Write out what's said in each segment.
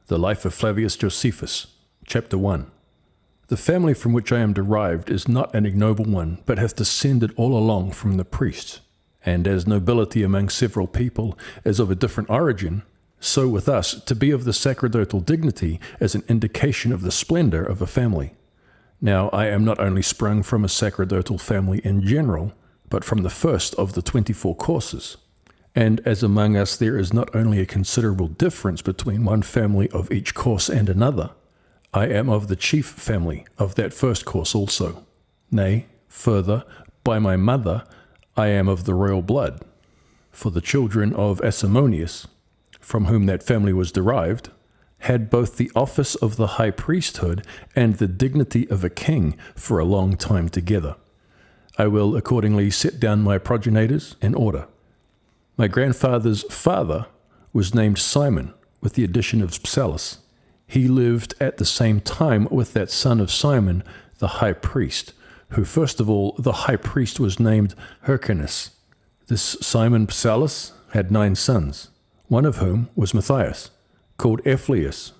The Life of Flavius Josephus, Chapter 1. The family from which I am derived is not an ignoble one, but hath descended all along from the priests. And as nobility among several people is of a different origin, so with us, to be of the sacerdotal dignity is an indication of the splendor of a family. Now I am not only sprung from a sacerdotal family in general, but from the first of the 24 courses. And as among us there is not only a considerable difference between one family of each course and another, I am of the chief family of that first course also. Nay, further, by my mother I am of the royal blood. For the children of Asamoneus, from whom that family was derived, had both the office of the high priesthood and the dignity of a king for a long time together. I will accordingly set down my progenitors in order. My grandfather's father was named Simon, with the addition of Psalus. He lived at the same time with that son of Simon, the high priest, who first of all the high priest was named Hyrcanus. This Simon Psalus had 9 sons, one of whom was Matthias, called Flavius.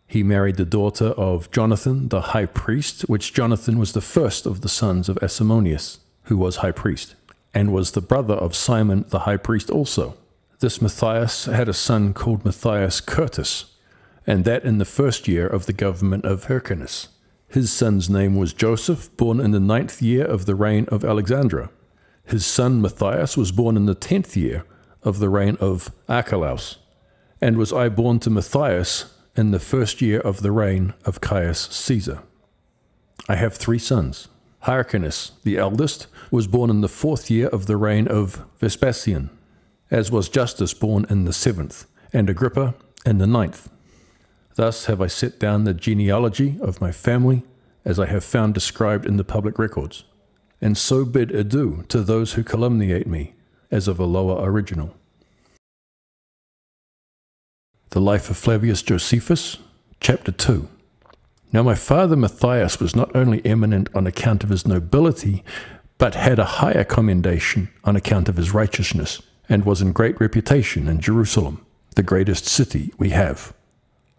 He married the daughter of Jonathan the high priest, which Jonathan was the first of the sons of Asamoneus, who was high priest, and was the brother of Simon the high priest also. This Matthias had a son called Matthias Curtis, and that in the first year of the government of Hyrcanus. His son's name was Joseph, born in the 9th year of the reign of Alexandra. His son Matthias was born in the 10th year of the reign of Archelaus. And was I born to Matthias in the first year of the reign of Caius Caesar. I have 3 sons. Hyrcanus, the eldest, was born in the 4th year of the reign of Vespasian, as was Justus born in the 7th, and Agrippa in the 9th. Thus have I set down the genealogy of my family, as I have found described in the public records, and so bid adieu to those who calumniate me, as of a lower original. The Life of Flavius Josephus, Chapter 2. Now my father Matthias was not only eminent on account of his nobility, but had a higher commendation on account of his righteousness, and was in great reputation in Jerusalem, the greatest city we have.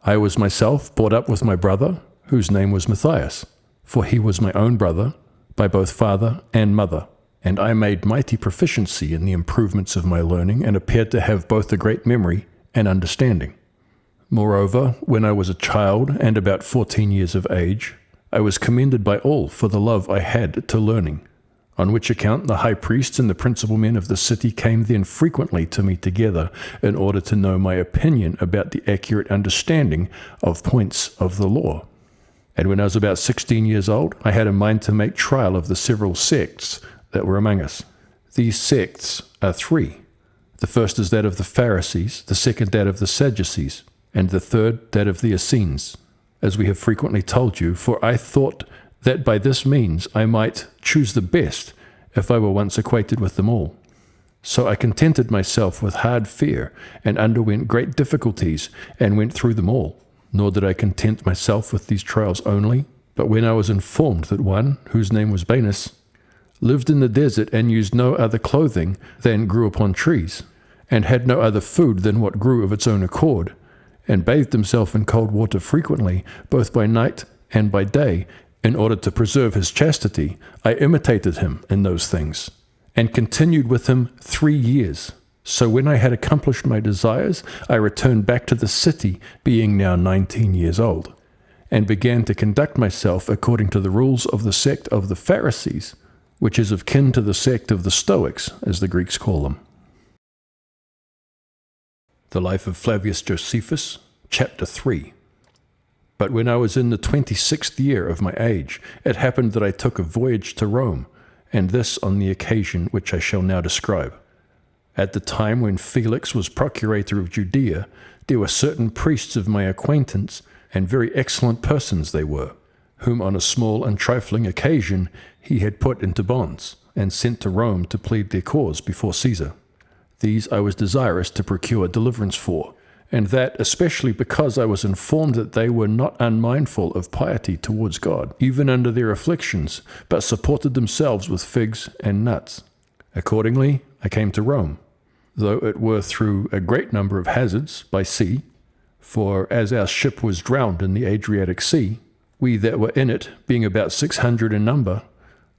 I was myself brought up with my brother, whose name was Matthias, for he was my own brother, by both father and mother, and I made mighty proficiency in the improvements of my learning, and appeared to have both a great memory and understanding. Moreover, when I was a child, and about 14 years of age, I was commended by all for the love I had to learning, on which account the high priests and the principal men of the city came then frequently to me together, in order to know my opinion about the accurate understanding of points of the law. And when I was about 16 years old, I had a mind to make trial of the several sects that were among us. These sects are 3. The first is that of the Pharisees, the second that of the Sadducees, and the third that of the Essenes, as we have frequently told you, for I thought that by this means I might choose the best, if I were once acquainted with them all. So I contented myself with hard fare, and underwent great difficulties, and went through them all. Nor did I content myself with these trials only, but when I was informed that one, whose name was Banus, lived in the desert, and used no other clothing than grew upon trees, and had no other food than what grew of its own accord, and bathed himself in cold water frequently, both by night and by day, in order to preserve his chastity, I imitated him in those things, and continued with him 3 years. So when I had accomplished my desires, I returned back to the city, being now 19 years old, and began to conduct myself according to the rules of the sect of the Pharisees, which is of kin to the sect of the Stoics, as the Greeks call them. The Life of Flavius Josephus, Chapter 3. But when I was in the 26th year of my age, it happened that I took a voyage to Rome, and this on the occasion which I shall now describe. At the time when Felix was procurator of Judea, there were certain priests of my acquaintance, and very excellent persons they were, whom on a small and trifling occasion he had put into bonds, and sent to Rome to plead their cause before Caesar. These I was desirous to procure deliverance for, and that especially because I was informed that they were not unmindful of piety towards God, even under their afflictions, but supported themselves with figs and nuts. Accordingly, I came to Rome, though it were through a great number of hazards by sea, For as our ship was drowned in the Adriatic Sea, we that were in it, being about 600 in number,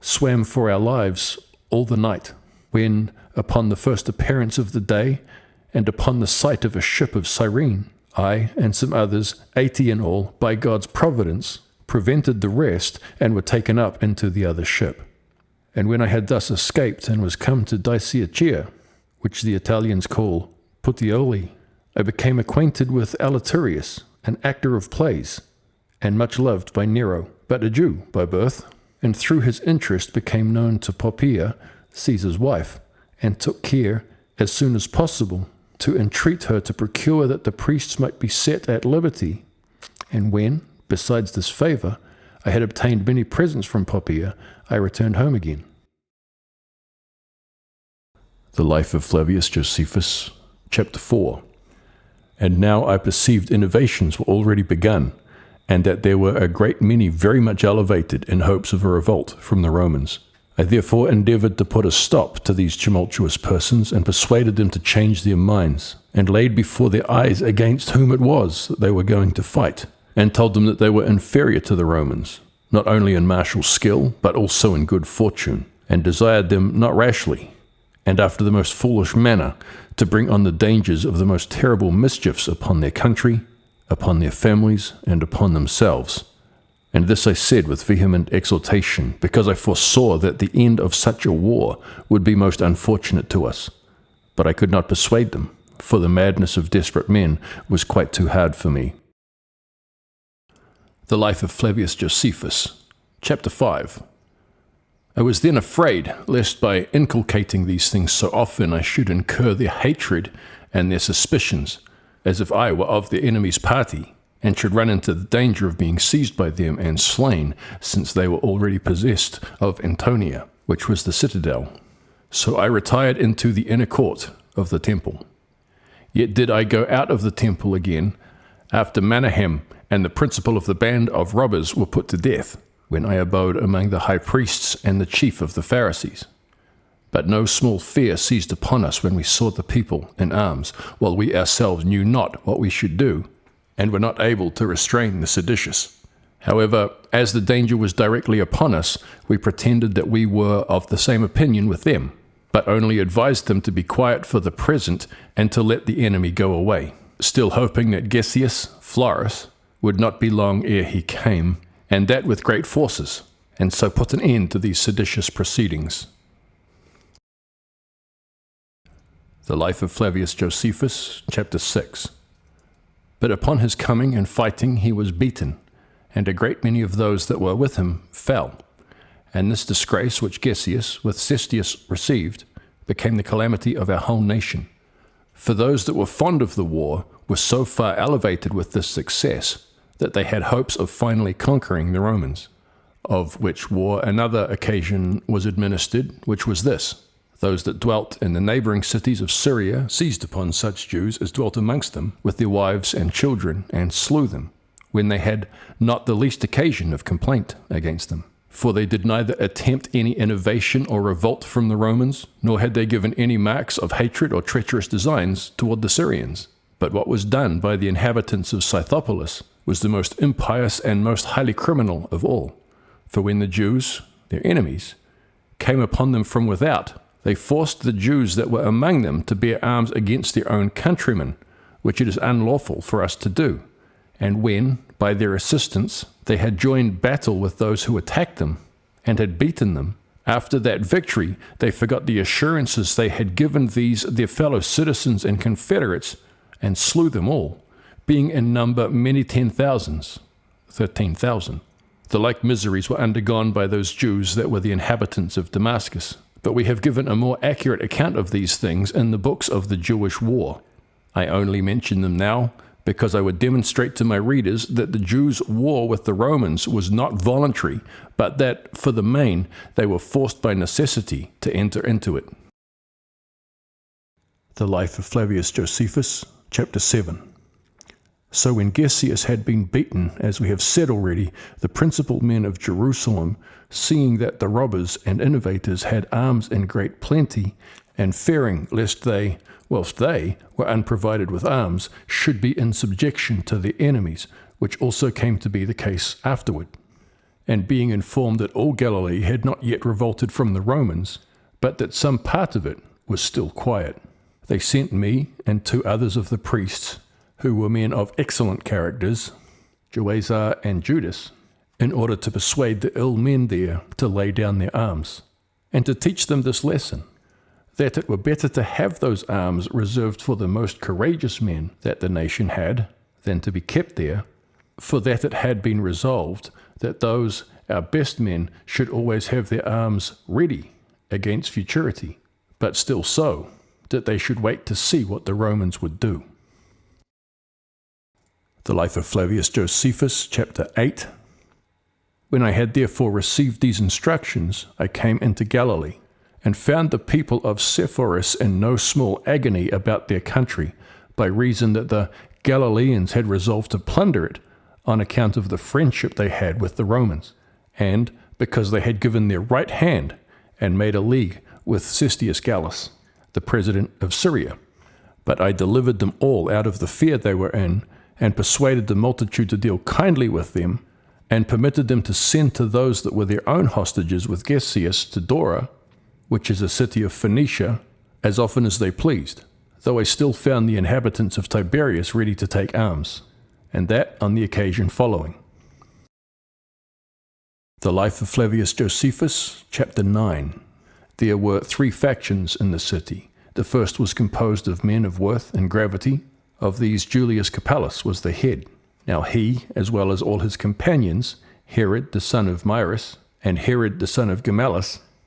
swam for our lives all the night, when, upon the first appearance of the day, and upon the sight of a ship of Cyrene, I and some others, 80 in all, by God's providence, prevented the rest, and were taken up into the other ship. And when I had thus escaped, and was come to Diceachia, which the Italians call Puteoli, I became acquainted with Alaterius, an actor of plays, and much loved by Nero, but a Jew by birth, and through his interest became known to Poppaea, Caesar's wife, and took care, as soon as possible, to entreat her to procure that the priests might be set at liberty. And when, besides this favour, I had obtained many presents from Poppaea, I returned home again. The Life of Flavius Josephus, Chapter 4. And now I perceived innovations were already begun, and that there were a great many very much elevated in hopes of a revolt from the Romans. I therefore endeavoured to put a stop to these tumultuous persons, and persuaded them to change their minds, and laid before their eyes against whom it was that they were going to fight, and told them that they were inferior to the Romans, not only in martial skill, but also in good fortune, and desired them not rashly, and after the most foolish manner, to bring on the dangers of the most terrible mischiefs upon their country, upon their families, and upon themselves. And this I said with vehement exhortation, because I foresaw that the end of such a war would be most unfortunate to us. But I could not persuade them, for the madness of desperate men was quite too hard for me. The Life of Flavius Josephus, Chapter 5. I was then afraid, lest by inculcating these things so often I should incur their hatred and their suspicions, as if I were of the enemy's party, and should run into the danger of being seized by them and slain, since they were already possessed of Antonia, which was the citadel. So I retired into the inner court of the temple. Yet did I go out of the temple again, after Manahem and the principal of the band of robbers were put to death, when I abode among the high priests and the chief of the Pharisees. But no small fear seized upon us when we saw the people in arms, while we ourselves knew not what we should do, and were not able to restrain the seditious. However, as the danger was directly upon us, we pretended that we were of the same opinion with them, but only advised them to be quiet for the present, and to let the enemy go away, still hoping that Gessius Florus would not be long ere he came, and that with great forces, and so put an end to these seditious proceedings. The Life of Flavius Josephus, Chapter 6. But upon his coming and fighting he was beaten, and a great many of those that were with him fell. And this disgrace which Gessius with Cestius received became the calamity of our whole nation. For those that were fond of the war were so far elevated with this success, that they had hopes of finally conquering the Romans, of which war another occasion was administered, which was this: those that dwelt in the neighbouring cities of Syria seized upon such Jews as dwelt amongst them with their wives and children, and slew them, when they had not the least occasion of complaint against them. For they did neither attempt any innovation or revolt from the Romans, nor had they given any marks of hatred or treacherous designs toward the Syrians. But what was done by the inhabitants of Scythopolis was the most impious and most highly criminal of all. For when the Jews, their enemies, came upon them from without, they forced the Jews that were among them to bear arms against their own countrymen, which it is unlawful for us to do. And when, by their assistance, they had joined battle with those who attacked them, and had beaten them, after that victory they forgot the assurances they had given these their fellow citizens and confederates, and slew them all, being in number many 10,000s, 13,000. The like miseries were undergone by those Jews that were the inhabitants of Damascus. But we have given a more accurate account of these things in the books of the Jewish war. I only mention them now because I would demonstrate to my readers that the Jews' war with the Romans was not voluntary, but that, for the main, they were forced by necessity to enter into it. The Life of Flavius Josephus, Chapter 7. So when Gessius had been beaten, as we have said already, the principal men of Jerusalem, seeing that the robbers and innovators had arms in great plenty, and fearing lest they, whilst they were unprovided with arms, should be in subjection to their enemies, which also came to be the case afterward. And being informed that all Galilee had not yet revolted from the Romans, but that some part of it was still quiet, they sent me and 2 others of the priests, who were men of excellent characters, Joazar and Judas, in order to persuade the ill men there to lay down their arms, and to teach them this lesson, that it were better to have those arms reserved for the most courageous men that the nation had, than to be kept there, for that it had been resolved that those our best men should always have their arms ready against futurity, but still so, that they should wait to see what the Romans would do. The Life of Flavius Josephus, chapter 8. When I had therefore received these instructions, I came into Galilee, and found the people of Sepphoris in no small agony about their country, by reason that the Galileans had resolved to plunder it, on account of the friendship they had with the Romans, and because they had given their right hand, and made a league with Cestius Gallus, the president of Syria. But I delivered them all out of the fear they were in, and persuaded the multitude to deal kindly with them, and permitted them to send to those that were their own hostages with Gessius to Dora, which is a city of Phoenicia, as often as they pleased, though I still found the inhabitants of Tiberias ready to take arms, and that on the occasion following. The Life of Flavius Josephus, chapter 9. There were 3 factions in the city. The first was composed of men of worth and gravity. Of these Julius Capellus was the head. Now he, as well as all his companions, Herod the son of Myrus, and Herod the son of Gamaliel,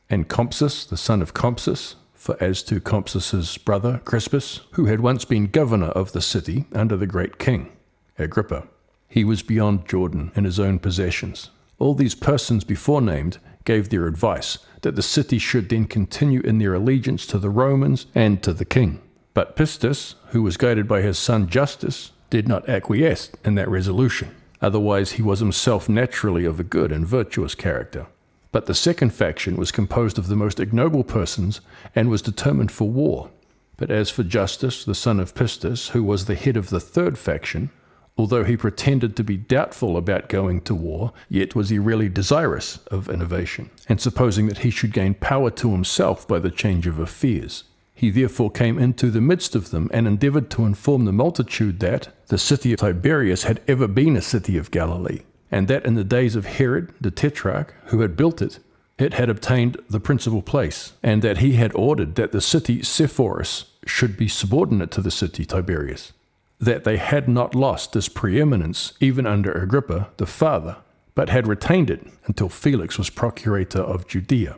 and Compsus the son of Compsus, for as to Compsus's brother Crispus, who had once been governor of the city under the great king, Agrippa, he was beyond Jordan in his own possessions. All these persons before named gave their advice, that the city should then continue in their allegiance to the Romans and to the king. But Pistis, who was guided by his son Justus, did not acquiesce in that resolution. Otherwise he was himself naturally of a good and virtuous character. But the second faction was composed of the most ignoble persons, and was determined for war. But as for Justus, the son of Pistis, who was the head of the third faction, although he pretended to be doubtful about going to war, yet was he really desirous of innovation, and supposing that he should gain power to himself by the change of affairs. He therefore came into the midst of them, and endeavored to inform the multitude that the city of Tiberias had ever been a city of Galilee, and that in the days of Herod the Tetrarch, who had built it, it had obtained the principal place, and that he had ordered that the city Sepphoris should be subordinate to the city Tiberias, that they had not lost this preeminence even under Agrippa the father, but had retained it until Felix was procurator of Judea.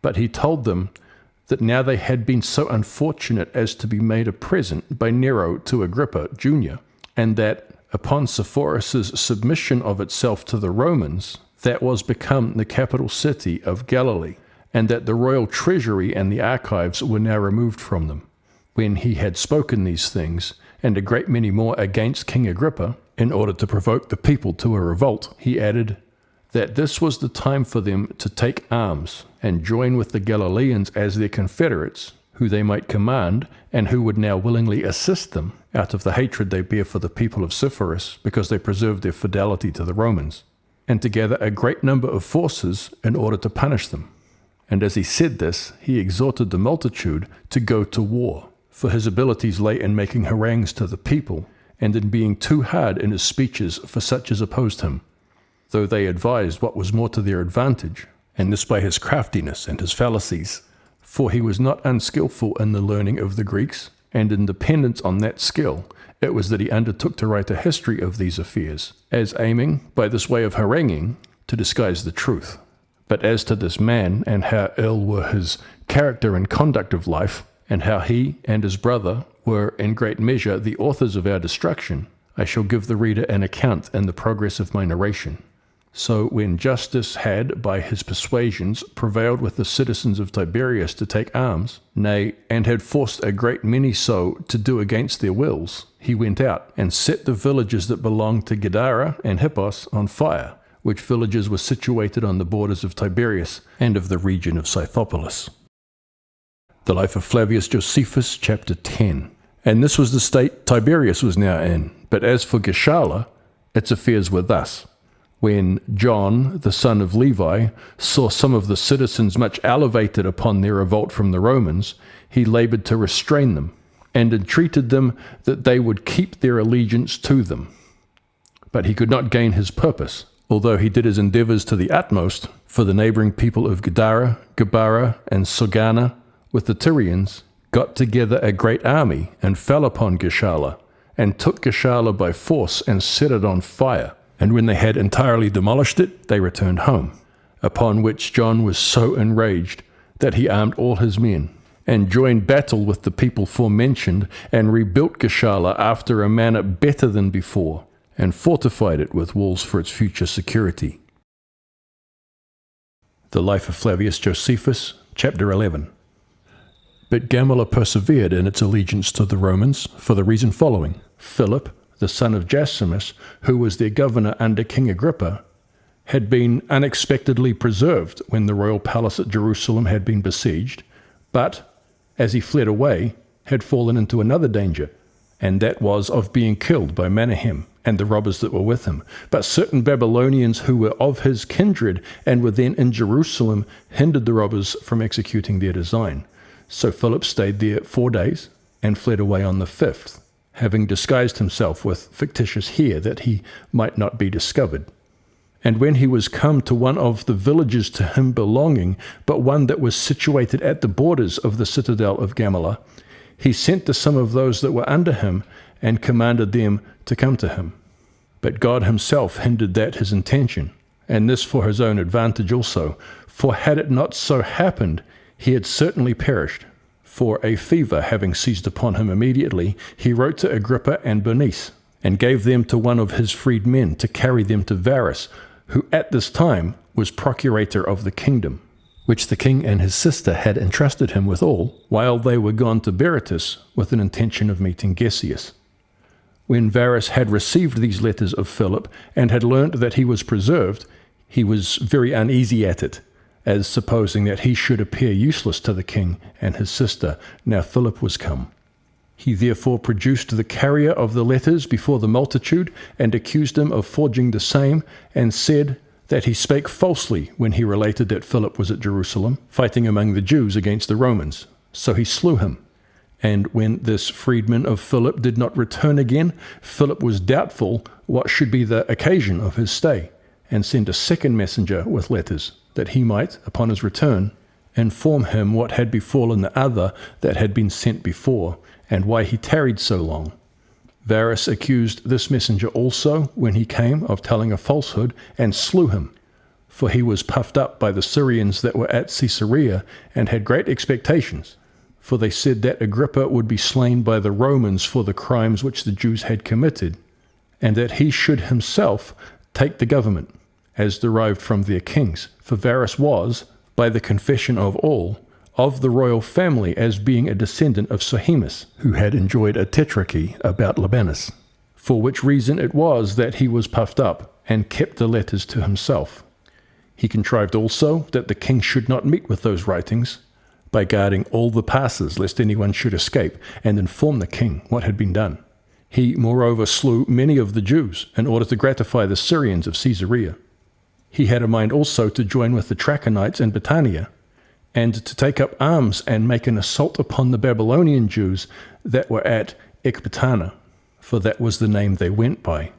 But he told them that now they had been so unfortunate as to be made a present by Nero to Agrippa Jr., and that upon Sepphoris's submission of itself to the Romans, that was become the capital city of Galilee, and that the royal treasury and the archives were now removed from them. When he had spoken these things, and a great many more against King Agrippa, in order to provoke the people to a revolt, he added, that this was the time for them to take arms, and join with the Galileans as their confederates, who they might command, and who would now willingly assist them, out of the hatred they bear for the people of Sepphoris, because they preserved their fidelity to the Romans, and to gather a great number of forces in order to punish them. And as he said this, he exhorted the multitude to go to war, for his abilities lay in making harangues to the people, and in being too hard in his speeches for such as opposed him, though they advised what was more to their advantage, and this by his craftiness and his fallacies. For he was not unskilful in the learning of the Greeks, and in dependence on that skill, it was that he undertook to write a history of these affairs, as aiming, by this way of haranguing, to disguise the truth. But as to this man, and how ill were his character and conduct of life, and how he and his brother were in great measure the authors of our destruction, I shall give the reader an account in the progress of my narration. So when Justus had, by his persuasions, prevailed with the citizens of Tiberias to take arms, nay, and had forced a great many so to do against their wills, he went out, and set the villages that belonged to Gadara and Hippos on fire, which villages were situated on the borders of Tiberias and of the region of Scythopolis. The life of Flavius Josephus, chapter 10. And this was the state Tiberius was now in. But as for Gischala, its affairs were thus. When John, the son of Levi, saw some of the citizens much elevated upon their revolt from the Romans, he labored to restrain them, and entreated them that they would keep their allegiance to them. But he could not gain his purpose, although he did his endeavors to the utmost, for the neighboring people of Gadara, Gabara, and Sogana, with the Tyrians, got together a great army, and fell upon Gischala, and took Gischala by force, and set it on fire. And when they had entirely demolished it, they returned home. Upon which John was so enraged that he armed all his men, and joined battle with the people forementioned, and rebuilt Gischala after a manner better than before, and fortified it with walls for its future security. The life of Flavius Josephus, chapter 11. But Gamala persevered in its allegiance to the Romans for the reason following. Philip, the son of Josephus, who was their governor under King Agrippa, had been unexpectedly preserved when the royal palace at Jerusalem had been besieged, but, as he fled away, had fallen into another danger, and that was of being killed by Menahem and the robbers that were with him. But certain Babylonians who were of his kindred and were then in Jerusalem hindered the robbers from executing their design. So Philip stayed there 4 days and fled away on the 5th, having disguised himself with fictitious hair that he might not be discovered. And when he was come to one of the villages to him belonging, but one that was situated at the borders of the citadel of Gamala, he sent to some of those that were under him, and commanded them to come to him. But God himself hindered that his intention, and this for his own advantage also, for had it not so happened, he had certainly perished. For a fever having seized upon him immediately, he wrote to Agrippa and Bernice, and gave them to one of his freedmen to carry them to Varus, who at this time was procurator of the kingdom, which the king and his sister had entrusted him withal, while they were gone to Berytus with an intention of meeting Gessius. When Varus had received these letters of Philip, and had learnt that he was preserved, he was very uneasy at it, as supposing that he should appear useless to the king and his sister, now Philip was come. He therefore produced the carrier of the letters before the multitude, and accused him of forging the same, and said that he spake falsely when he related that Philip was at Jerusalem, fighting among the Jews against the Romans. So he slew him. And when this freedman of Philip did not return again, Philip was doubtful what should be the occasion of his stay, and sent a second messenger with letters, that he might, upon his return, inform him what had befallen the other that had been sent before, and why he tarried so long. Varus accused this messenger also, when he came, of telling a falsehood, and slew him. For he was puffed up by the Syrians that were at Caesarea, and had great expectations. For they said that Agrippa would be slain by the Romans for the crimes which the Jews had committed, and that he should himself take the government, as derived from their kings. For Varus was, by the confession of all, of the royal family, as being a descendant of Sohemus, who had enjoyed a tetrarchy about Libanus. For which reason it was that he was puffed up, and kept the letters to himself. He contrived also that the king should not meet with those writings, by guarding all the passes, lest anyone should escape, and inform the king what had been done. He moreover slew many of the Jews, in order to gratify the Syrians of Caesarea. He had a mind also to join with the Trachonites in Batanea, and to take up arms and make an assault upon the Babylonian Jews that were at Ecbatana, for that was the name they went by.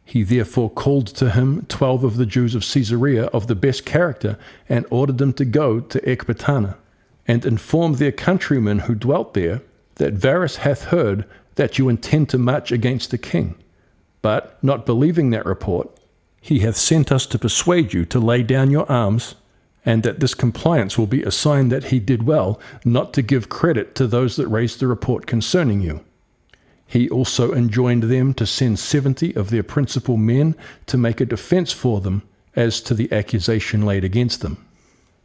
He therefore called to him 12 of the Jews of Caesarea of the best character, and ordered them to go to Ecbatana, and inform their countrymen who dwelt there, that Varus hath heard that you intend to march against the king. But, not believing that report, he hath sent us to persuade you to lay down your arms, and that this compliance will be a sign that he did well not to give credit to those that raised the report concerning you. He also enjoined them to send 70 of their principal men to make a defense for them as to the accusation laid against them.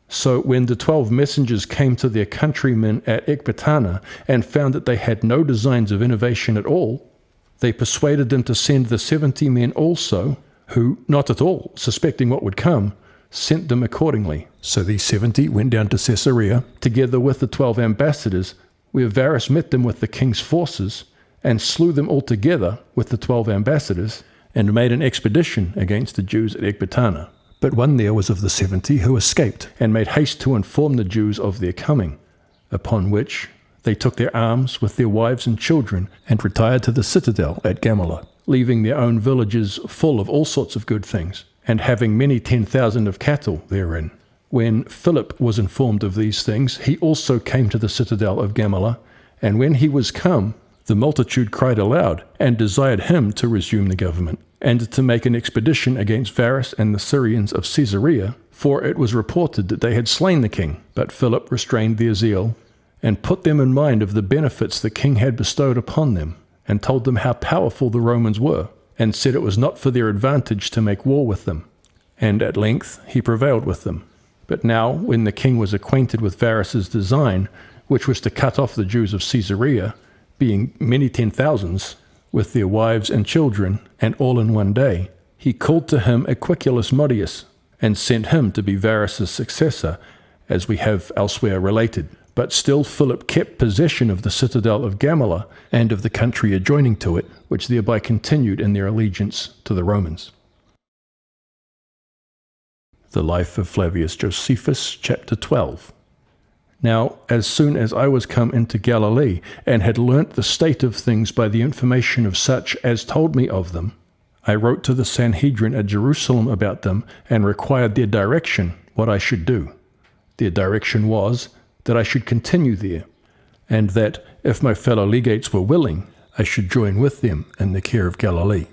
So when the 12 messengers came to their countrymen at Ecbatana, and found that they had no designs of innovation at all, they persuaded them to send the 70 men also, who, not at all suspecting what would come, sent them accordingly. So these 70 went down to Caesarea, together with the 12 ambassadors, where Varus met them with the king's forces, and slew them altogether with the 12 ambassadors, and made an expedition against the Jews at Ecbatana. But one there was of the 70 who escaped, and made haste to inform the Jews of their coming, upon which they took their arms with their wives and children, and retired to the citadel at Gamala, leaving their own villages full of all sorts of good things, and having many 10,000 of cattle therein. When Philip was informed of these things, he also came to the citadel of Gamala, and when he was come, the multitude cried aloud, and desired him to resume the government, and to make an expedition against Varus and the Syrians of Caesarea, for it was reported that they had slain the king. But Philip restrained their zeal, and put them in mind of the benefits the king had bestowed upon them, and told them how powerful the Romans were, and said it was not for their advantage to make war with them. And at length he prevailed with them. But now, when the king was acquainted with Varus's design, which was to cut off the Jews of Caesarea, being many 10,000s, with their wives and children, and all in one day, he called to him Aquiculus Modius, and sent him to be Varus's successor, as we have elsewhere related. But still Philip kept possession of the citadel of Gamala, and of the country adjoining to it, which thereby continued in their allegiance to the Romans. The Life of Flavius Josephus, chapter 12. Now, as soon as I was come into Galilee, and had learnt the state of things by the information of such as told me of them, I wrote to the Sanhedrin at Jerusalem about them, and required their direction what I should do. Their direction was, that I should continue there, and that, if my fellow legates were willing, I should join with them in the care of Galilee.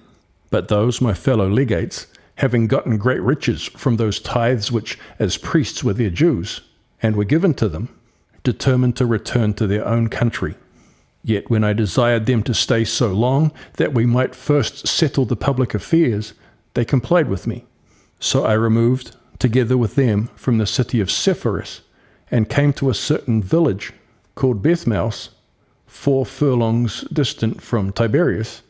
But those, my fellow legates, having gotten great riches from those tithes which as priests were their Jews, and were given to them, determined to return to their own country. Yet when I desired them to stay so long, that we might first settle the public affairs, they complied with me. So I removed, together with them, from the city of Sepphoris, and came to a certain village called Bethmaus, 4 furlongs distant from Tiberias,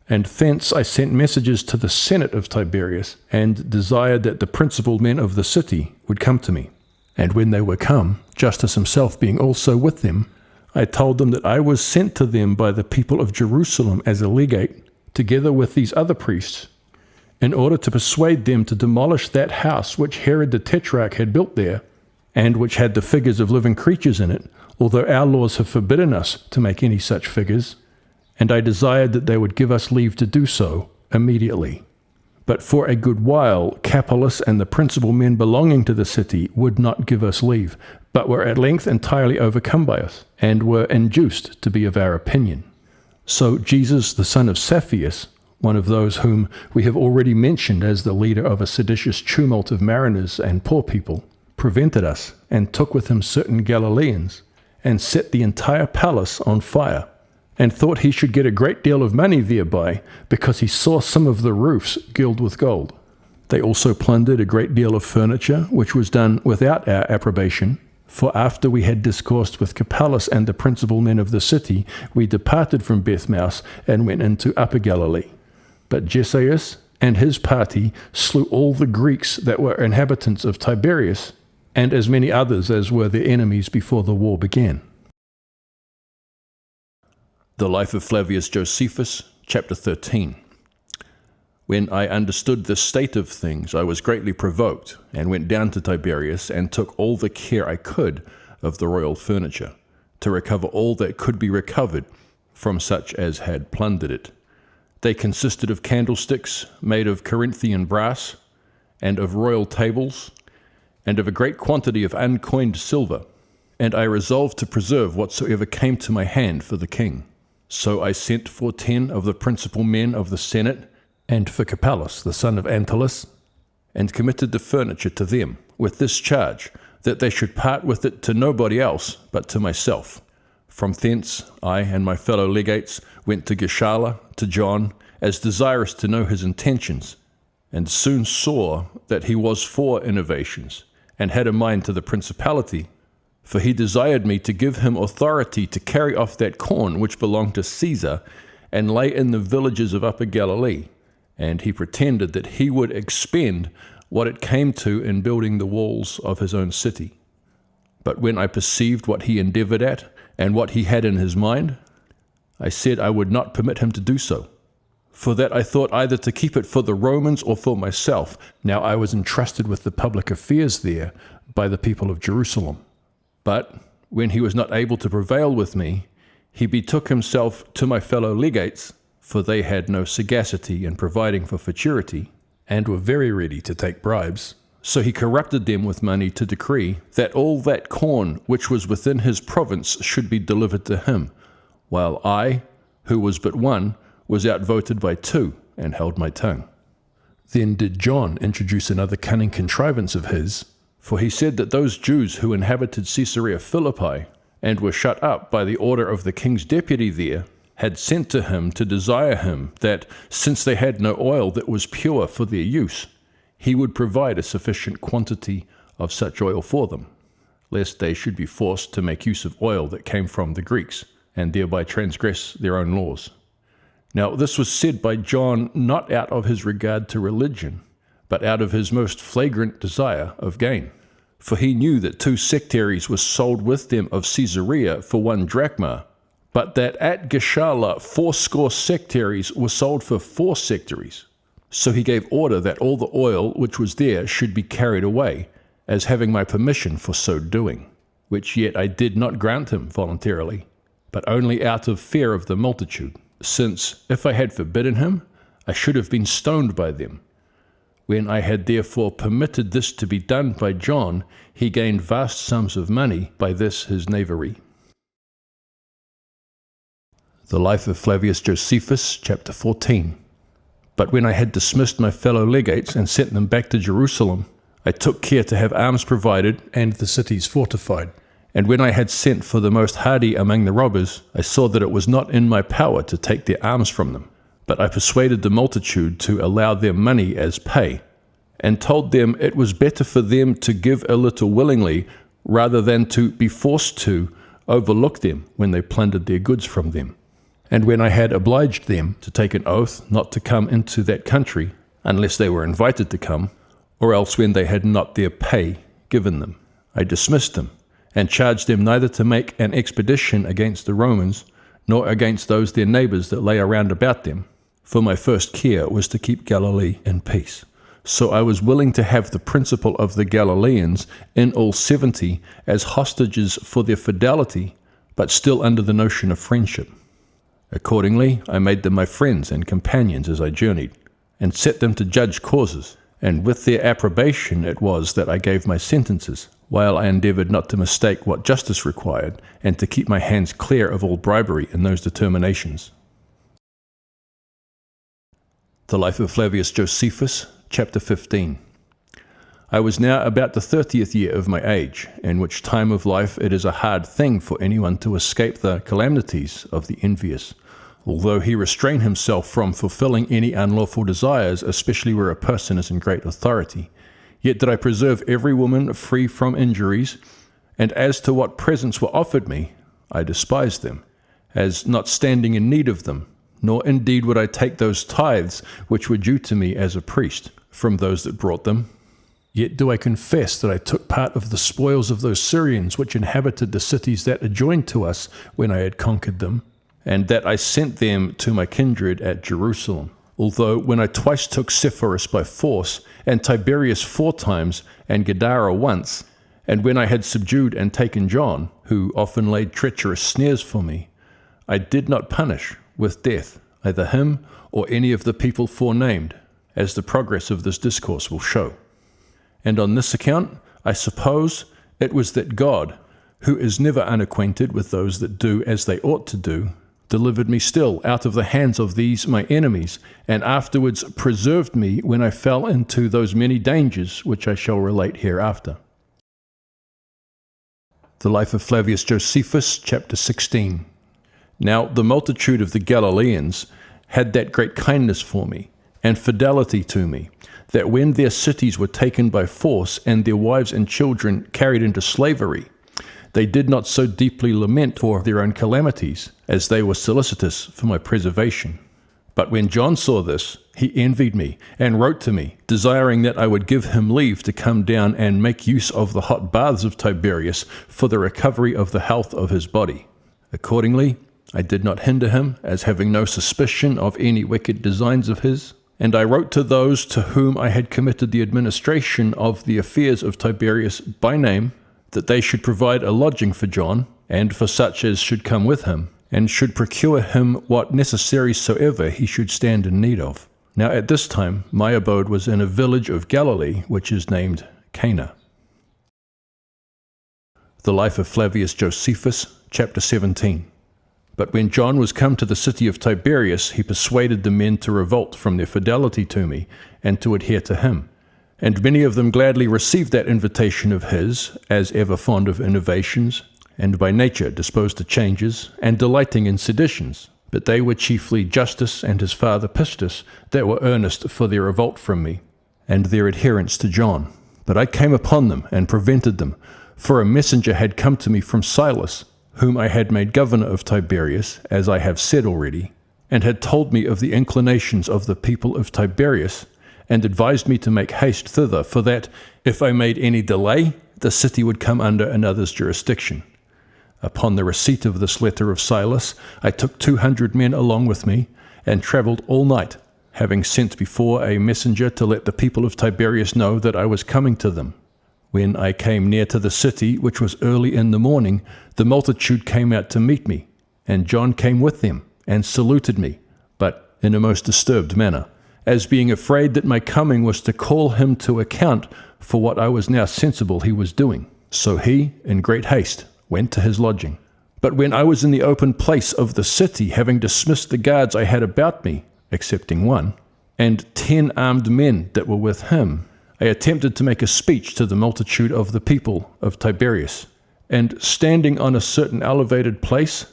and thence I sent messages to the senate of Tiberias, and desired that the principal men of the city would come to me. And when they were come, Justus himself being also with them, I told them that I was sent to them by the people of Jerusalem as a legate, together with these other priests, in order to persuade them to demolish that house which Herod the Tetrarch had built there, and which had the figures of living creatures in it, although our laws have forbidden us to make any such figures, and I desired that they would give us leave to do so immediately. But for a good while Capellus and the principal men belonging to the city would not give us leave, but were at length entirely overcome by us, and were induced to be of our opinion. So Jesus the son of Saphias, one of those whom we have already mentioned as the leader of a seditious tumult of mariners and poor people, prevented us, and took with him certain Galileans, and set the entire palace on fire, and thought he should get a great deal of money thereby, because he saw some of the roofs gilt with gold. They also plundered a great deal of furniture, which was done without our approbation, for after we had discoursed with Capellus and the principal men of the city, we departed from Bethmaus, and went into Upper Galilee. But Jesaius and his party slew all the Greeks that were inhabitants of Tiberias, and as many others as were their enemies before the war began. The Life of Flavius Josephus, chapter 13. When I understood the state of things, I was greatly provoked, and went down to Tiberias, and took all the care I could of the royal furniture, to recover all that could be recovered from such as had plundered it. They consisted of candlesticks made of Corinthian brass, and of royal tables, and of a great quantity of uncoined silver. And I resolved to preserve whatsoever came to my hand for the king. So I sent for 10 of the principal men of the senate, and for Capellus the son of Antyllus, and committed the furniture to them, with this charge, that they should part with it to nobody else but to myself. From thence I and my fellow legates went to Gischala, to John, as desirous to know his intentions, and soon saw that he was for innovations, and had a mind to the principality, for he desired me to give him authority to carry off that corn which belonged to Caesar, and lay in the villages of Upper Galilee, and he pretended that he would expend what it came to in building the walls of his own city. But when I perceived what he endeavored at, and what he had in his mind, I said I would not permit him to do so. For that I thought either to keep it for the Romans or for myself. Now I was entrusted with the public affairs there by the people of Jerusalem. But when he was not able to prevail with me, he betook himself to my fellow legates, for they had no sagacity in providing for futurity, and were very ready to take bribes. So he corrupted them with money to decree that all that corn which was within his province should be delivered to him, while I, who was but one, was outvoted by two, and held my tongue. Then did John introduce another cunning contrivance of his, for he said that those Jews who inhabited Caesarea Philippi, and were shut up by the order of the king's deputy there, had sent to him to desire him that, since they had no oil that was pure for their use, he would provide a sufficient quantity of such oil for them, lest they should be forced to make use of oil that came from the Greeks, and thereby transgress their own laws. Now this was said by John not out of his regard to religion, but out of his most flagrant desire of gain. For he knew that 2 sectaries were sold with them of Caesarea for 1 drachma, but that at Gischala 80 sectaries were sold for 4 sectaries. So he gave order that all the oil which was there should be carried away, as having my permission for so doing, which yet I did not grant him voluntarily, but only out of fear of the multitude, since, if I had forbidden him, I should have been stoned by them. When I had therefore permitted this to be done by John, he gained vast sums of money by this his knavery. The Life of Flavius Josephus, chapter 14. But when I had dismissed my fellow legates and sent them back to Jerusalem, I took care to have arms provided and the cities fortified. And when I had sent for the most hardy among the robbers, I saw that it was not in my power to take their arms from them. But I persuaded the multitude to allow them money as pay, and told them it was better for them to give a little willingly, rather than to be forced to overlook them when they plundered their goods from them. And when I had obliged them to take an oath not to come into that country, unless they were invited to come, or else when they had not their pay given them, I dismissed them, and charged them neither to make an expedition against the Romans, nor against those their neighbors that lay around about them. For my first care was to keep Galilee in peace. So I was willing to have the principal of the Galileans, in all 70, as hostages for their fidelity, but still under the notion of friendship. Accordingly, I made them my friends and companions as I journeyed, and set them to judge causes, and with their approbation it was that I gave my sentences, while I endeavored not to mistake what justice required, and to keep my hands clear of all bribery in those determinations. The Life of Flavius Josephus, chapter 15. I was now about the 30th year of my age, in which time of life it is a hard thing for anyone to escape the calamities of the envious, although he restrain himself from fulfilling any unlawful desires, especially where a person is in great authority. Yet did I preserve every woman free from injuries, and as to what presents were offered me, I despised them, as not standing in need of them, nor indeed would I take those tithes which were due to me as a priest from those that brought them. Yet do I confess that I took part of the spoils of those Syrians which inhabited the cities that adjoined to us when I had conquered them, and that I sent them to my kindred at Jerusalem. Although when I twice took Sepphoris by force, and Tiberius 4 times, and Gadara once, and when I had subdued and taken John, who often laid treacherous snares for me, I did not punish with death either him or any of the people forenamed, as the progress of this discourse will show. And on this account, I suppose it was that God, who is never unacquainted with those that do as they ought to do, delivered me still out of the hands of these my enemies, and afterwards preserved me when I fell into those many dangers which I shall relate hereafter. The Life of Flavius Josephus, chapter 16. Now the multitude of the Galileans had that great kindness for me, and fidelity to me, that when their cities were taken by force, and their wives and children carried into slavery, they did not so deeply lament for their own calamities, as they were solicitous for my preservation. But when John saw this, he envied me, and wrote to me, desiring that I would give him leave to come down and make use of the hot baths of Tiberias for the recovery of the health of his body. Accordingly, I did not hinder him, as having no suspicion of any wicked designs of his. And I wrote to those to whom I had committed the administration of the affairs of Tiberias by name, that they should provide a lodging for John, and for such as should come with him, and should procure him what necessaries soever he should stand in need of. Now at this time my abode was in a village of Galilee, which is named Cana. The life of Flavius Josephus, chapter 17. But when John was come to the city of Tiberias, he persuaded the men to revolt from their fidelity to me, and to adhere to him. And many of them gladly received that invitation of his, as ever fond of innovations, and by nature disposed to changes, and delighting in seditions. But they were chiefly Justus and his father Pistus, that were earnest for their revolt from me, and their adherence to John. But I came upon them, and prevented them, for a messenger had come to me from Silas, whom I had made governor of Tiberias, as I have said already, and had told me of the inclinations of the people of Tiberias, and advised me to make haste thither, for that, if I made any delay, the city would come under another's jurisdiction. Upon the receipt of this letter of Silas, I took 200 men along with me, and travelled all night, having sent before a messenger to let the people of Tiberias know that I was coming to them. When I came near to the city, which was early in the morning, the multitude came out to meet me, and John came with them, and saluted me, but in a most disturbed manner, as being afraid that my coming was to call him to account for what I was now sensible he was doing. So he, in great haste, went to his lodging. But when I was in the open place of the city, having dismissed the guards I had about me, excepting one, and 10 armed men that were with him, I attempted to make a speech to the multitude of the people of Tiberias, and standing on a certain elevated place,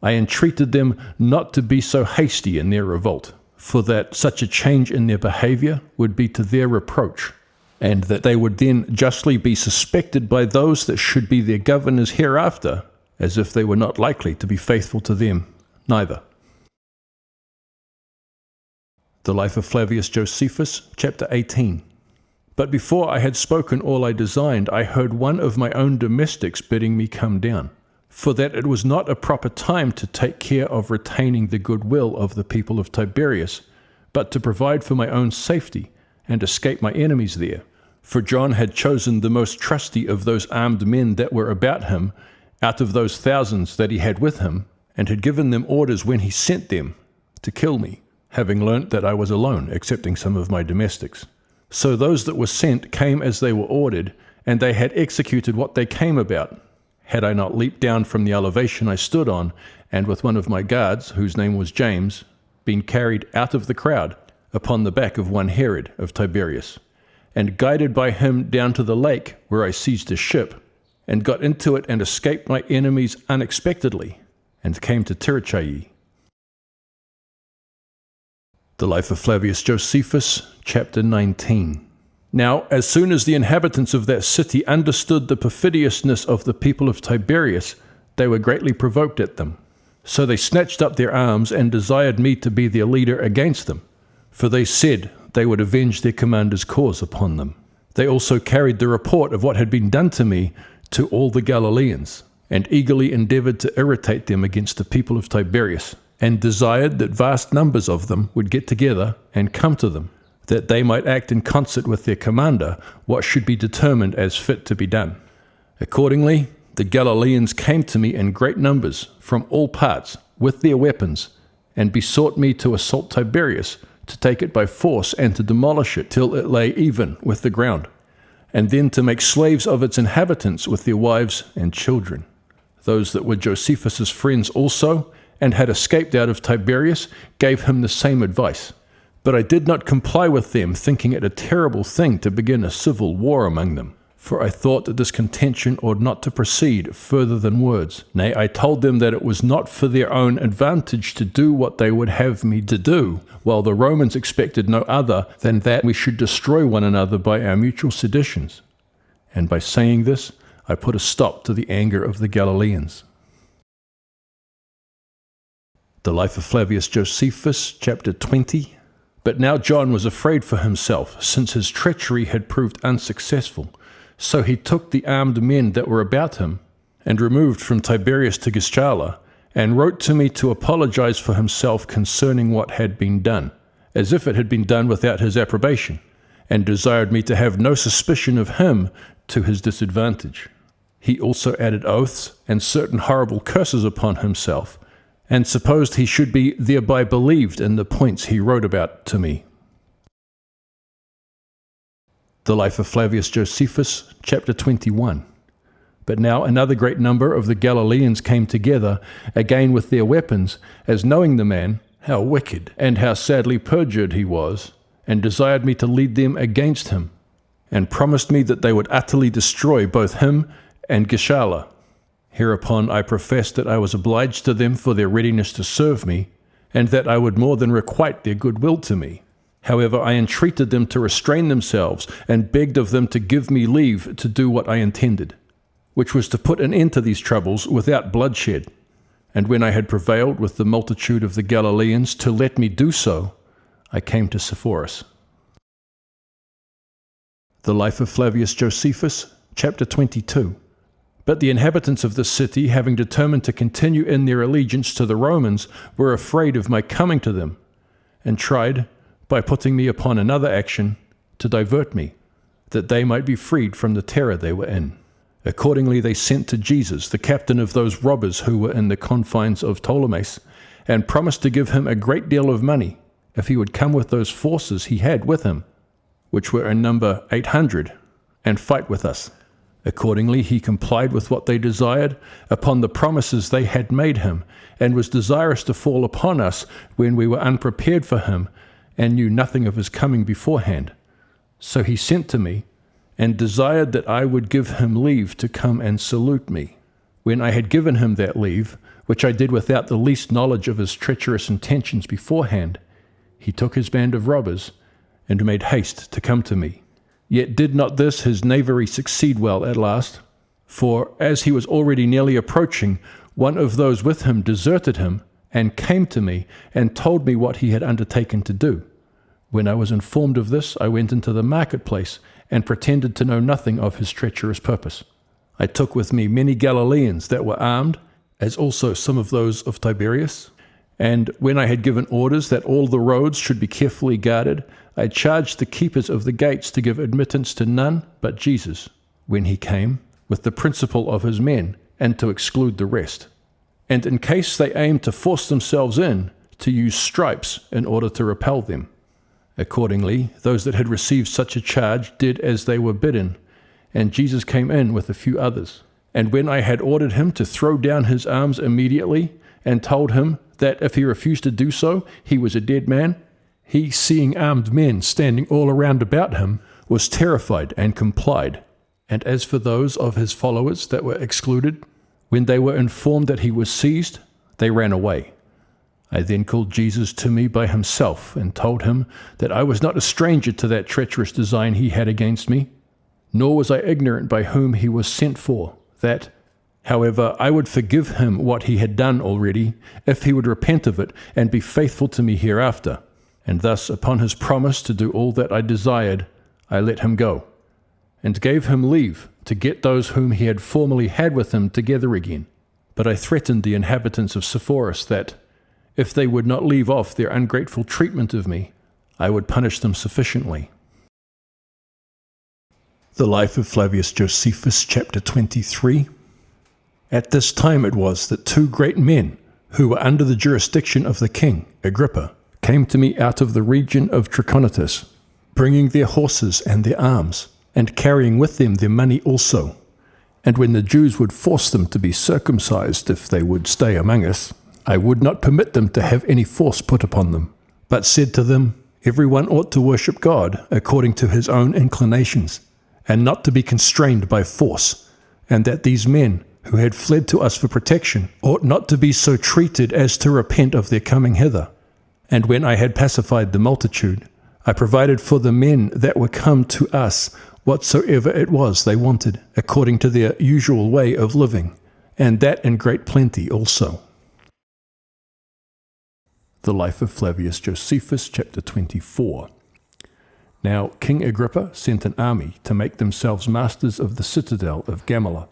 I entreated them not to be so hasty in their revolt, for that such a change in their behavior would be to their reproach, and that they would then justly be suspected by those that should be their governors hereafter, as if they were not likely to be faithful to them neither. The life of Flavius Josephus, chapter 18. But before I had spoken all I designed, I heard one of my own domestics bidding me come down, for that it was not a proper time to take care of retaining the goodwill of the people of Tiberias, but to provide for my own safety, and escape my enemies there. For John had chosen the most trusty of those armed men that were about him, out of those thousands that he had with him, and had given them orders when he sent them to kill me, having learnt that I was alone, excepting some of my domestics. So those that were sent came as they were ordered, and they had executed what they came about. Had I not leaped down from the elevation I stood on, and with one of my guards, whose name was James, been carried out of the crowd upon the back of one Herod of Tiberias, and guided by him down to the lake, where I seized a ship, and got into it and escaped my enemies unexpectedly, and came to Tyrrhachiae. The life of Flavius Josephus, chapter 19. Now, as soon as the inhabitants of that city understood the perfidiousness of the people of Tiberias, they were greatly provoked at them. So they snatched up their arms and desired me to be their leader against them, for they said they would avenge their commander's cause upon them. They also carried the report of what had been done to me to all the Galileans, and eagerly endeavored to irritate them against the people of Tiberias, and desired that vast numbers of them would get together and come to them, that they might act in concert with their commander what should be determined as fit to be done. Accordingly, the Galileans came to me in great numbers from all parts with their weapons, and besought me to assault Tiberias, to take it by force and to demolish it till it lay even with the ground, and then to make slaves of its inhabitants with their wives and children. Those that were Josephus's friends also, and had escaped out of Tiberias, gave him the same advice. But I did not comply with them, thinking it a terrible thing to begin a civil war among them. For I thought that this contention ought not to proceed further than words. Nay, I told them that it was not for their own advantage to do what they would have me to do, while the Romans expected no other than that we should destroy one another by our mutual seditions. And by saying this, I put a stop to the anger of the Galileans. The Life of Flavius Josephus, chapter 20. But now John was afraid for himself, since his treachery had proved unsuccessful. So he took the armed men that were about him, and removed from Tiberias to Gichala, and wrote to me to apologize for himself concerning what had been done, as if it had been done without his approbation, and desired me to have no suspicion of him to his disadvantage. He also added oaths and certain horrible curses upon himself, and supposed he should be thereby believed in the points he wrote about to me. The Life of Flavius Josephus, chapter 21. But now another great number of the Galileans came together, again with their weapons, as knowing the man, how wicked and how sadly perjured he was, and desired me to lead them against him, and promised me that they would utterly destroy both him and Gichala. Hereupon I professed that I was obliged to them for their readiness to serve me, and that I would more than requite their goodwill to me. However, I entreated them to restrain themselves, and begged of them to give me leave to do what I intended, which was to put an end to these troubles without bloodshed. And when I had prevailed with the multitude of the Galileans to let me do so, I came to Sepphoris. The Life of Flavius Josephus, chapter 22. But the inhabitants of the city, having determined to continue in their allegiance to the Romans, were afraid of my coming to them, and tried, by putting me upon another action, to divert me, that they might be freed from the terror they were in. Accordingly they sent to Jesus, the captain of those robbers who were in the confines of Ptolemais, and promised to give him a great deal of money, if he would come with those forces he had with him, which were in number 800, and fight with us. Accordingly he complied with what they desired, upon the promises they had made him, and was desirous to fall upon us when we were unprepared for him, and knew nothing of his coming beforehand. So he sent to me, and desired that I would give him leave to come and salute me. When I had given him that leave, which I did without the least knowledge of his treacherous intentions beforehand, he took his band of robbers, and made haste to come to me. Yet did not this his knavery succeed well at last, for as he was already nearly approaching, one of those with him deserted him, and came to me, and told me what he had undertaken to do. When I was informed of this, I went into the marketplace, and pretended to know nothing of his treacherous purpose. I took with me many Galileans that were armed, as also some of those of Tiberias. And when I had given orders that all the roads should be carefully guarded, I charged the keepers of the gates to give admittance to none but Jesus, when he came, with the principal of his men, and to exclude the rest. And in case they aimed to force themselves in, to use stripes in order to repel them. Accordingly, those that had received such a charge did as they were bidden, and Jesus came in with a few others. And when I had ordered him to throw down his arms immediately, and told him that if he refused to do so, he was a dead man, he, seeing armed men standing all around about him, was terrified and complied. And as for those of his followers that were excluded, when they were informed that he was seized, they ran away. I then called Jesus to me by himself, and told him that I was not a stranger to that treacherous design he had against me, nor was I ignorant by whom he was sent for, that, however, I would forgive him what he had done already, if he would repent of it, and be faithful to me hereafter. And thus, upon his promise to do all that I desired, I let him go, and gave him leave to get those whom he had formerly had with him together again. But I threatened the inhabitants of Sepphoris that, if they would not leave off their ungrateful treatment of me, I would punish them sufficiently. The Life of Flavius Josephus, chapter 23. At this time it was that two great men, who were under the jurisdiction of the king, Agrippa, came to me out of the region of Trachonitis, bringing their horses and their arms, and carrying with them their money also. And when the Jews would force them to be circumcised if they would stay among us, I would not permit them to have any force put upon them, but said to them, every one ought to worship God according to his own inclinations, and not to be constrained by force, and that these men, who had fled to us for protection, ought not to be so treated as to repent of their coming hither. And when I had pacified the multitude, I provided for the men that were come to us whatsoever it was they wanted, according to their usual way of living, and that in great plenty also. The Life of Flavius Josephus, chapter 24. Now King Agrippa sent an army to make themselves masters of the citadel of Gamala,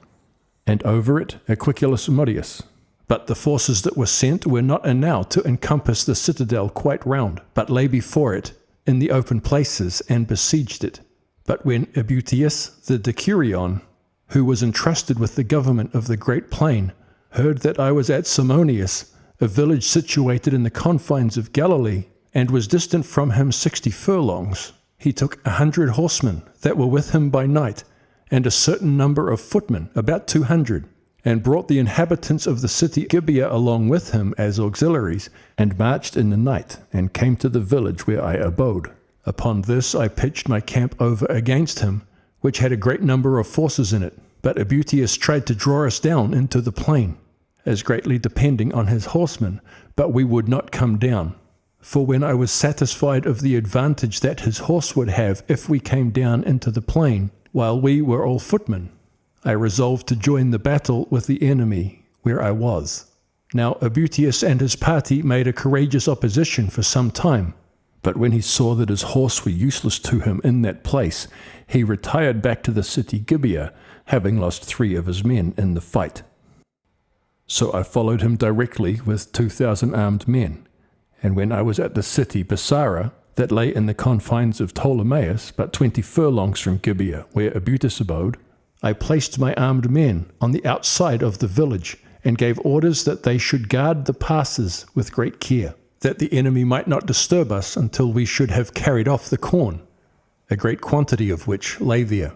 and over it Aquiculus Modius. But the forces that were sent were not enow to encompass the citadel quite round, but lay before it in the open places and besieged it. But when Ebutius the decurion, who was entrusted with the government of the great plain, heard that I was at Simonius, a village situated in the confines of Galilee, and was distant from him 60 furlongs, he took 100 horsemen that were with him by night, and a certain number of footmen, about 200, and brought the inhabitants of the city Gibeah along with him as auxiliaries, and marched in the night, and came to the village where I abode. Upon this I pitched my camp over against him, which had a great number of forces in it. But Ebutius tried to draw us down into the plain, as greatly depending on his horsemen, but we would not come down. For when I was satisfied of the advantage that his horse would have if we came down into the plain, while we were all footmen, I resolved to join the battle with the enemy where I was. Now Ebutius and his party made a courageous opposition for some time, but when he saw that his horse were useless to him in that place, he retired back to the city Gibeah, having lost 3 of his men in the fight. So I followed him directly with 2,000 armed men, and when I was at the city Bessara, that lay in the confines of Ptolemais, but 20 furlongs from Gibeah, where Ebutius abode, I placed my armed men on the outside of the village, and gave orders that they should guard the passes with great care, that the enemy might not disturb us until we should have carried off the corn, a great quantity of which lay there.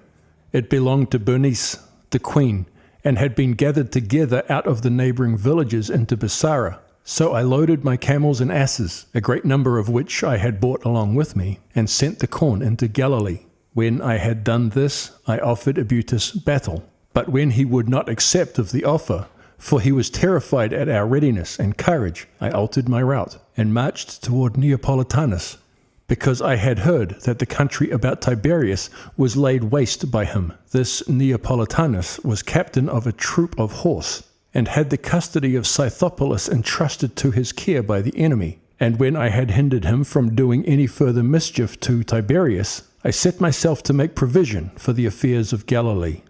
It belonged to Bernice, the queen, and had been gathered together out of the neighboring villages into Bessara. So I loaded my camels and asses, a great number of which I had brought along with me, and sent the corn into Galilee. When I had done this, I offered Ebutius battle. But when he would not accept of the offer, for he was terrified at our readiness and courage, I altered my route, and marched toward Neapolitanus, because I had heard that the country about Tiberias was laid waste by him. This Neapolitanus was captain of a troop of horse, and had the custody of Scythopolis entrusted to his care by the enemy. And when I had hindered him from doing any further mischief to Tiberias, I set myself to make provision for the affairs of Galilee.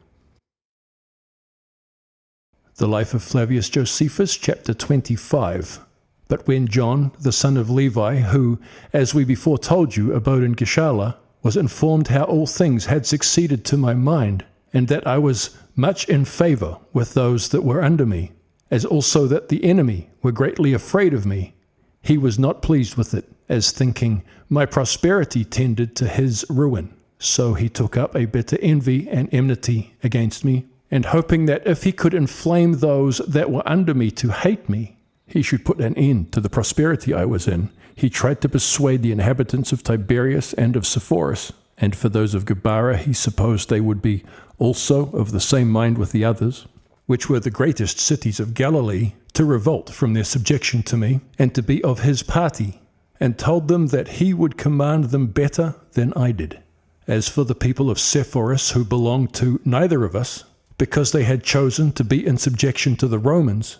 The Life of Flavius Josephus, chapter 25. But when John, the son of Levi, who, as we before told you, abode in Gischala, was informed how all things had succeeded to my mind, and that I was much in favor with those that were under me, as also that the enemy were greatly afraid of me, he was not pleased with it, as thinking my prosperity tended to his ruin. So he took up a bitter envy and enmity against me, and hoping that if he could inflame those that were under me to hate me, he should put an end to the prosperity I was in, he tried to persuade the inhabitants of Tiberias and of Sepphoris, and for those of Gabara he supposed they would be also of the same mind with the others, which were the greatest cities of Galilee, to revolt from their subjection to me, and to be of his party, and told them that he would command them better than I did. As for the people of Sepphoris, who belonged to neither of us, because they had chosen to be in subjection to the Romans,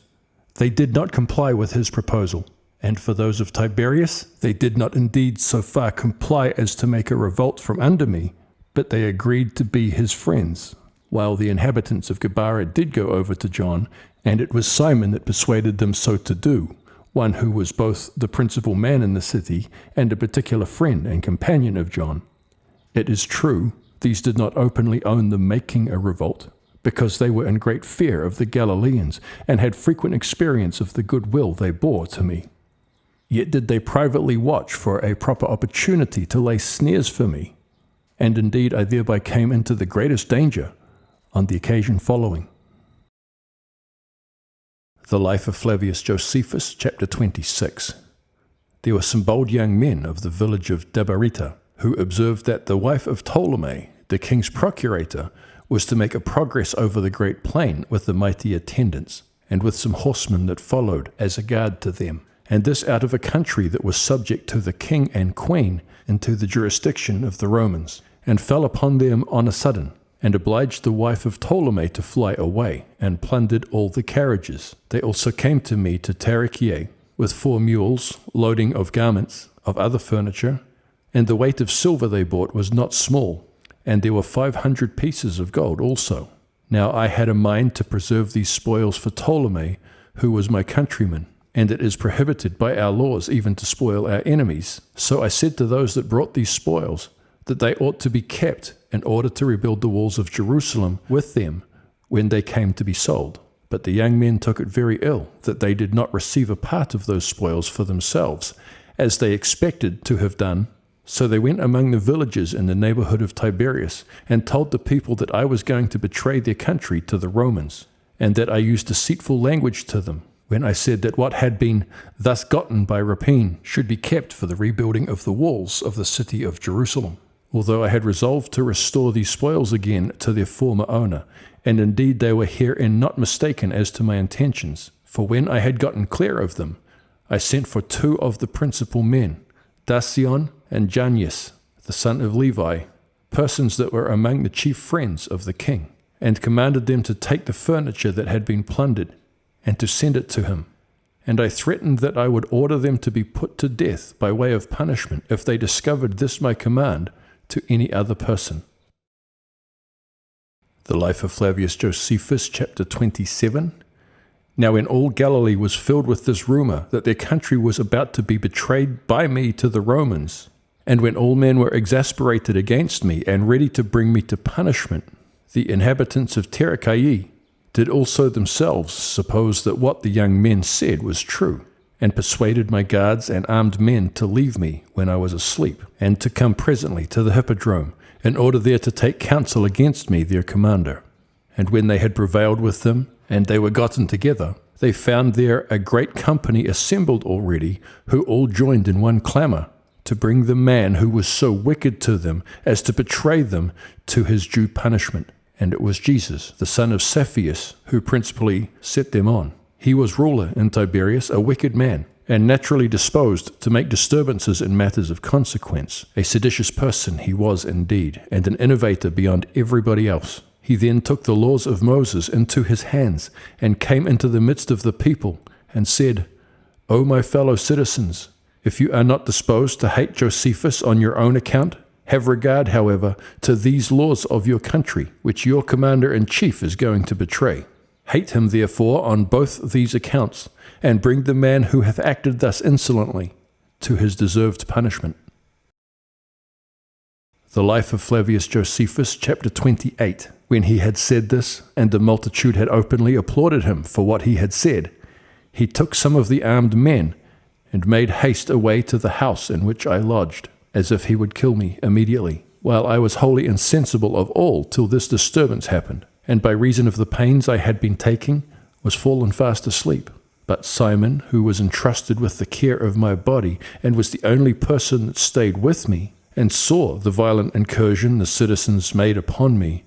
they did not comply with his proposal. And for those of Tiberias, they did not indeed so far comply as to make a revolt from under me, but they agreed to be his friends, while the inhabitants of Gabara did go over to John, and it was Simon that persuaded them so to do, one who was both the principal man in the city and a particular friend and companion of John. It is true, these did not openly own the making a revolt, because they were in great fear of the Galileans, and had frequent experience of the goodwill they bore to me. Yet did they privately watch for a proper opportunity to lay snares for me, and indeed I thereby came into the greatest danger on the occasion following. The Life of Flavius Josephus, chapter 26. There were some bold young men of the village of Dabarita, who observed that the wife of Ptolemy, the king's procurator, was to make a progress over the great plain with the mighty attendants, and with some horsemen that followed as a guard to them, and this out of a country that was subject to the king and queen, into the jurisdiction of the Romans, and fell upon them on a sudden, and obliged the wife of Ptolemy to fly away, and plundered all the carriages. They also came to me to Tarichae, with 4 mules, loading of garments, of other furniture, and the weight of silver they brought was not small, and there were 500 pieces of gold also. Now I had a mind to preserve these spoils for Ptolemy, who was my countryman, and it is prohibited by our laws even to spoil our enemies. So I said to those that brought these spoils, that they ought to be kept in order to rebuild the walls of Jerusalem with them when they came to be sold. But the young men took it very ill, that they did not receive a part of those spoils for themselves, as they expected to have done. So they went among the villages in the neighborhood of Tiberias, and told the people that I was going to betray their country to the Romans, and that I used deceitful language to them, when I said that what had been thus gotten by rapine should be kept for the rebuilding of the walls of the city of Jerusalem. Although I had resolved to restore these spoils again to their former owner, and indeed they were herein not mistaken as to my intentions. For when I had gotten clear of them, I sent for 2 of the principal men, Dacion and Janius, the son of Levi, persons that were among the chief friends of the king, and commanded them to take the furniture that had been plundered, and to send it to him. And I threatened that I would order them to be put to death by way of punishment if they discovered this my command to any other person. The Life of Flavius Josephus, chapter 27. Now when all Galilee was filled with this rumor that their country was about to be betrayed by me to the Romans, and when all men were exasperated against me and ready to bring me to punishment, the inhabitants of Terachae did also themselves suppose that what the young men said was true, and persuaded my guards and armed men to leave me when I was asleep, and to come presently to the hippodrome, in order there to take counsel against me their commander. And when they had prevailed with them, and they were gotten together, they found there a great company assembled already, who all joined in one clamour, to bring the man who was so wicked to them as to betray them to his due punishment. And it was Jesus, the son of Flavius, who principally set them on. He was ruler in Tiberias, a wicked man, and naturally disposed to make disturbances in matters of consequence. A seditious person he was indeed, and an innovator beyond everybody else. He then took the laws of Moses into his hands, and came into the midst of the people, and said, O my fellow citizens, if you are not disposed to hate Josephus on your own account, have regard, however, to these laws of your country, which your commander-in-chief is going to betray. Hate him, therefore, on both these accounts, and bring the man who hath acted thus insolently to his deserved punishment. The Life of Flavius Josephus, chapter 28. When he had said this, and the multitude had openly applauded him for what he had said, he took some of the armed men, and made haste away to the house in which I lodged, as if he would kill me immediately, while I was wholly insensible of all till this disturbance happened, and by reason of the pains I had been taking, was fallen fast asleep. But Simon, who was entrusted with the care of my body, and was the only person that stayed with me, and saw the violent incursion the citizens made upon me,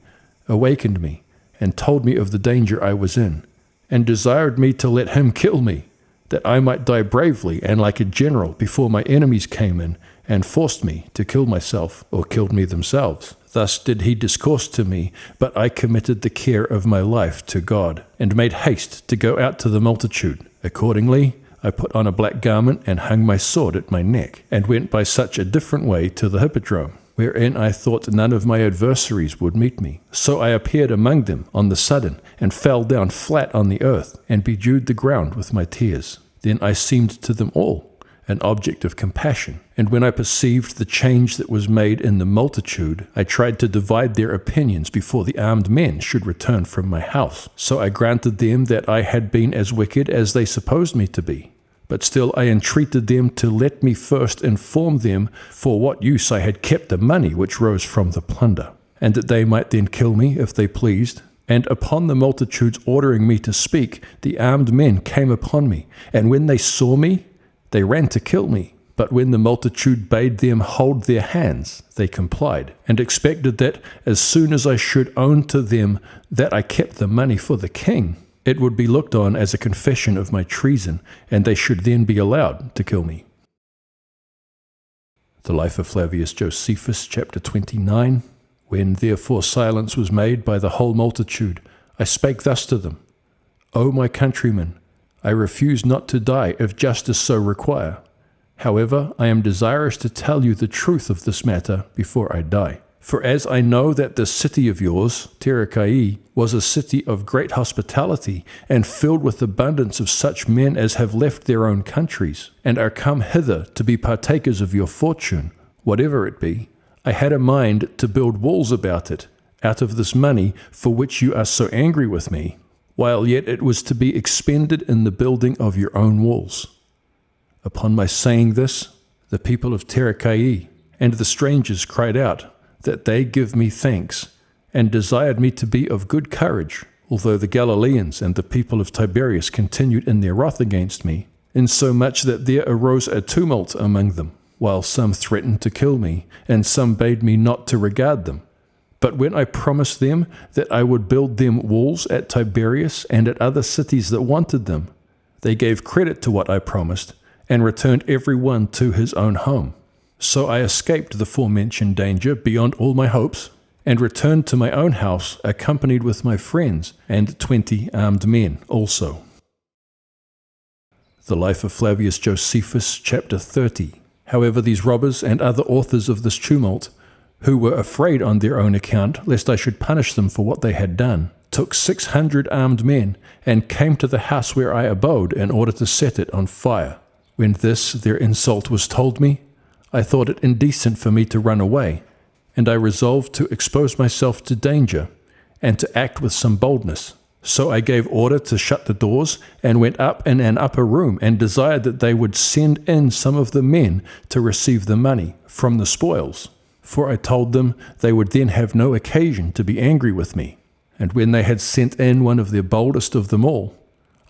awakened me, and told me of the danger I was in, and desired me to let him kill me, that I might die bravely and like a general before my enemies came in, and forced me to kill myself, or killed me themselves. Thus did he discourse to me, but I committed the care of my life to God, and made haste to go out to the multitude. Accordingly, I put on a black garment, and hung my sword at my neck, and went by such a different way to the hippodrome, wherein I thought none of my adversaries would meet me. So I appeared among them on the sudden, and fell down flat on the earth, and bedewed the ground with my tears. Then I seemed to them all an object of compassion. And when I perceived the change that was made in the multitude, I tried to divide their opinions before the armed men should return from my house. So I granted them that I had been as wicked as they supposed me to be. But still I entreated them to let me first inform them for what use I had kept the money which rose from the plunder, and that they might then kill me if they pleased. And upon the multitude's ordering me to speak, the armed men came upon me, and when they saw me, they ran to kill me. But when the multitude bade them hold their hands, they complied, and expected that as soon as I should own to them that I kept the money for the king, it would be looked on as a confession of my treason, and they should then be allowed to kill me. The Life of Flavius Josephus, chapter 29. When therefore silence was made by the whole multitude, I spake thus to them, O my countrymen, I refuse not to die if justice so require. However, I am desirous to tell you the truth of this matter before I die. For as I know that this city of yours, Terakai, was a city of great hospitality, and filled with abundance of such men as have left their own countries, and are come hither to be partakers of your fortune, whatever it be, I had a mind to build walls about it, out of this money for which you are so angry with me, while yet it was to be expended in the building of your own walls. Upon my saying this, the people of Terakai and the strangers cried out, that they give me thanks, and desired me to be of good courage, although the Galileans and the people of Tiberias continued in their wrath against me, insomuch that there arose a tumult among them, while some threatened to kill me, and some bade me not to regard them. But when I promised them that I would build them walls at Tiberias and at other cities that wanted them, they gave credit to what I promised, and returned every one to his own home. So I escaped the forementioned danger beyond all my hopes, and returned to my own house, accompanied with my friends, and 20 armed men also. The Life of Flavius Josephus, chapter 30. However, these robbers and other authors of this tumult, who were afraid on their own account, lest I should punish them for what they had done, took 600 armed men, and came to the house where I abode, in order to set it on fire. When this their insult was told me, I thought it indecent for me to run away, and I resolved to expose myself to danger, and to act with some boldness. So I gave order to shut the doors, and went up in an upper room, and desired that they would send in some of the men to receive the money from the spoils. For I told them they would then have no occasion to be angry with me. And when they had sent in one of the boldest of them all,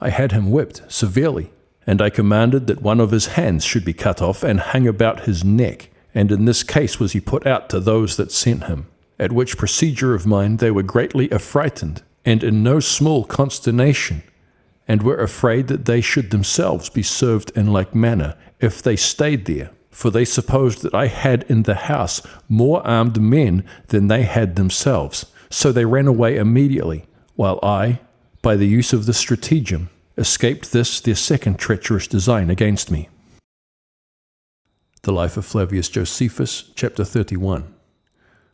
I had him whipped severely. And I commanded that one of his hands should be cut off and hung about his neck, and in this case was he put out to those that sent him. At which procedure of mine they were greatly affrighted, and in no small consternation, and were afraid that they should themselves be served in like manner if they stayed there. For they supposed that I had in the house more armed men than they had themselves. So they ran away immediately, while I, by the use of the stratagem, escaped this their second treacherous design against me. The Life of Flavius Josephus, chapter 31.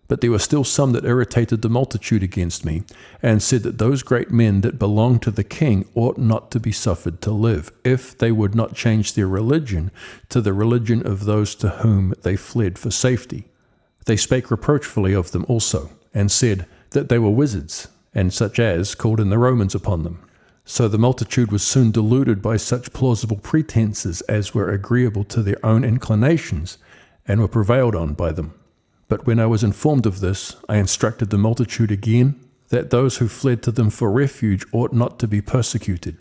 But there were still some that irritated the multitude against me, and said that those great men that belonged to the king ought not to be suffered to live, if they would not change their religion to the religion of those to whom they fled for safety. They spake reproachfully of them also, and said that they were wizards, and such as called in the Romans upon them. So the multitude was soon deluded by such plausible pretenses as were agreeable to their own inclinations, and were prevailed on by them. But when I was informed of this, I instructed the multitude again, that those who fled to them for refuge ought not to be persecuted.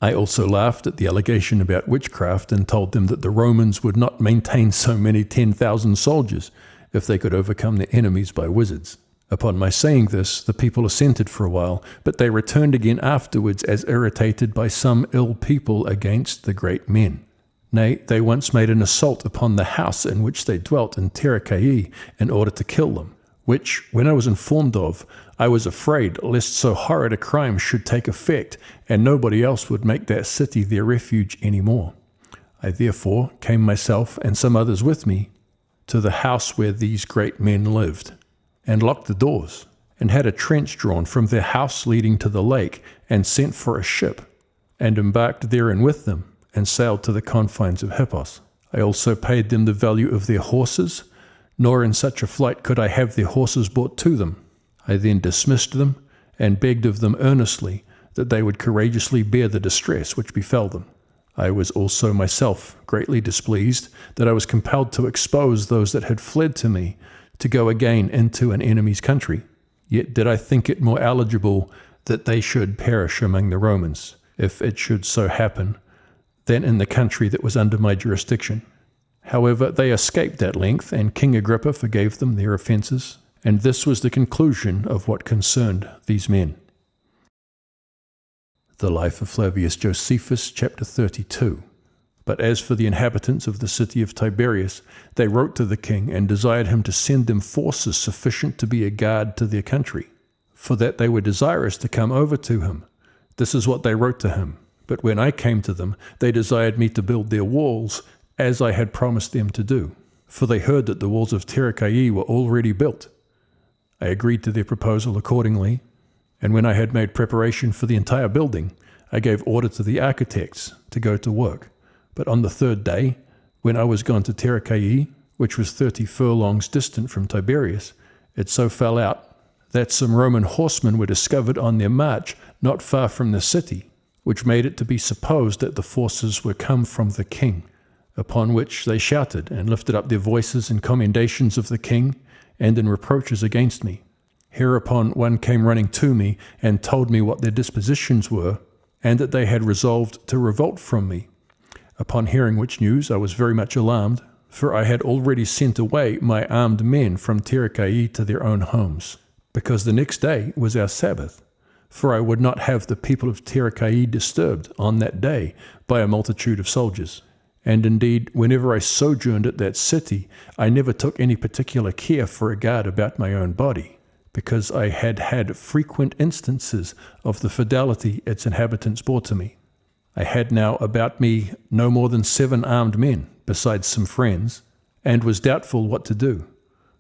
I also laughed at the allegation about witchcraft, and told them that the Romans would not maintain so many 10,000 soldiers, if they could overcome their enemies by wizards. Upon my saying this, the people assented for a while, but they returned again afterwards as irritated by some ill people against the great men. Nay, they once made an assault upon the house in which they dwelt in Terakai in order to kill them, which, when I was informed of, I was afraid lest so horrid a crime should take effect, and nobody else would make that city their refuge any more. I therefore came myself, and some others with me, to the house where these great men lived, and locked the doors, and had a trench drawn from their house leading to the lake, and sent for a ship, and embarked therein with them, and sailed to the confines of Hippos. I also paid them the value of their horses, nor in such a flight could I have their horses brought to them. I then dismissed them, and begged of them earnestly that they would courageously bear the distress which befell them. I was also myself greatly displeased that I was compelled to expose those that had fled to me, to go again into an enemy's country. Yet did I think it more eligible that they should perish among the Romans, if it should so happen, than in the country that was under my jurisdiction. However, they escaped at length, and King Agrippa forgave them their offences, and this was the conclusion of what concerned these men. The Life of Flavius Josephus, chapter 32. But as for the inhabitants of the city of Tiberias, they wrote to the king, and desired him to send them forces sufficient to be a guard to their country, for that they were desirous to come over to him. This is what they wrote to him. But when I came to them, they desired me to build their walls, as I had promised them to do, for they heard that the walls of Terakai were already built. I agreed to their proposal accordingly, and when I had made preparation for the entire building, I gave order to the architects to go to work. But on the third day, when I was gone to Terakai, which was 30 furlongs distant from Tiberias, it so fell out that some Roman horsemen were discovered on their march not far from the city, which made it to be supposed that the forces were come from the king, upon which they shouted and lifted up their voices in commendations of the king and in reproaches against me. Hereupon one came running to me and told me what their dispositions were, and that they had resolved to revolt from me. Upon hearing which news I was very much alarmed, for I had already sent away my armed men from Terakai to their own homes, because the next day was our Sabbath. For I would not have the people of Terakai disturbed on that day by a multitude of soldiers. And indeed, whenever I sojourned at that city, I never took any particular care for a guard about my own body, because I had had frequent instances of the fidelity its inhabitants bore to me. I had now about me no more than 7 armed men, besides some friends, and was doubtful what to do.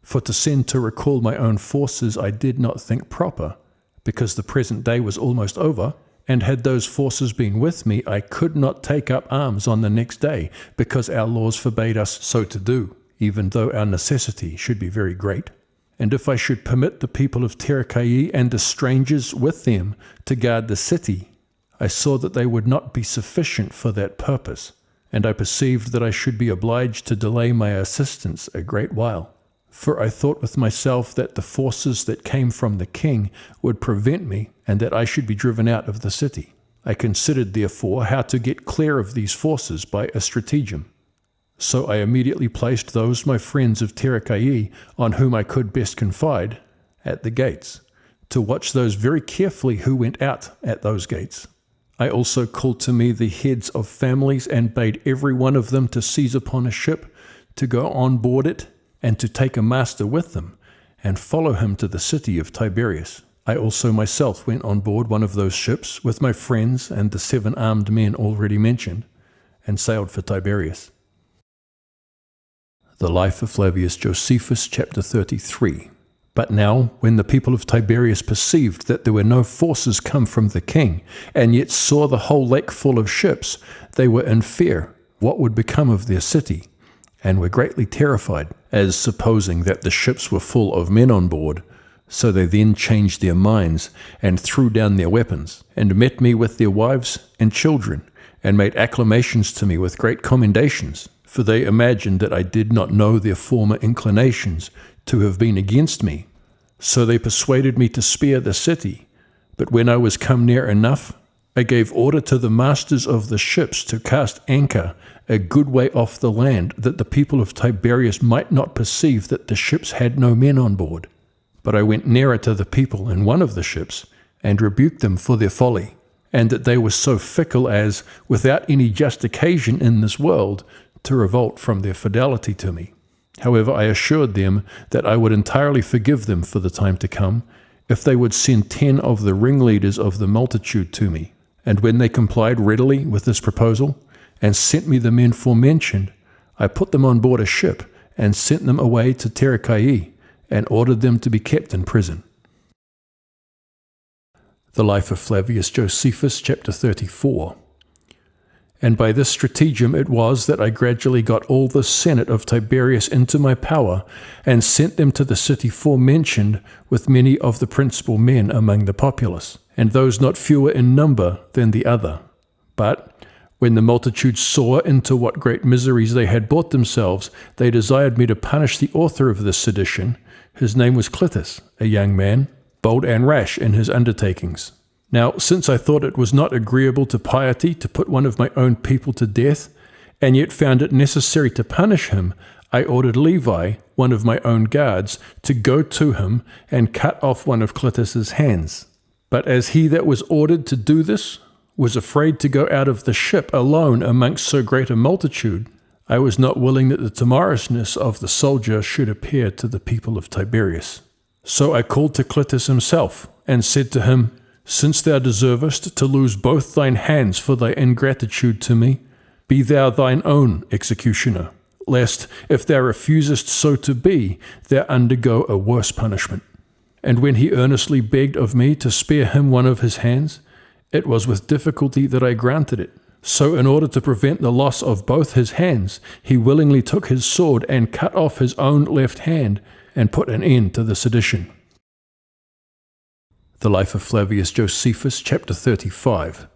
For to send to recall my own forces I did not think proper, because the present day was almost over, and had those forces been with me, I could not take up arms on the next day, because our laws forbade us so to do, even though our necessity should be very great. And if I should permit the people of Terakai and the strangers with them to guard the city, I saw that they would not be sufficient for that purpose, and I perceived that I should be obliged to delay my assistance a great while. For I thought with myself that the forces that came from the king would prevent me, and that I should be driven out of the city. I considered, therefore, how to get clear of these forces by a stratagem. So I immediately placed those my friends of Terakai, on whom I could best confide, at the gates, to watch those very carefully who went out at those gates. I also called to me the heads of families, and bade every one of them to seize upon a ship, to go on board it, and to take a master with them, and follow him to the city of Tiberias. I also myself went on board one of those ships, with my friends and the 7 armed men already mentioned, and sailed for Tiberias. The Life of Flavius Josephus, chapter 33. But now, when the people of Tiberias perceived that there were no forces come from the king, and yet saw the whole lake full of ships, they were in fear what would become of their city, and were greatly terrified, as supposing that the ships were full of men on board. So they then changed their minds, and threw down their weapons, and met me with their wives and children, and made acclamations to me with great commendations, for they imagined that I did not know their former inclinations to have been against me. So they persuaded me to spare the city. But when I was come near enough, I gave order to the masters of the ships to cast anchor a good way off the land, that the people of Tiberias might not perceive that the ships had no men on board. But I went nearer to the people in one of the ships, and rebuked them for their folly, and that they were so fickle as, without any just occasion in this world, to revolt from their fidelity to me. However, I assured them that I would entirely forgive them for the time to come, if they would send 10 of the ringleaders of the multitude to me. And when they complied readily with this proposal, and sent me the men forementioned, I put them on board a ship, and sent them away to Terakai, and ordered them to be kept in prison. The Life of Flavius Josephus, chapter 34. And by this stratagem it was that I gradually got all the senate of Tiberias into my power, and sent them to the city forementioned, with many of the principal men among the populace, and those not fewer in number than the other. But when the multitude saw into what great miseries they had brought themselves, they desired me to punish the author of this sedition. His name was Clitus, a young man, bold and rash in his undertakings. Now, since I thought it was not agreeable to piety to put one of my own people to death, and yet found it necessary to punish him, I ordered Levi, one of my own guards, to go to him and cut off one of Clitus's hands. But as he that was ordered to do this was afraid to go out of the ship alone amongst so great a multitude, I was not willing that the timorousness of the soldier should appear to the people of Tiberias. So I called to Clitus himself, and said to him, Since thou deservest to lose both thine hands for thy ingratitude to me, be thou thine own executioner, lest, if thou refusest so to be, thou undergo a worse punishment. And when he earnestly begged of me to spare him one of his hands, it was with difficulty that I granted it. So in order to prevent the loss of both his hands, he willingly took his sword and cut off his own left hand, and put an end to the sedition. The Life of Flavius Josephus, chapter 35.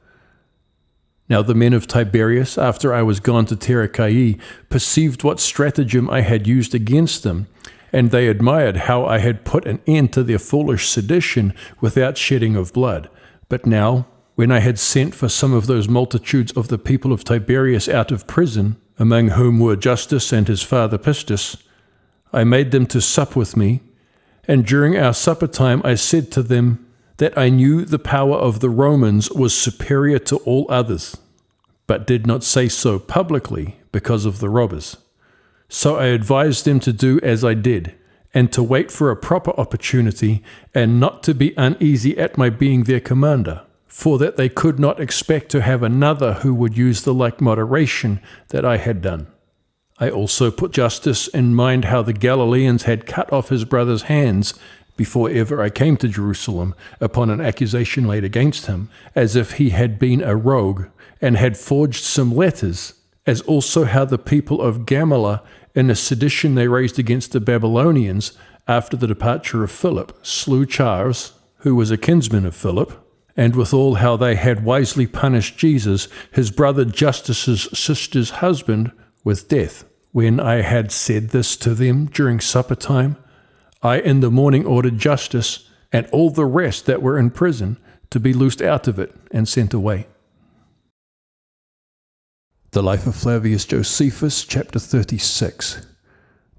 Now the men of Tiberias, after I was gone to Tarichae, perceived what stratagem I had used against them, and they admired how I had put an end to their foolish sedition without shedding of blood. But now, when I had sent for some of those multitudes of the people of Tiberias out of prison, among whom were Justus and his father Pistus, I made them to sup with me, and during our supper time I said to them, that I knew the power of the Romans was superior to all others, but did not say so publicly because of the robbers. So I advised them to do as I did, and to wait for a proper opportunity, and not to be uneasy at my being their commander, for that they could not expect to have another who would use the like moderation that I had done. I also put Justus in mind how the Galileans had cut off his brother's hands before ever I came to Jerusalem, upon an accusation laid against him, as if he had been a rogue, and had forged some letters, as also how the people of Gamala, in a sedition they raised against the Babylonians, after the departure of Philip, slew Charles, who was a kinsman of Philip, and withal how they had wisely punished Jesus, his brother Justus's sister's husband, with death. When I had said this to them during supper time, I in the morning ordered Justus and all the rest that were in prison to be loosed out of it and sent away. The Life of Flavius Josephus, chapter 36.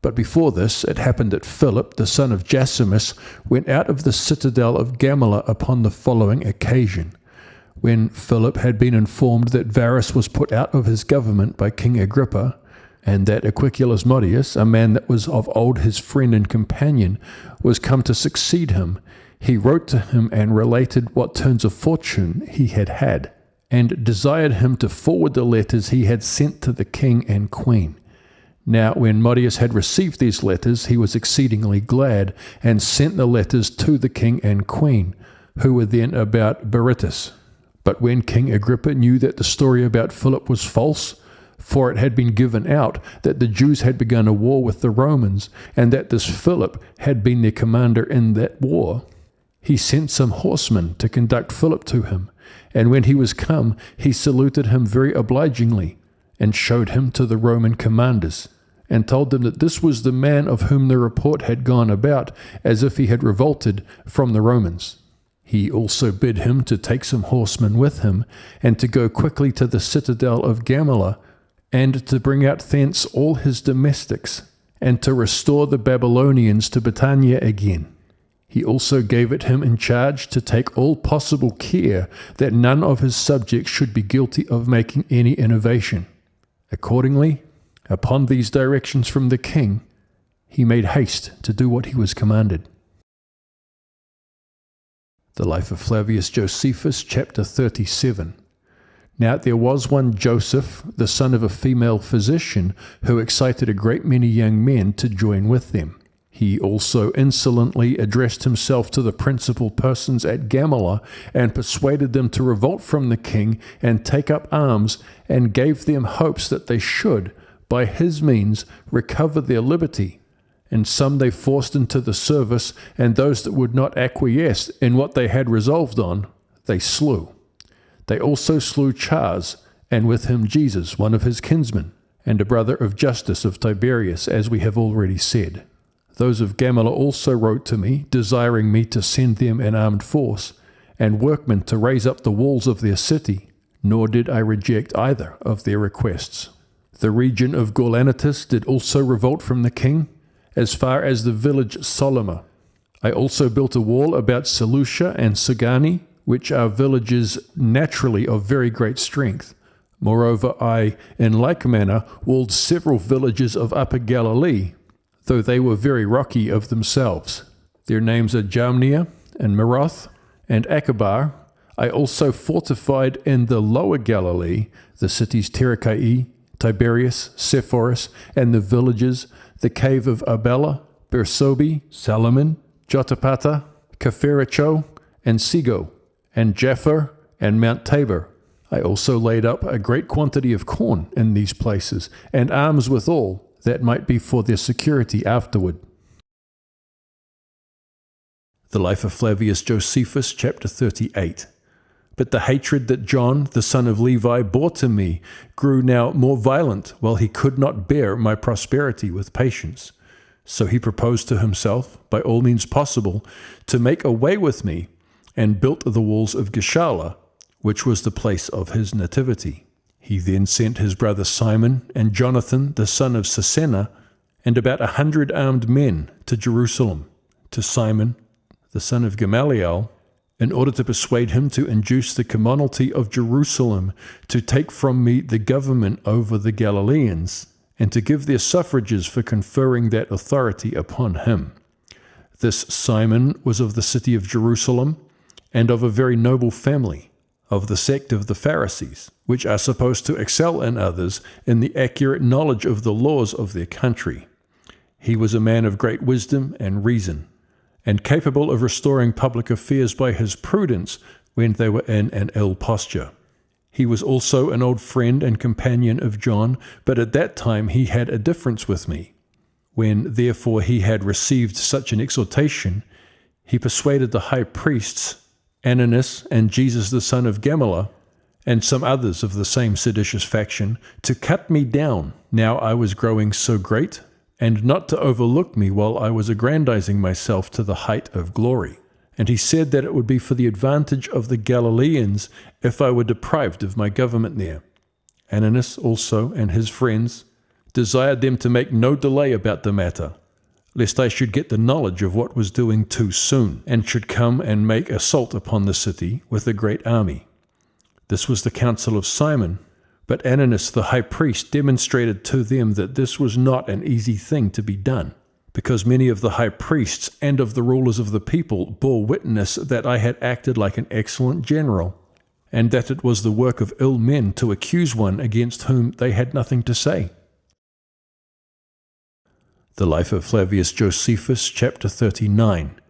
But before this, it happened that Philip, the son of Josephus, went out of the citadel of Gamala upon the following occasion. When Philip had been informed that Varus was put out of his government by King Agrippa, and that Aquiculus Modius, a man that was of old his friend and companion, was come to succeed him, he wrote to him and related what turns of fortune he had had, and desired him to forward the letters he had sent to the king and queen. Now when Modius had received these letters, he was exceedingly glad, and sent the letters to the king and queen, who were then about Berytus. But when King Agrippa knew that the story about Philip was false, for it had been given out that the Jews had begun a war with the Romans, and that this Philip had been their commander in that war, he sent some horsemen to conduct Philip to him. And when he was come, he saluted him very obligingly, and showed him to the Roman commanders, and told them that this was the man of whom the report had gone about, as if he had revolted from the Romans. He also bid him to take some horsemen with him, and to go quickly to the citadel of Gamala, and to bring out thence all his domestics, and to restore the Babylonians to Britannia again. He also gave it him in charge to take all possible care that none of his subjects should be guilty of making any innovation. Accordingly, upon these directions from the king, he made haste to do what he was commanded. The Life of Flavius Josephus, chapter 37. Now there was one Joseph, the son of a female physician, who excited a great many young men to join with them. He also insolently addressed himself to the principal persons at Gamala, and persuaded them to revolt from the king and take up arms, and gave them hopes that they should, by his means, recover their liberty. And some they forced into the service, and those that would not acquiesce in what they had resolved on, they slew. They also slew Charles, and with him Jesus, one of his kinsmen, and a brother of Justus of Tiberias, as we have already said. Those of Gamala also wrote to me, desiring me to send them an armed force, and workmen to raise up the walls of their city, nor did I reject either of their requests. The region of Gaulanitis did also revolt from the king, as far as the village Soloma. I also built a wall about Seleucia and Sagani, which are villages naturally of very great strength. Moreover, I, in like manner, walled several villages of Upper Galilee, though they were very rocky of themselves. Their names are Jamnia, and Meroth, and Achabar, I also fortified in the lower Galilee the cities Tarichai, Tiberias, Sepphoris, and the villages, the cave of Arbela, Bersobi, Salomon, Jotapata, Capheracho, and Sego, and Japhar, and Mount Tabor. I also laid up a great quantity of corn in these places, and arms withal, that might be for their security afterward. The Life of Flavius Josephus, chapter 38. But the hatred that John, the son of Levi, bore to me grew now more violent, while he could not bear my prosperity with patience. So he proposed to himself, by all means possible, to make away with me, and built the walls of Gischala, which was the place of his nativity. He then sent his brother Simon and Jonathan, the son of Sisena, and about 100 armed men to Jerusalem, to Simon, the son of Gamaliel, in order to persuade him to induce the commonalty of Jerusalem to take from me the government over the Galileans, and to give their suffrages for conferring that authority upon him. This Simon was of the city of Jerusalem, and of a very noble family, of the sect of the Pharisees, which are supposed to excel in others in the accurate knowledge of the laws of their country. He was a man of great wisdom and reason, and capable of restoring public affairs by his prudence when they were in an ill posture. He was also an old friend and companion of John, but at that time he had a difference with me. When therefore he had received such an exhortation, he persuaded the high priests, Ananias and Jesus the son of Gamaliel, and some others of the same seditious faction, to cut me down, now I was growing so great, and not to overlook me while I was aggrandizing myself to the height of glory. And he said that it would be for the advantage of the Galileans if I were deprived of my government there. Ananias also and his friends desired them to make no delay about the matter, lest I should get the knowledge of what was doing too soon, and should come and make assault upon the city with a great army. This was the counsel of Simon, but Ananias the high priest demonstrated to them that this was not an easy thing to be done, because many of the high priests and of the rulers of the people bore witness that I had acted like an excellent general, and that it was the work of ill men to accuse one against whom they had nothing to say. The Life of Flavius Josephus, chapter 39.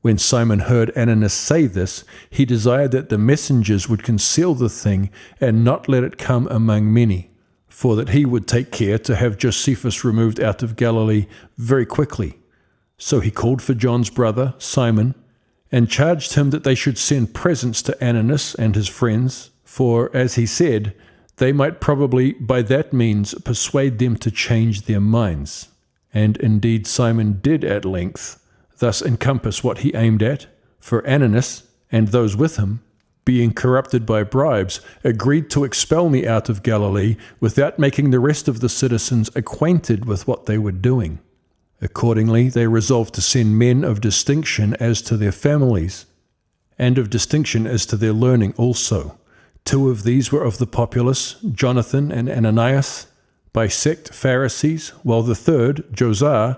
When Simon heard Ananias say this, he desired that the messengers would conceal the thing and not let it come among many, for that he would take care to have Josephus removed out of Galilee very quickly. So he called for John's brother, Simon, and charged him that they should send presents to Ananias and his friends, for, as he said, they might probably by that means persuade them to change their minds. And indeed Simon did at length thus encompass what he aimed at, for Ananias and those with him, being corrupted by bribes, agreed to expel me out of Galilee without making the rest of the citizens acquainted with what they were doing. Accordingly, they resolved to send men of distinction as to their families, and of distinction as to their learning also. 2 of these were of the populace, Jonathan and Ananias, by sect Pharisees, while the third, Josiah,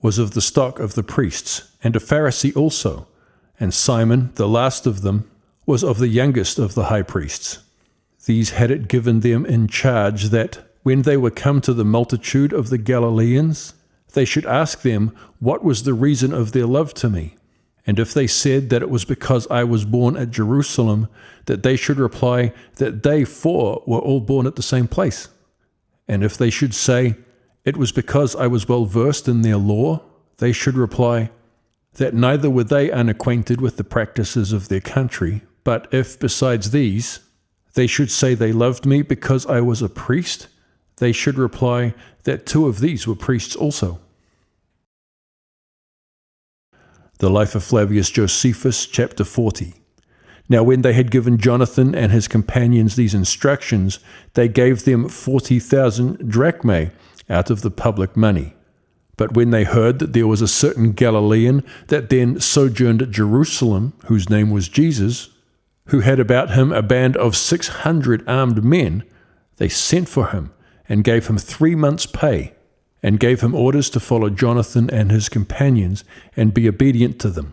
was of the stock of the priests, and a Pharisee also, and Simon, the last of them, was of the youngest of the high priests. These had it given them in charge that, when they were come to the multitude of the Galileans, they should ask them what was the reason of their love to me. And if they said that it was because I was born at Jerusalem, that they should reply that they 4 were all born at the same place. And if they should say, it was because I was well versed in their law, they should reply that neither were they unacquainted with the practices of their country, but if, besides these, they should say they loved me because I was a priest, they should reply that 2 of these were priests also. The Life of Flavius Josephus, chapter 40. Now when they had given Jonathan and his companions these instructions, they gave them 40,000 drachmae out of the public money. But when they heard that there was a certain Galilean that then sojourned at Jerusalem, whose name was Jesus, who had about him a band of 600 armed men, they sent for him and gave him 3 months' pay, and gave him orders to follow Jonathan and his companions and be obedient to them.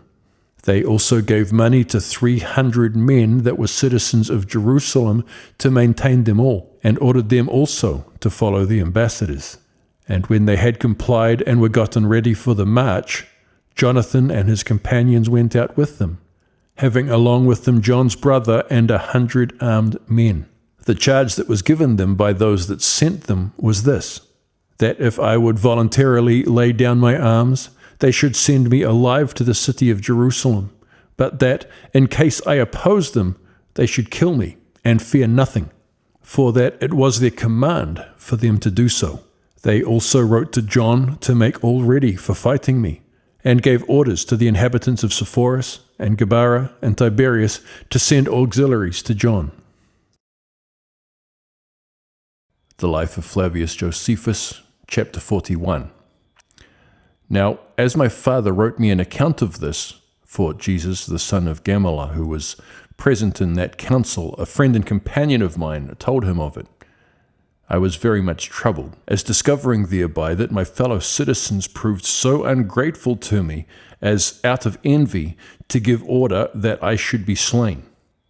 They also gave money to 300 men that were citizens of Jerusalem to maintain them all, and ordered them also to follow the ambassadors. And when they had complied and were gotten ready for the march, Jonathan and his companions went out with them, having along with them John's brother and 100 armed men. The charge that was given them by those that sent them was this, that if I would voluntarily lay down my arms, they should send me alive to the city of Jerusalem, but that, in case I opposed them, they should kill me, and fear nothing, for that it was their command for them to do so. They also wrote to John to make all ready for fighting me, and gave orders to the inhabitants of Sepphoris and Gabara and Tiberias to send auxiliaries to John. The Life of Flavius Josephus, Chapter 41. Now, as my father wrote me an account of this, for Jesus, the son of Gamaliel, who was present in that council, a friend and companion of mine, told him of it, I was very much troubled, as discovering thereby that my fellow citizens proved so ungrateful to me as out of envy to give order that I should be slain.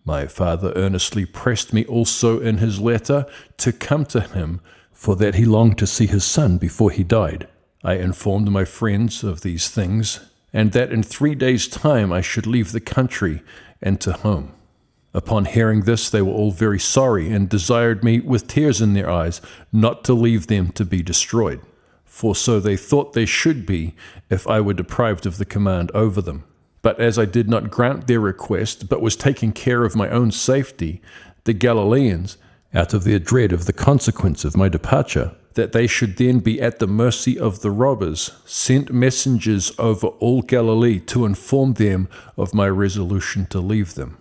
My father earnestly pressed me also in his letter to come to him, for that he longed to see his son before he died. I informed my friends of these things, and that in 3 days' time I should leave the country and to home. Upon hearing this, they were all very sorry, and desired me with tears in their eyes not to leave them to be destroyed, for so they thought they should be if I were deprived of the command over them. But as I did not grant their request, but was taking care of my own safety, the Galileans, out of their dread of the consequence of my departure, that they should then be at the mercy of the robbers, sent messengers over all Galilee to inform them of my resolution to leave them.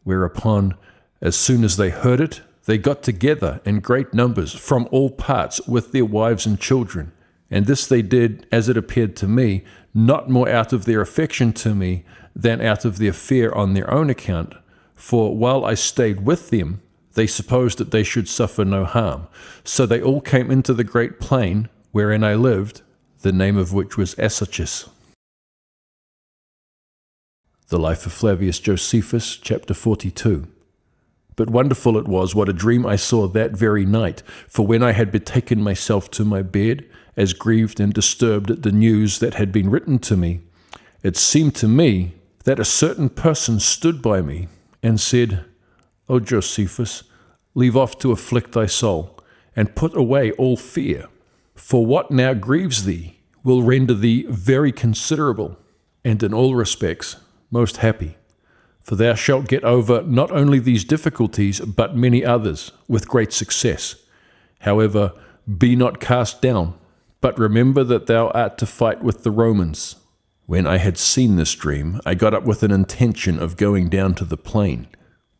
Whereupon, as soon as they heard it, they got together in great numbers from all parts with their wives and children. And this they did, as it appeared to me, not more out of their affection to me than out of their fear on their own account. For while I stayed with them, they supposed that they should suffer no harm. So they all came into the great plain wherein I lived, the name of which was Asychus. The Life of Flavius Josephus, Chapter 42. But wonderful it was what a dream I saw that very night, for when I had betaken myself to my bed, as grieved and disturbed at the news that had been written to me, it seemed to me that a certain person stood by me and said, O Josephus, leave off to afflict thy soul, and put away all fear, for what now grieves thee will render thee very considerable, and in all respects most happy. For thou shalt get over not only these difficulties, but many others, with great success. However, be not cast down, but remember that thou art to fight with the Romans. When I had seen this dream, I got up with an intention of going down to the plain.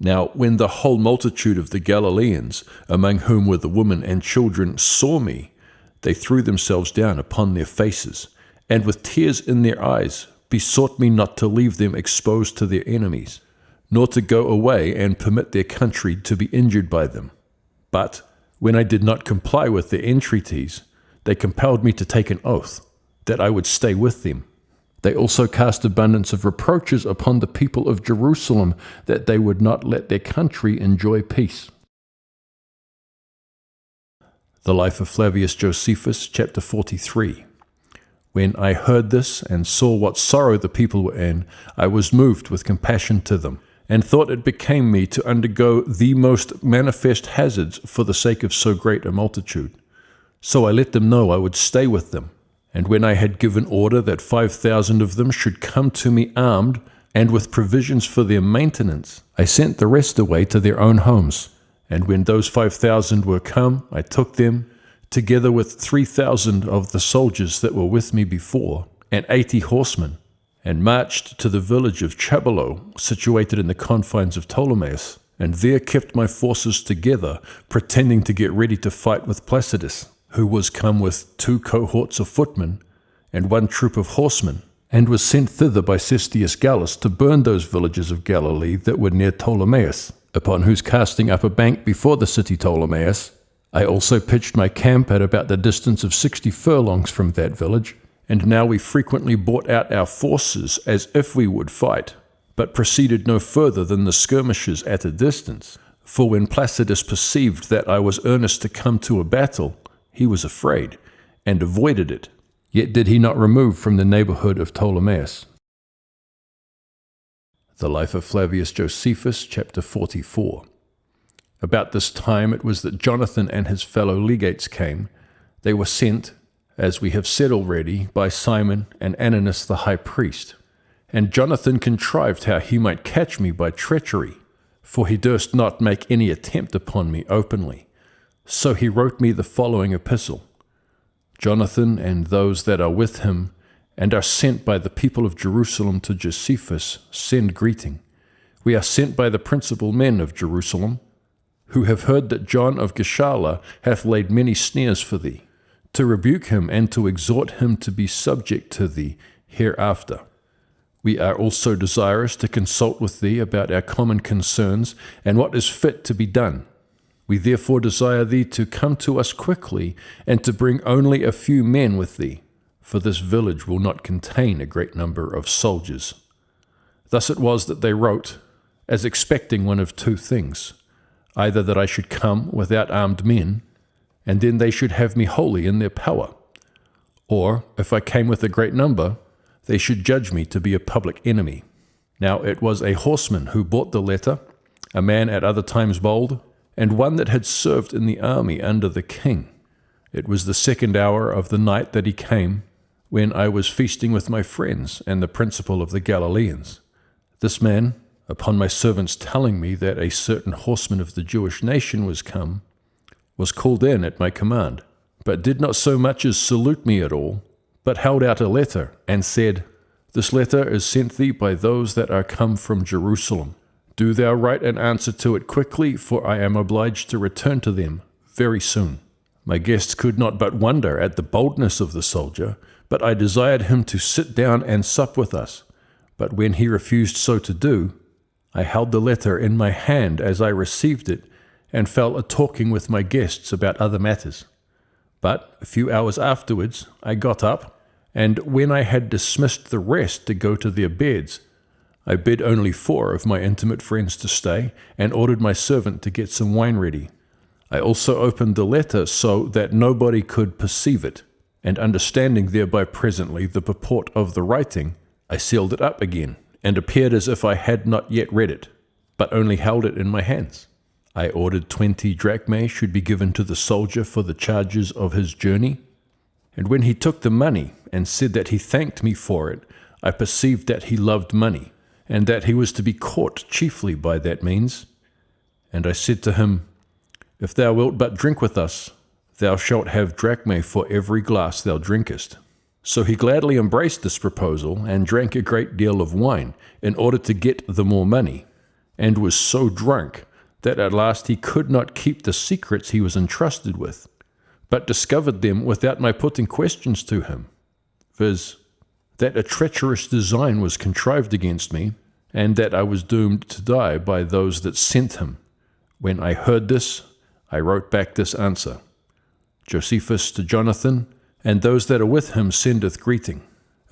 Now, when the whole multitude of the Galileans, among whom were the women and children, saw me, they threw themselves down upon their faces, and with tears in their eyes besought me not to leave them exposed to their enemies, nor to go away and permit their country to be injured by them. But when I did not comply with their entreaties, they compelled me to take an oath that I would stay with them. They also cast abundance of reproaches upon the people of Jerusalem, that they would not let their country enjoy peace. The Life of Flavius Josephus, Chapter 43. When I heard this and saw what sorrow the people were in, I was moved with compassion to them, and thought it became me to undergo the most manifest hazards for the sake of so great a multitude. So I let them know I would stay with them. And when I had given order that 5,000 of them should come to me armed, and with provisions for their maintenance, I sent the rest away to their own homes. And when those 5,000 were come, I took them, together with 3,000 of the soldiers that were with me before, and 80 horsemen, and marched to the village of Chabalo, situated in the confines of Ptolemais, and there kept my forces together, pretending to get ready to fight with Placidus, who was come with 2 cohorts of footmen, and 1 troop of horsemen, and was sent thither by Cestius Gallus to burn those villages of Galilee that were near Ptolemais, upon whose casting up a bank before the city Ptolemais, I also pitched my camp at about the distance of 60 furlongs from that village, And now we frequently brought out our forces as if we would fight, but proceeded no further than the skirmishes at a distance. For when Placidus perceived that I was earnest to come to a battle, he was afraid, and avoided it. Yet did he not remove from the neighborhood of Ptolemais. The Life of Flavius Josephus, chapter 44. About this time it was that Jonathan and his fellow legates came. They were sent, as we have said already, by Simon and Ananus the high priest. And Jonathan contrived how he might catch me by treachery, for he durst not make any attempt upon me openly. So he wrote me the following epistle. Jonathan and those that are with him, and are sent by the people of Jerusalem to Josephus, send greeting. We are sent by the principal men of Jerusalem, who have heard that John of Gischala hath laid many snares for thee, to rebuke him and to exhort him to be subject to thee hereafter. We are also desirous to consult with thee about our common concerns and what is fit to be done. We therefore desire thee to come to us quickly and to bring only a few men with thee, for this village will not contain a great number of soldiers. Thus it was that they wrote, as expecting one of two things, either that I should come without armed men, and then they should have me wholly in their power, or, if I came with a great number, they should judge me to be a public enemy. Now it was a horseman who brought the letter, a man at other times bold, and one that had served in the army under the king. It was the 2nd hour of the night that he came, when I was feasting with my friends and the principal of the Galileans. This man, upon my servants telling me that a certain horseman of the Jewish nation was come, was called in at my command, but did not so much as salute me at all, but held out a letter, and said, This letter is sent thee by those that are come from Jerusalem. Do thou write an answer to it quickly, for I am obliged to return to them very soon. My guests could not but wonder at the boldness of the soldier, but I desired him to sit down and sup with us. But when he refused so to do, I held the letter in my hand as I received it, and fell a-talking with my guests about other matters. But a few hours afterwards I got up, and when I had dismissed the rest to go to their beds, I bid only 4 of my intimate friends to stay, and ordered my servant to get some wine ready. I also opened the letter so that nobody could perceive it, and understanding thereby presently the purport of the writing, I sealed it up again, and appeared as if I had not yet read it, but only held it in my hands. I ordered 20 drachmae should be given to the soldier for the charges of his journey. And when he took the money, and said that he thanked me for it, I perceived that he loved money, and that he was to be caught chiefly by that means. And I said to him, If thou wilt but drink with us, thou shalt have drachmae for every glass thou drinkest. So he gladly embraced this proposal, and drank a great deal of wine, in order to get the more money, and was so drunk that at last he could not keep the secrets he was entrusted with, but discovered them without my putting questions to him, viz., that a treacherous design was contrived against me, and that I was doomed to die by those that sent him. When I heard this, I wrote back this answer. Josephus to Jonathan, and those that are with him sendeth greeting.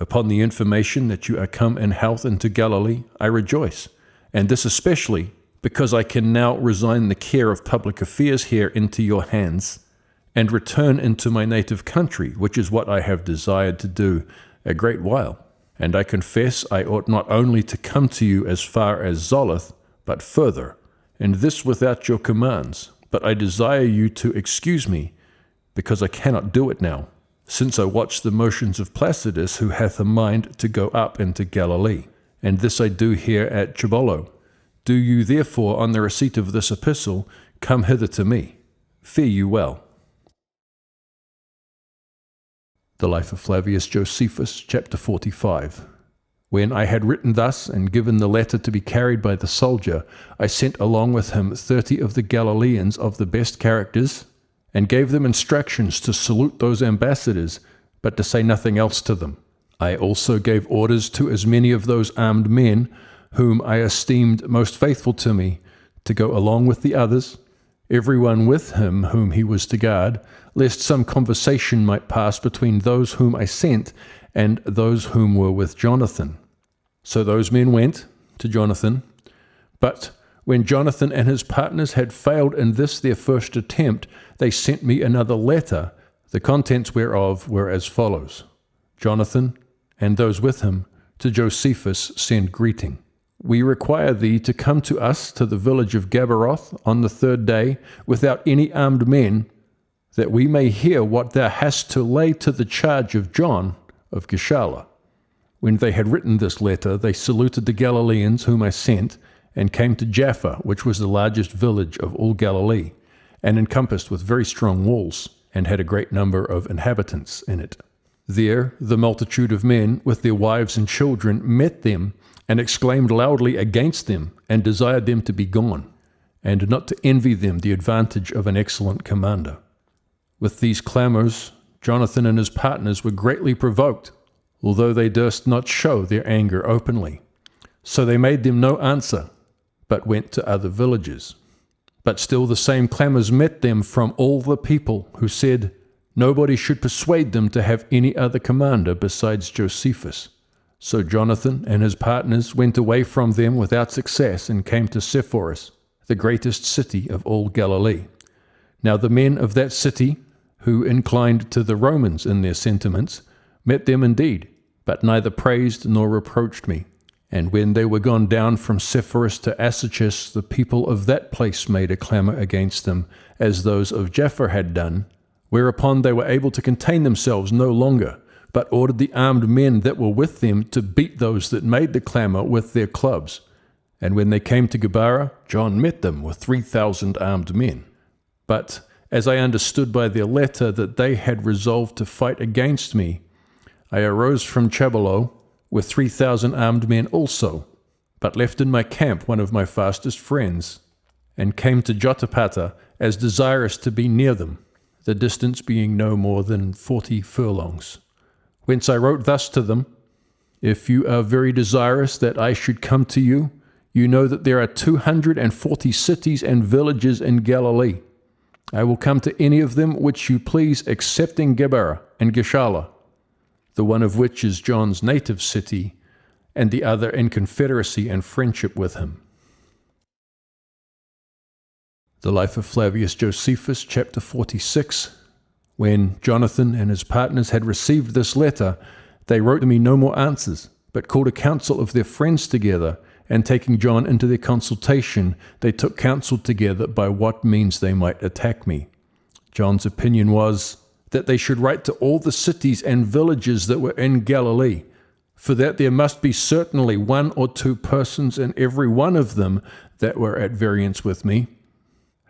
Upon the information that you are come in health into Galilee, I rejoice, and this especially because I can now resign the care of public affairs here into your hands, and return into my native country, which is what I have desired to do a great while. And I confess I ought not only to come to you as far as Zoloth, but further, and this without your commands. But I desire you to excuse me, because I cannot do it now, since I watch the motions of Placidus, who hath a mind to go up into Galilee. And this I do here at Chibolo. Do you therefore, on the receipt of this epistle, come hither to me. Fare you well. The Life of Flavius Josephus, chapter 45. When I had written thus, and given the letter to be carried by the soldier, I sent along with him 30 of the Galileans of the best characters, and gave them instructions to salute those ambassadors, but to say nothing else to them. I also gave orders to as many of those armed men, whom I esteemed most faithful to me, to go along with the others, every one with him whom he was to guard, lest some conversation might pass between those whom I sent and those whom were with Jonathan. So those men went to Jonathan, but when Jonathan and his partners had failed in this their first attempt, they sent me another letter, the contents whereof were as follows. Jonathan and those with him to Josephus send greeting. We require thee to come to us to the village of Gabaroth on the third day without any armed men, that we may hear what thou hast to lay to the charge of John of Gischala. When they had written this letter, they saluted the Galileans whom I sent, and came to Jaffa, which was the largest village of all Galilee, and encompassed with very strong walls, and had a great number of inhabitants in it. There the multitude of men, with their wives and children, met them, and exclaimed loudly against them, and desired them to be gone, and not to envy them the advantage of an excellent commander. With these clamours, Jonathan and his partners were greatly provoked, although they durst not show their anger openly. So they made them no answer, but went to other villages. But still the same clamours met them from all the people, who said, nobody should persuade them to have any other commander besides Josephus. So Jonathan and his partners went away from them without success, and came to Sepphoris, the greatest city of all Galilee. Now the men of that city, who inclined to the Romans in their sentiments, met them indeed, but neither praised nor reproached me. And when they were gone down from Sepphoris to Asychus, the people of that place made a clamour against them, as those of Jaffa had done, whereupon they were able to contain themselves no longer, but ordered the armed men that were with them to beat those that made the clamour with their clubs. And when they came to Gabara, John met them with 3,000 armed men. But as I understood by their letter that they had resolved to fight against me, I arose from Chabalo with 3,000 armed men also, but left in my camp one of my fastest friends, and came to Jotapata, as desirous to be near them, the distance being no more than 40 furlongs. Whence I wrote thus to them, if you are very desirous that I should come to you, you know that there are 240 cities and villages in Galilee. I will come to any of them which you please, excepting Gebara and Gischala, the one of which is John's native city, and the other in confederacy and friendship with him. The Life of Flavius Josephus, chapter 46. When Jonathan and his partners had received this letter, they wrote to me no more answers, but called a council of their friends together, and taking John into their consultation, they took counsel together by what means they might attack me. John's opinion was that they should write to all the cities and villages that were in Galilee, for that there must be certainly 1 or 2 persons in every one of them that were at variance with me,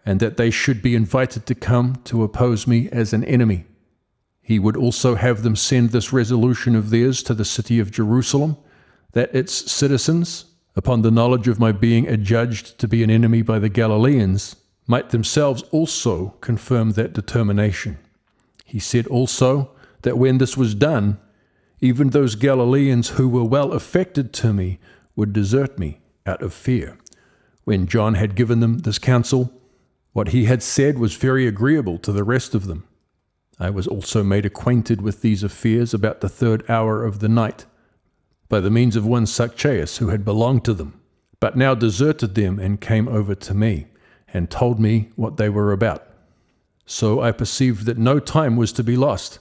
and that they should be invited to come to oppose me as an enemy. He would also have them send this resolution of theirs to the city of Jerusalem, that its citizens, upon the knowledge of my being adjudged to be an enemy by the Galileans, might themselves also confirm that determination. He said also that when this was done, even those Galileans who were well affected to me would desert me out of fear. When John had given them this counsel, what he had said was very agreeable to the rest of them. I was also made acquainted with these affairs about the 3rd hour of the night, by the means of one Zacchaeus who had belonged to them, but now deserted them and came over to me, and told me what they were about. So I perceived that no time was to be lost.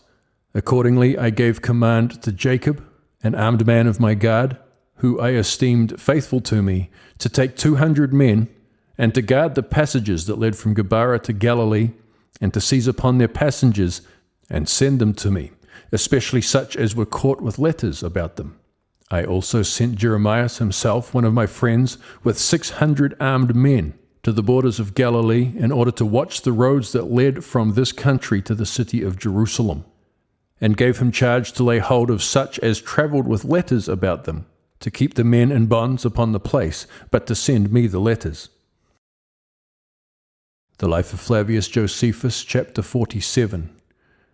Accordingly I gave command to Jacob, an armed man of my guard, who I esteemed faithful to me, to take 200 men, and to guard the passages that led from Gabara to Galilee, and to seize upon their passengers, and send them to me, especially such as were caught with letters about them. I also sent Jeremiah himself, one of my friends, with 600 armed men, to the borders of Galilee, in order to watch the roads that led from this country to the city of Jerusalem, and gave him charge to lay hold of such as travelled with letters about them, to keep the men in bonds upon the place, but to send me the letters. The Life of Flavius Josephus, chapter 47.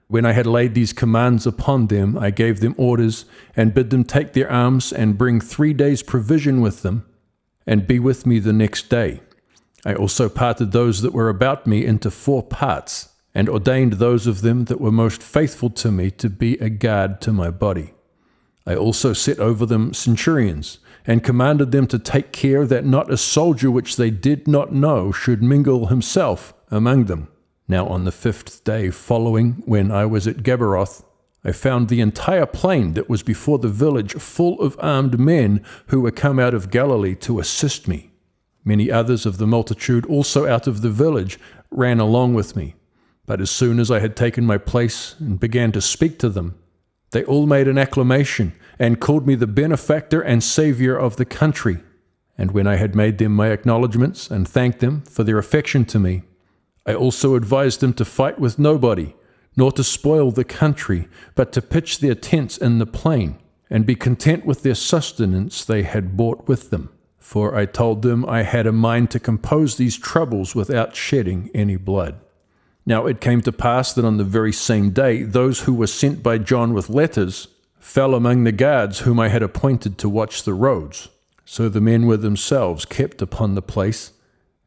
When I had laid these commands upon them, I gave them orders, and bid them take their arms, and bring 3 days' provision with them, and be with me the next day. I also parted those that were about me into 4 parts, and ordained those of them that were most faithful to me to be a guard to my body. I also set over them centurions, and commanded them to take care that not a soldier which they did not know should mingle himself among them. Now on the 5th day following, when I was at Gabaroth, I found the entire plain that was before the village full of armed men who were come out of Galilee to assist me. Many others of the multitude also out of the village ran along with me. But as soon as I had taken my place and began to speak to them, they all made an acclamation and called me the benefactor and saviour of the country. And when I had made them my acknowledgments and thanked them for their affection to me, I also advised them to fight with nobody, nor to spoil the country, but to pitch their tents in the plain, and be content with their sustenance they had brought with them. For I told them I had a mind to compose these troubles without shedding any blood. Now it came to pass that on the very same day those who were sent by John with letters fell among the guards whom I had appointed to watch the roads. So the men were themselves kept upon the place,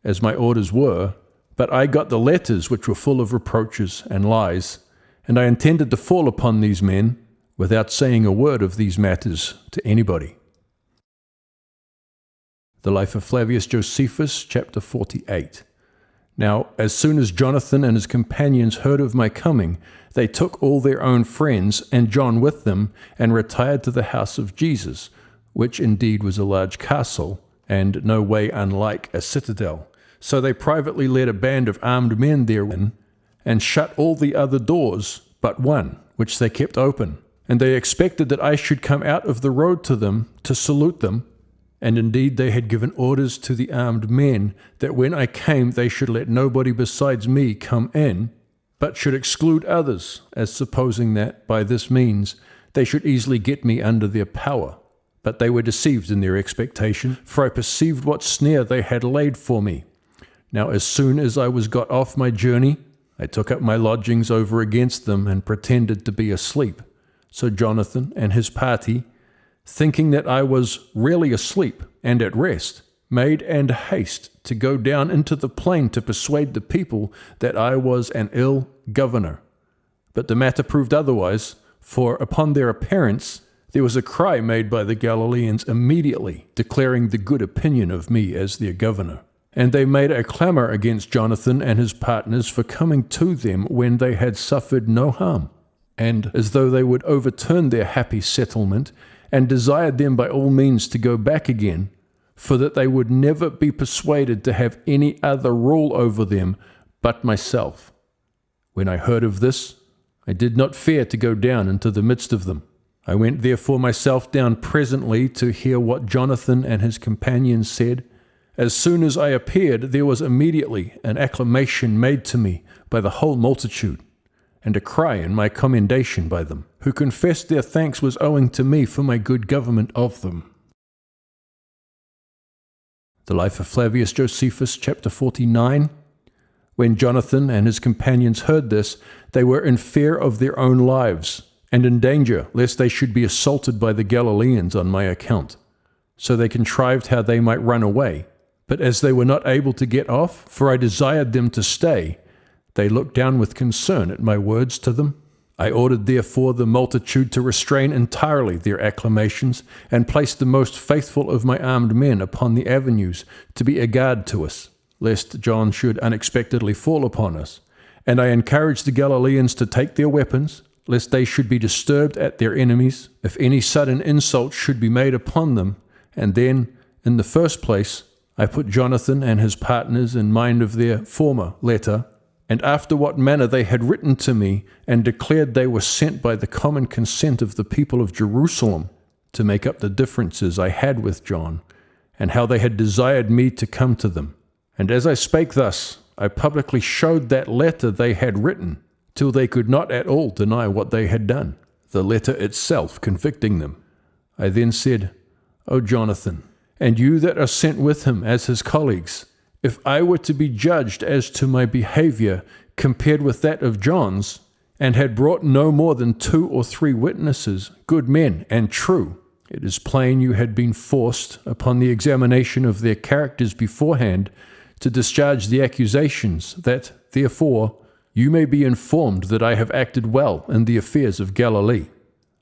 as my orders were, but I got the letters which were full of reproaches and lies, and I intended to fall upon these men without saying a word of these matters to anybody. The Life of Flavius Josephus, chapter 48. Now, as soon as Jonathan and his companions heard of my coming, they took all their own friends and John with them, and retired to the house of Jesus, which indeed was a large castle, and no way unlike a citadel. So they privately led a band of armed men therein, and shut all the other doors but one, which they kept open. And they expected that I should come out of the road to them to salute them. And indeed they had given orders to the armed men that when I came they should let nobody besides me come in, but should exclude others, as supposing that by this means they should easily get me under their power. But they were deceived in their expectation, for I perceived what snare they had laid for me. Now as soon as I was got off my journey, I took up my lodgings over against them, and pretended to be asleep. So Jonathan and his party, thinking that I was really asleep and at rest, made and haste to go down into the plain to persuade the people that I was an ill governor. But the matter proved otherwise, for upon their appearance there was a cry made by the Galileans immediately, declaring the good opinion of me as their governor. And they made a clamour against Jonathan and his partners for coming to them when they had suffered no harm, and as though they would overturn their happy settlement, and desired them by all means to go back again, for that they would never be persuaded to have any other rule over them but myself. When I heard of this, I did not fear to go down into the midst of them. I went therefore myself down presently to hear what Jonathan and his companions said. As soon as I appeared, there was immediately an acclamation made to me by the whole multitude, and a cry in my commendation by them, who confessed their thanks was owing to me for my good government of them. The Life of Flavius Josephus, chapter 49. When Jonathan and his companions heard this, they were in fear of their own lives, and in danger lest they should be assaulted by the Galileans on my account. So they contrived how they might run away. But as they were not able to get off, for I desired them to stay, they looked down with concern at my words to them. I ordered therefore the multitude to restrain entirely their acclamations, and placed the most faithful of my armed men upon the avenues to be a guard to us, lest John should unexpectedly fall upon us. And I encouraged the Galileans to take their weapons, lest they should be disturbed at their enemies, if any sudden insult should be made upon them. And then, in the first place, I put Jonathan and his partners in mind of their former letter, and after what manner they had written to me, and declared they were sent by the common consent of the people of Jerusalem to make up the differences I had with John, and how they had desired me to come to them. And as I spake thus, I publicly showed that letter they had written, till they could not at all deny what they had done, the letter itself convicting them. I then said, O Jonathan, and you that are sent with him as his colleagues, if I were to be judged as to my behavior compared with that of John's, and had brought no more than 2 or 3 witnesses, good men and true, it is plain you had been forced, upon the examination of their characters beforehand, to discharge the accusations, that, therefore, you may be informed that I have acted well in the affairs of Galilee.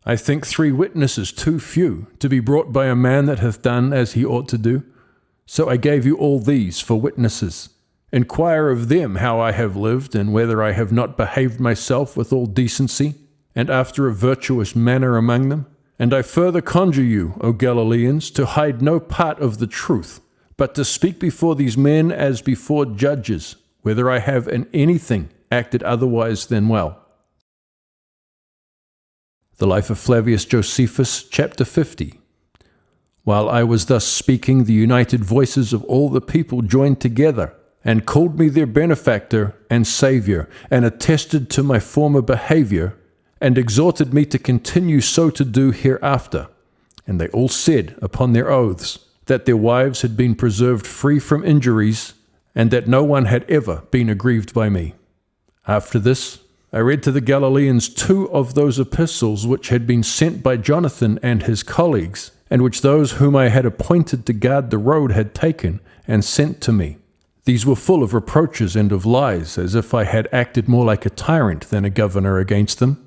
I think 3 witnesses too few to be brought by a man that hath done as he ought to do. So I gave you all these for witnesses. Inquire of them how I have lived, and whether I have not behaved myself with all decency, and after a virtuous manner among them. And I further conjure you, O Galileans, to hide no part of the truth, but to speak before these men as before judges, whether I have in anything acted otherwise than well. The Life of Flavius Josephus, chapter 50. While I was thus speaking, the united voices of all the people joined together, and called me their benefactor and Saviour, and attested to my former behaviour, and exhorted me to continue so to do hereafter. And they all said, upon their oaths, that their wives had been preserved free from injuries, and that no one had ever been aggrieved by me. After this, I read to the Galileans 2 of those epistles which had been sent by Jonathan and his colleagues, and which those whom I had appointed to guard the road had taken and sent to me. These were full of reproaches and of lies, as if I had acted more like a tyrant than a governor against them,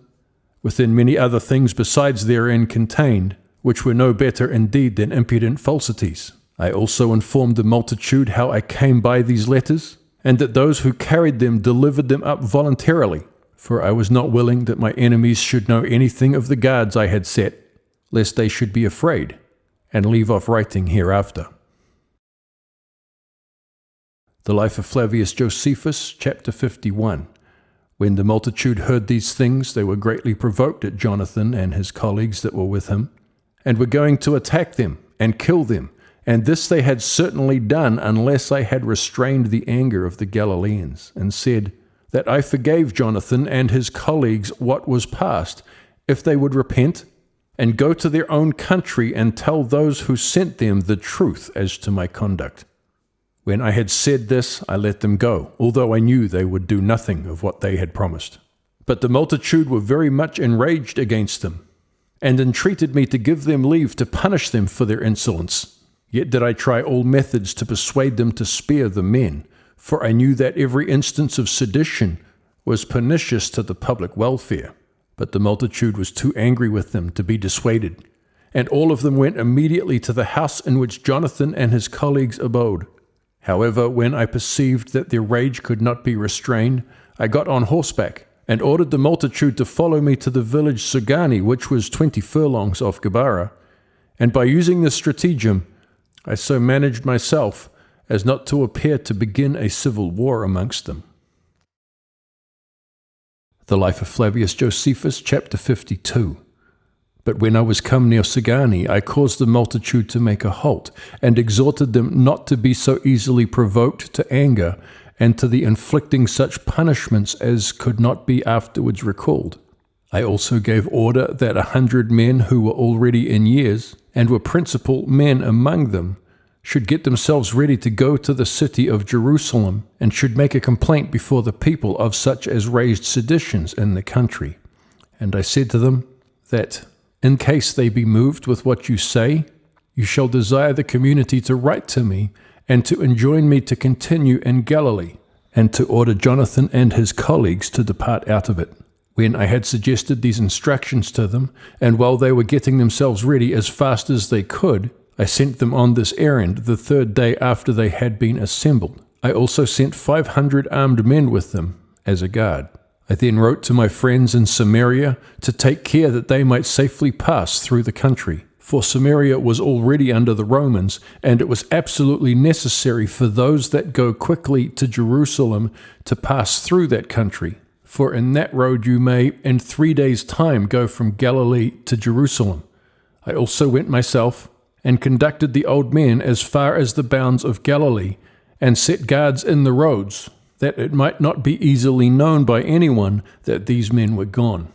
within many other things besides therein contained, which were no better indeed than impudent falsities. I also informed the multitude how I came by these letters, and that those who carried them delivered them up voluntarily, for I was not willing that my enemies should know anything of the guards I had set, lest they should be afraid, and leave off writing hereafter. The Life of Flavius Josephus, chapter 51. When the multitude heard these things, they were greatly provoked at Jonathan and his colleagues that were with him, and were going to attack them and kill them. And this they had certainly done, unless I had restrained the anger of the Galileans, and said that I forgave Jonathan and his colleagues what was past, if they would repent, and go to their own country and tell those who sent them the truth as to my conduct. When I had said this, I let them go, although I knew they would do nothing of what they had promised. But the multitude were very much enraged against them, and entreated me to give them leave to punish them for their insolence. Yet did I try all methods to persuade them to spare the men, for I knew that every instance of sedition was pernicious to the public welfare. But the multitude was too angry with them to be dissuaded, and all of them went immediately to the house in which Jonathan and his colleagues abode. However, when I perceived that their rage could not be restrained, I got on horseback, and ordered the multitude to follow me to the village Sagani, which was 20 furlongs off Gabara. And by using this stratagem, I so managed myself as not to appear to begin a civil war amongst them. The Life of Flavius Josephus, chapter 52. But when I was come near Sagani, I caused the multitude to make a halt, and exhorted them not to be so easily provoked to anger, and to the inflicting such punishments as could not be afterwards recalled. I also gave order that 100 men who were already in years, and were principal men among them, should get themselves ready to go to the city of Jerusalem, and should make a complaint before the people of such as raised seditions in the country. And I said to them that, in case they be moved with what you say, you shall desire the community to write to me, and to enjoin me to continue in Galilee, and to order Jonathan and his colleagues to depart out of it. When I had suggested these instructions to them, and while they were getting themselves ready as fast as they could, I sent them on this errand the 3rd day after they had been assembled. I also sent 500 armed men with them as a guard. I then wrote to my friends in Samaria to take care that they might safely pass through the country, for Samaria was already under the Romans, and it was absolutely necessary for those that go quickly to Jerusalem to pass through that country. For in that road you may, in 3 days' time, go from Galilee to Jerusalem. I also went myself, and conducted the old men as far as the bounds of Galilee, and set guards in the roads, that it might not be easily known by anyone that these men were gone.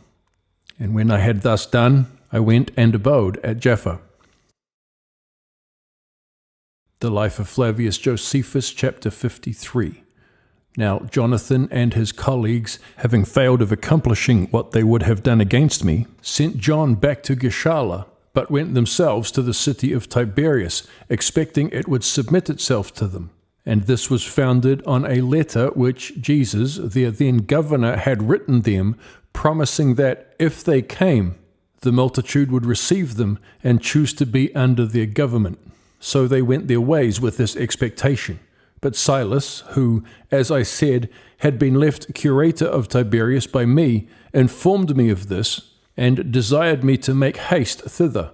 And when I had thus done, I went and abode at Jaffa. The Life of Flavius Josephus, chapter 53. Now Jonathan and his colleagues, having failed of accomplishing what they would have done against me, sent John back to Gischala, but went themselves to the city of Tiberias, expecting it would submit itself to them. And this was founded on a letter which Jesus, their then governor, had written them, promising that, if they came, the multitude would receive them and choose to be under their government. So they went their ways with this expectation. But Silas, who, as I said, had been left curator of Tiberias by me, informed me of this, and desired me to make haste thither.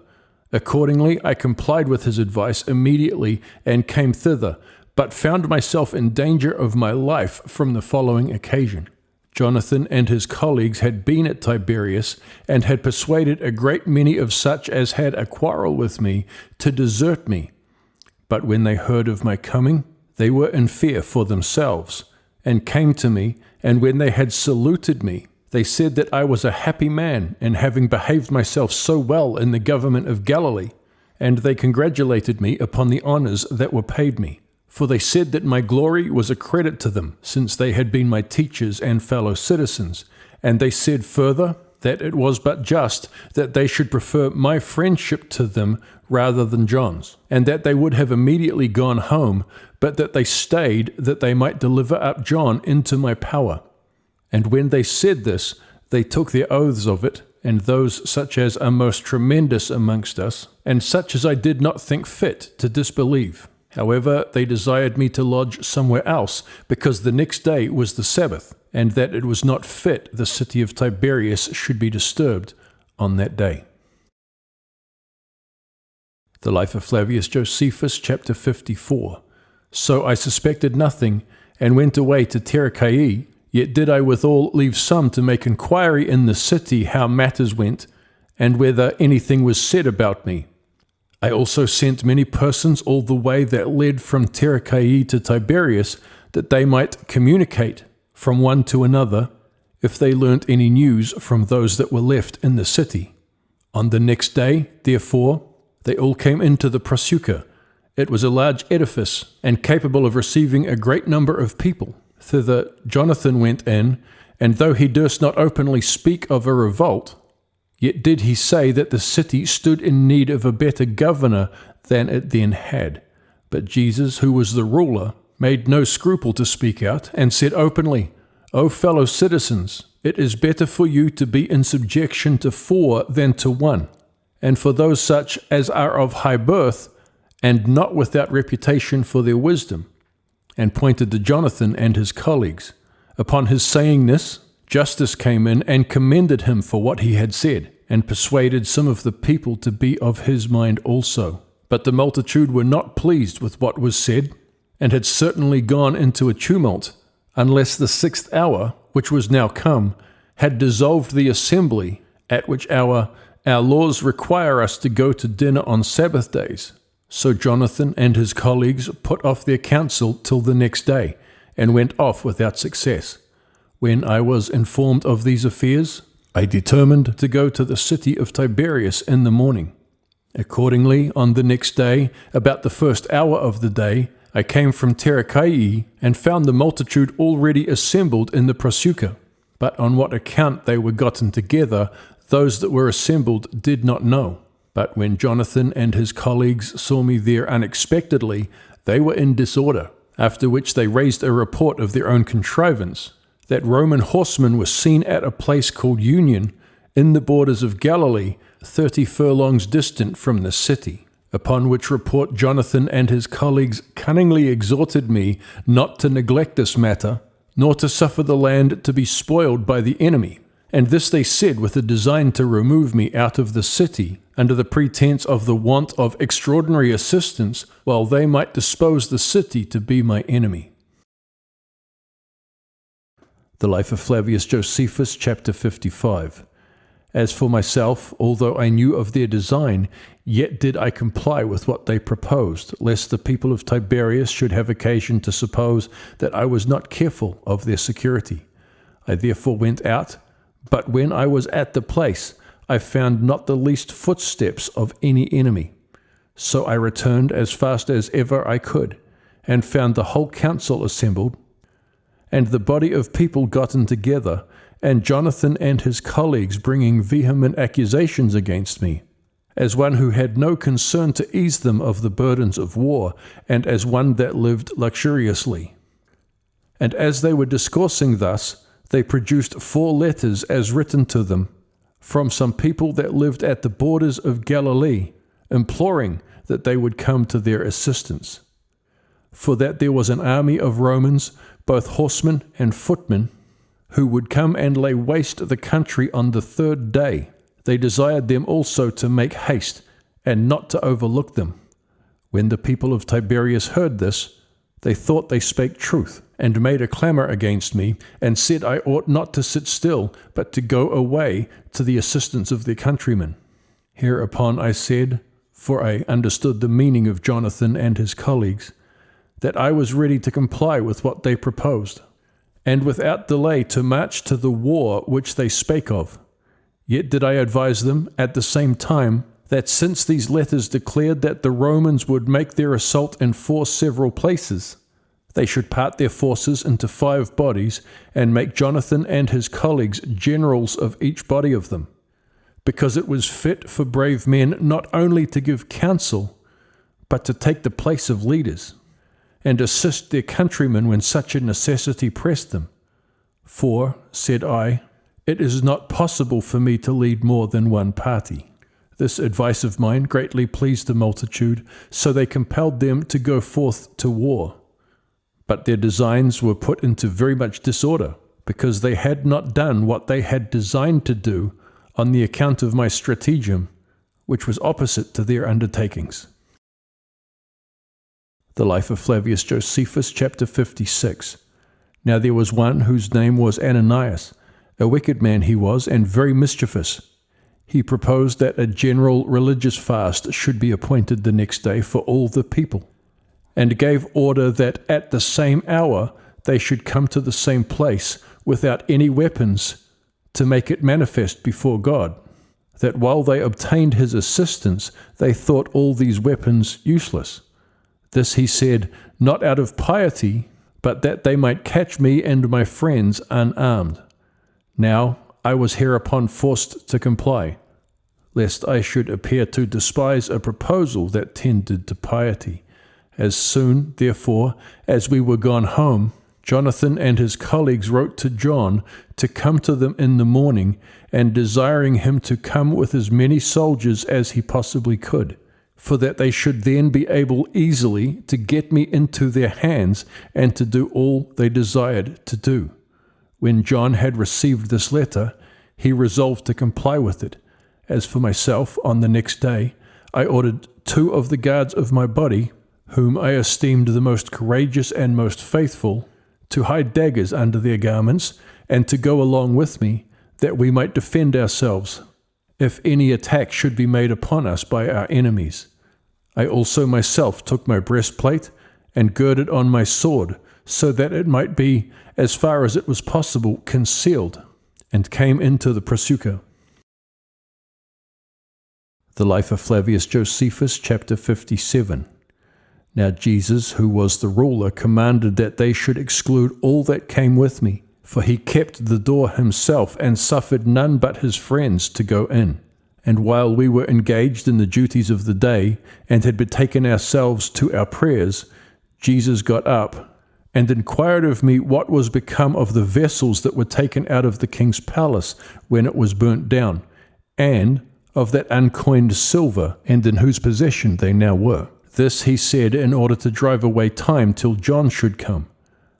Accordingly, I complied with his advice immediately and came thither, but found myself in danger of my life from the following occasion. Jonathan and his colleagues had been at Tiberias, and had persuaded a great many of such as had a quarrel with me to desert me. But when they heard of my coming, they were in fear for themselves, and came to me, and when they had saluted me, they said that I was a happy man in having behaved myself so well in the government of Galilee, and they congratulated me upon the honors that were paid me. For they said that my glory was a credit to them, since they had been my teachers and fellow citizens. And they said further that it was but just that they should prefer my friendship to them rather than John's, and that they would have immediately gone home, but that they stayed that they might deliver up John into my power. And when they said this, they took their oaths of it, and those such as are most tremendous amongst us, and such as I did not think fit to disbelieve. However, they desired me to lodge somewhere else, because the next day was the Sabbath, and that it was not fit the city of Tiberias should be disturbed on that day. The Life of Flavius Josephus, chapter 54. So I suspected nothing, and went away to Tarichae, yet did I withal leave some to make inquiry in the city how matters went, and whether anything was said about me. I also sent many persons all the way that led from Tarichae to Tiberias, that they might communicate from one to another, if they learnt any news from those that were left in the city. On the next day, therefore, they all came into the Prosuca. It was a large edifice, and capable of receiving a great number of people. Thither Jonathan went in, and though he durst not openly speak of a revolt, yet did he say that the city stood in need of a better governor than it then had. But Jesus, who was the ruler, made no scruple to speak out, and said openly, O fellow citizens, it is better for you to be in subjection to 4 than to 1, and for those such as are of high birth, and not without reputation for their wisdom. And pointed to Jonathan and his colleagues. Upon his saying this, Justice came in and commended him for what he had said, and persuaded some of the people to be of his mind also. But the multitude were not pleased with what was said, and had certainly gone into a tumult, unless the 6th hour, which was now come, had dissolved the assembly, at which hour our laws require us to go to dinner on Sabbath days. So Jonathan and his colleagues put off their counsel till the next day, and went off without success. When I was informed of these affairs, I determined to go to the city of Tiberias in the morning. Accordingly, on the next day, about the 1st hour of the day, I came from Tarichae, and found the multitude already assembled in the Prosuca. But on what account they were gotten together, those that were assembled did not know. But when Jonathan and his colleagues saw me there unexpectedly, they were in disorder, after which they raised a report of their own contrivance, that Roman horsemen were seen at a place called Union, in the borders of Galilee, 30 furlongs distant from the city. Upon which report Jonathan and his colleagues cunningly exhorted me not to neglect this matter, nor to suffer the land to be spoiled by the enemy. And this they said with a design to remove me out of the city, under the pretense of the want of extraordinary assistance, while they might dispose the city to be my enemy. The Life of Flavius Josephus, chapter 55. As for myself, although I knew of their design, yet did I comply with what they proposed, lest the people of Tiberias should have occasion to suppose that I was not careful of their security. I therefore went out, but when I was at the place, I found not the least footsteps of any enemy. So I returned as fast as ever I could, and found the whole council assembled, and the body of people gotten together, and Jonathan and his colleagues bringing vehement accusations against me, as one who had no concern to ease them of the burdens of war, and as one that lived luxuriously. And as they were discoursing thus, they produced 4 letters as written to them, from some people that lived at the borders of Galilee, imploring that they would come to their assistance. For that there was an army of Romans, both horsemen and footmen, who would come and lay waste the country on the third day. They desired them also to make haste, and not to overlook them. When the people of Tiberias heard this, they thought they spake truth, and made a clamor against me, and said I ought not to sit still, but to go away to the assistance of their countrymen. Hereupon I said, for I understood the meaning of Jonathan and his colleagues, that I was ready to comply with what they proposed, and without delay to march to the war which they spake of. Yet did I advise them at the same time, that since these letters declared that the Romans would make their assault in 4 several places, they should part their forces into 5 bodies, and make Jonathan and his colleagues generals of each body of them, because it was fit for brave men not only to give counsel, but to take the place of leaders, and assist their countrymen when such a necessity pressed them. For, said I, it is not possible for me to lead more than one party. This advice of mine greatly pleased the multitude, so they compelled them to go forth to war. But their designs were put into very much disorder, because they had not done what they had designed to do on the account of my stratagem, which was opposite to their undertakings. The Life of Flavius Josephus, chapter 56. Now there was one whose name was Ananias. A wicked man he was, and very mischievous. He proposed that a general religious fast should be appointed the next day for all the people, and gave order that at the same hour they should come to the same place without any weapons, to make it manifest before God, that while they obtained his assistance, they thought all these weapons useless. This he said, not out of piety, but that they might catch me and my friends unarmed. Now I was hereupon forced to comply, lest I should appear to despise a proposal that tended to piety. As soon, therefore, as we were gone home, Jonathan and his colleagues wrote to John to come to them in the morning, and desiring him to come with as many soldiers as he possibly could, for that they should then be able easily to get me into their hands, and to do all they desired to do. When John had received this letter, he resolved to comply with it. As for myself, on the next day, I ordered 2 of the guards of my body, whom I esteemed the most courageous and most faithful, to hide daggers under their garments, and to go along with me, that we might defend ourselves, if any attack should be made upon us by our enemies. I also myself took my breastplate, and girded on my sword, so that it might be, as far as it was possible, concealed, and came into the Prosuca. The Life of Flavius Josephus, chapter 57. Now Jesus, who was the ruler, commanded that they should exclude all that came with me, for he kept the door himself, and suffered none but his friends to go in. And while we were engaged in the duties of the day, and had betaken ourselves to our prayers, Jesus got up, and inquired of me what was become of the vessels that were taken out of the king's palace when it was burnt down, and of that uncoined silver, and in whose possession they now were. This he said in order to drive away time till John should come.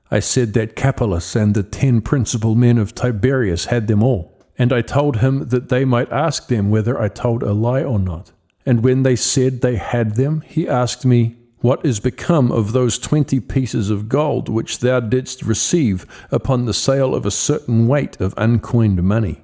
I said that Capelus and the 10 principal men of Tiberias had them all, and I told him that they might ask them whether I told a lie or not. And when they said they had them, he asked me, what is become of those 20 pieces of gold which thou didst receive upon the sale of a certain weight of uncoined money?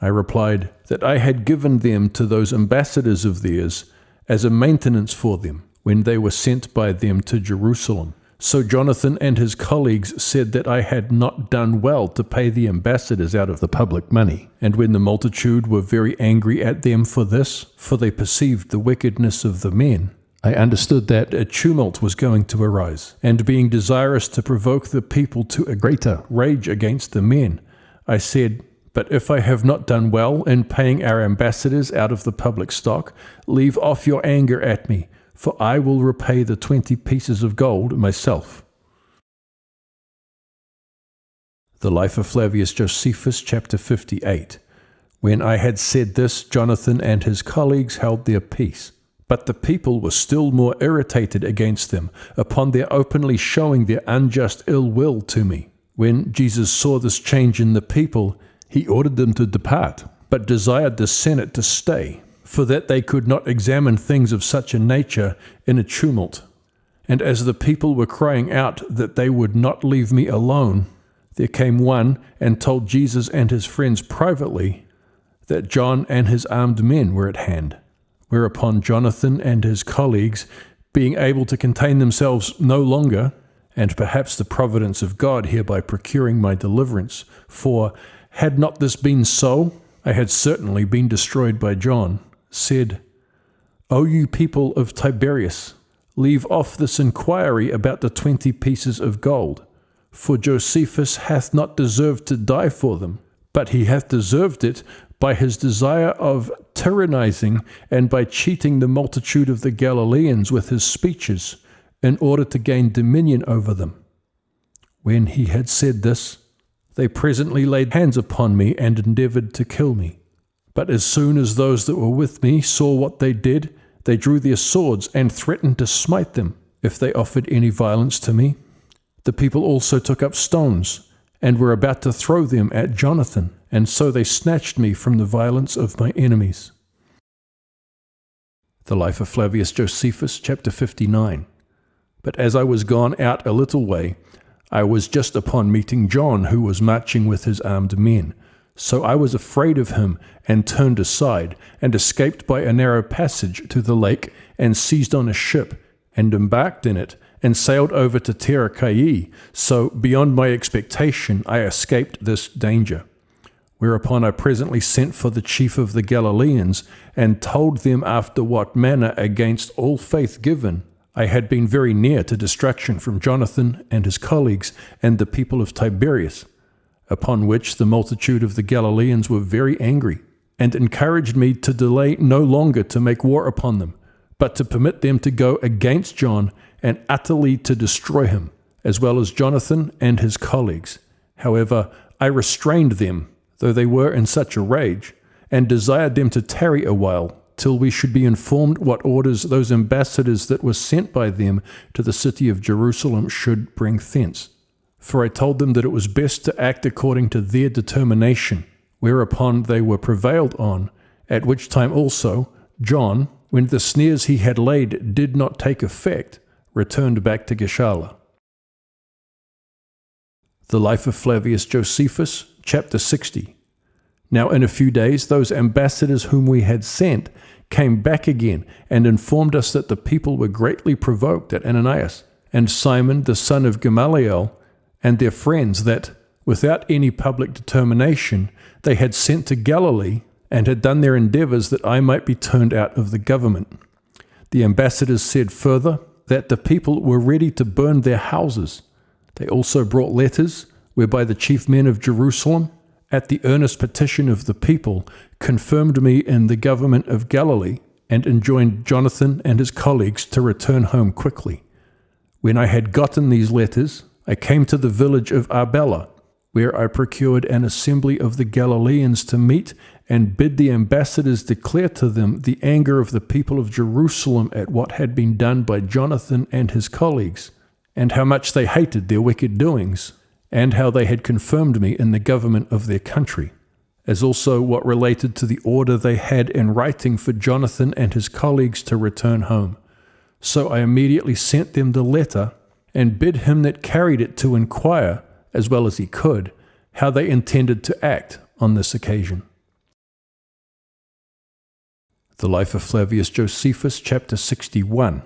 I replied, that I had given them to those ambassadors of theirs as a maintenance for them, when they were sent by them to Jerusalem. So Jonathan and his colleagues said that I had not done well to pay the ambassadors out of the public money. And when the multitude were very angry at them for this, for they perceived the wickedness of the men, I understood that a tumult was going to arise, and being desirous to provoke the people to a greater rage against the men, I said, but if I have not done well in paying our ambassadors out of the public stock, leave off your anger at me, for I will repay the 20 pieces of gold myself. The Life of Flavius Josephus, chapter 58. When I had said this, Jonathan and his colleagues held their peace. But the people were still more irritated against them, upon their openly showing their unjust ill will to me. When Jesus saw this change in the people, he ordered them to depart, but desired the Senate to stay, for that they could not examine things of such a nature in a tumult. And as the people were crying out that they would not leave me alone, there came one and told Jesus and his friends privately that John and his armed men were at hand. Whereupon Jonathan and his colleagues, being able to contain themselves no longer, and perhaps the providence of God hereby procuring my deliverance, for had not this been so, I had certainly been destroyed by John, said, O you people of Tiberias, leave off this inquiry about the 20 pieces of gold, for Josephus hath not deserved to die for them, but he hath deserved it by his desire of tyrannizing and by cheating the multitude of the Galileans with his speeches, in order to gain dominion over them. When he had said this, they presently laid hands upon me and endeavored to kill me. But as soon as those that were with me saw what they did, they drew their swords and threatened to smite them, if they offered any violence to me. The people also took up stones, and were about to throw them at Jonathan, and so they snatched me from the violence of my enemies. The Life of Flavius Josephus, chapter 59. But as I was gone out a little way, I was just upon meeting John, who was marching with his armed men. So I was afraid of him, and turned aside, and escaped by a narrow passage to the lake, and seized on a ship, and embarked in it, and sailed over to Terracae. So beyond my expectation I escaped this danger. Whereupon I presently sent for the chief of the Galileans, and told them after what manner, against all faith given, I had been very near to destruction from Jonathan and his colleagues and the people of Tiberias. Upon which the multitude of the Galileans were very angry, and encouraged me to delay no longer to make war upon them, but to permit them to go against John, and utterly to destroy him, as well as Jonathan and his colleagues. However, I restrained them, though they were in such a rage, and desired them to tarry a while, till we should be informed what orders those ambassadors that were sent by them to the city of Jerusalem should bring thence. For I told them that it was best to act according to their determination, whereupon they were prevailed on, at which time also John, when the snares he had laid did not take effect, returned back to Gischala. The Life of Flavius Josephus, chapter 60. Now in a few days those ambassadors whom we had sent came back again, and informed us that the people were greatly provoked at Ananias and Simon the son of Gamaliel, and their friends, that, without any public determination, they had sent to Galilee, and had done their endeavors that I might be turned out of the government. The ambassadors said further, that the people were ready to burn their houses. They also brought letters, whereby the chief men of Jerusalem, at the earnest petition of the people, confirmed me in the government of Galilee, and enjoined Jonathan and his colleagues to return home quickly. When I had gotten these letters, I came to the village of Arbela, where I procured an assembly of the Galileans to meet, and bid the ambassadors declare to them the anger of the people of Jerusalem at what had been done by Jonathan and his colleagues, and how much they hated their wicked doings, and how they had confirmed me in the government of their country, as also what related to the order they had in writing for Jonathan and his colleagues to return home. So I immediately sent them the letter, and bid him that carried it to inquire, as well as he could, how they intended to act on this occasion. The Life of Flavius Josephus, chapter 61.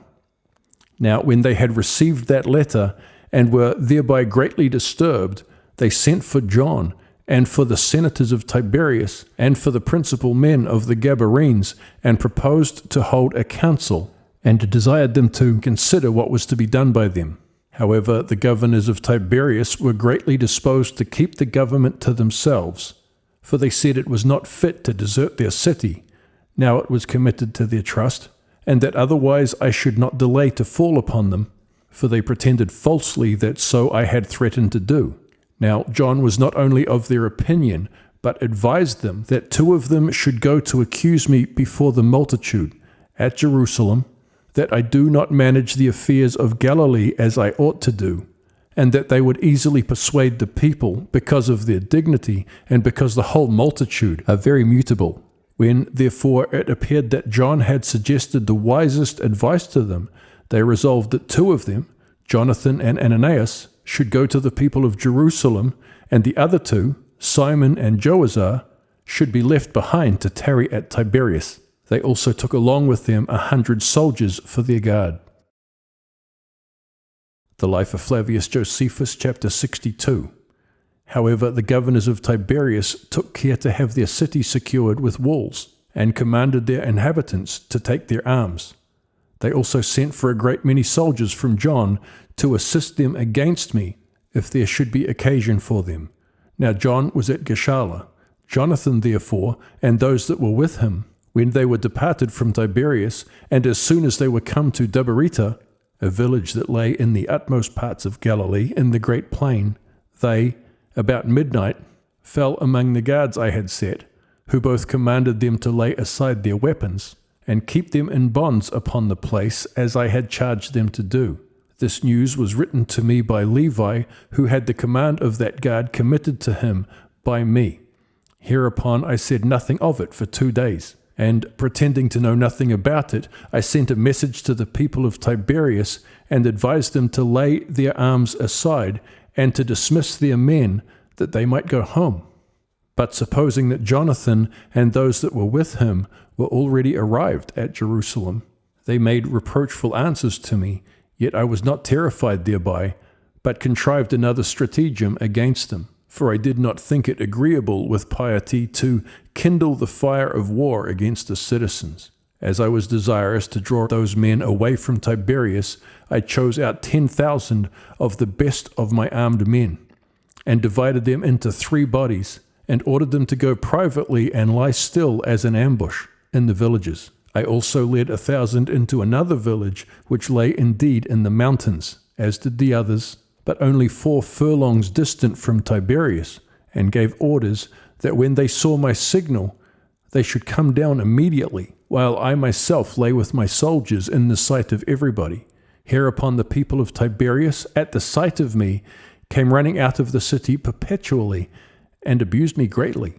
Now when they had received that letter, and were thereby greatly disturbed, they sent for John, and for the senators of Tiberias, and for the principal men of the Gabarenes, and proposed to hold a council, and desired them to consider what was to be done by them. However, the governors of Tiberias were greatly disposed to keep the government to themselves, for they said it was not fit to desert their city, now it was committed to their trust, and that otherwise I should not delay to fall upon them, for they pretended falsely that so I had threatened to do. Now John was not only of their opinion, but advised them that 2 of them should go to accuse me before the multitude at Jerusalem, that I do not manage the affairs of Galilee as I ought to do, and that they would easily persuade the people because of their dignity and because the whole multitude are very mutable. When, therefore, it appeared that John had suggested the wisest advice to them, they resolved that 2 of them, Jonathan and Ananias, should go to the people of Jerusalem, and the other 2, Simon and Joazar, should be left behind to tarry at Tiberias. They also took along with them 100 soldiers for their guard. The Life of Flavius Josephus, chapter 62. However, the governors of Tiberias took care to have their city secured with walls, and commanded their inhabitants to take their arms. They also sent for a great many soldiers from John to assist them against me, if there should be occasion for them. Now John was at Gischala. Jonathan, therefore, and those that were with him, when they were departed from Tiberias, and as soon as they were come to Dabarita, a village that lay in the utmost parts of Galilee, in the great plain, they, about midnight, fell among the guards I had set, who both commanded them to lay aside their weapons, and keep them in bonds upon the place, as I had charged them to do. This news was written to me by Levi, who had the command of that guard committed to him by me. Hereupon I said nothing of it for 2 days, and pretending to know nothing about it, I sent a message to the people of Tiberias, and advised them to lay their arms aside, and to dismiss their men, that they might go home. But supposing that Jonathan and those that were with him were already arrived at Jerusalem, they made reproachful answers to me, yet I was not terrified thereby, but contrived another stratagem against them. For I did not think it agreeable with piety to kindle the fire of war against the citizens. As I was desirous to draw those men away from Tiberias, I chose out 10,000 of the best of my armed men, and divided them into 3 bodies, and ordered them to go privately and lie still as an ambush in the villages. I also led 1,000 into another village, which lay indeed in the mountains, as did the others, but only 4 furlongs distant from Tiberias, and gave orders that when they saw my signal, they should come down immediately, while I myself lay with my soldiers in the sight of everybody. Hereupon the people of Tiberias, at the sight of me, came running out of the city perpetually, and abused me greatly.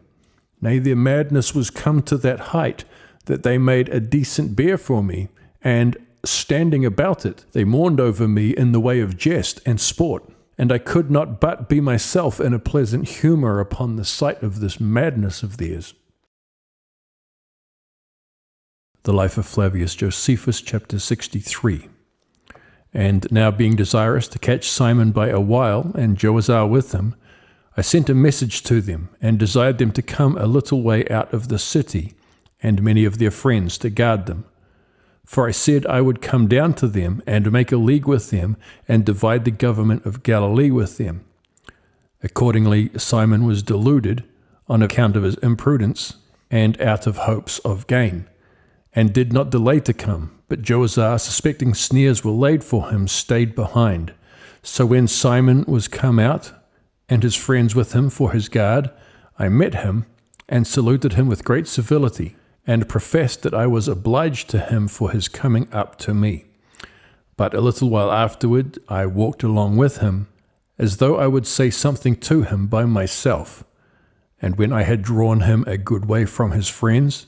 Nay, their madness was come to that height, that they made a decent bier for me, and, standing about it, they mourned over me in the way of jest and sport, and I could not but be myself in a pleasant humour upon the sight of this madness of theirs. The Life of Flavius Josephus, chapter 63. And now being desirous to catch Simon by a wile, and Joazar with him, I sent a message to them, and desired them to come a little way out of the city, and many of their friends to guard them. For I said I would come down to them, and make a league with them, and divide the government of Galilee with them. Accordingly Simon was deluded, on account of his imprudence, and out of hopes of gain, and did not delay to come. But Joazar, suspecting snares were laid for him, stayed behind. So when Simon was come out, and his friends with him for his guard, I met him, and saluted him with great civility, and professed that I was obliged to him for his coming up to me. But a little while afterward I walked along with him, as though I would say something to him by myself. And when I had drawn him a good way from his friends,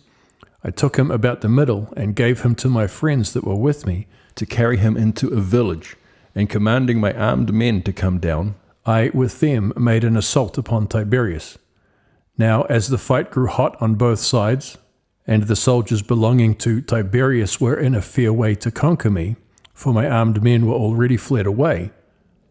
I took him about the middle, and gave him to my friends that were with me, to carry him into a village, and commanding my armed men to come down, I with them made an assault upon Tiberias. Now as the fight grew hot on both sides, and the soldiers belonging to Tiberias were in a fair way to conquer me, for my armed men were already fled away,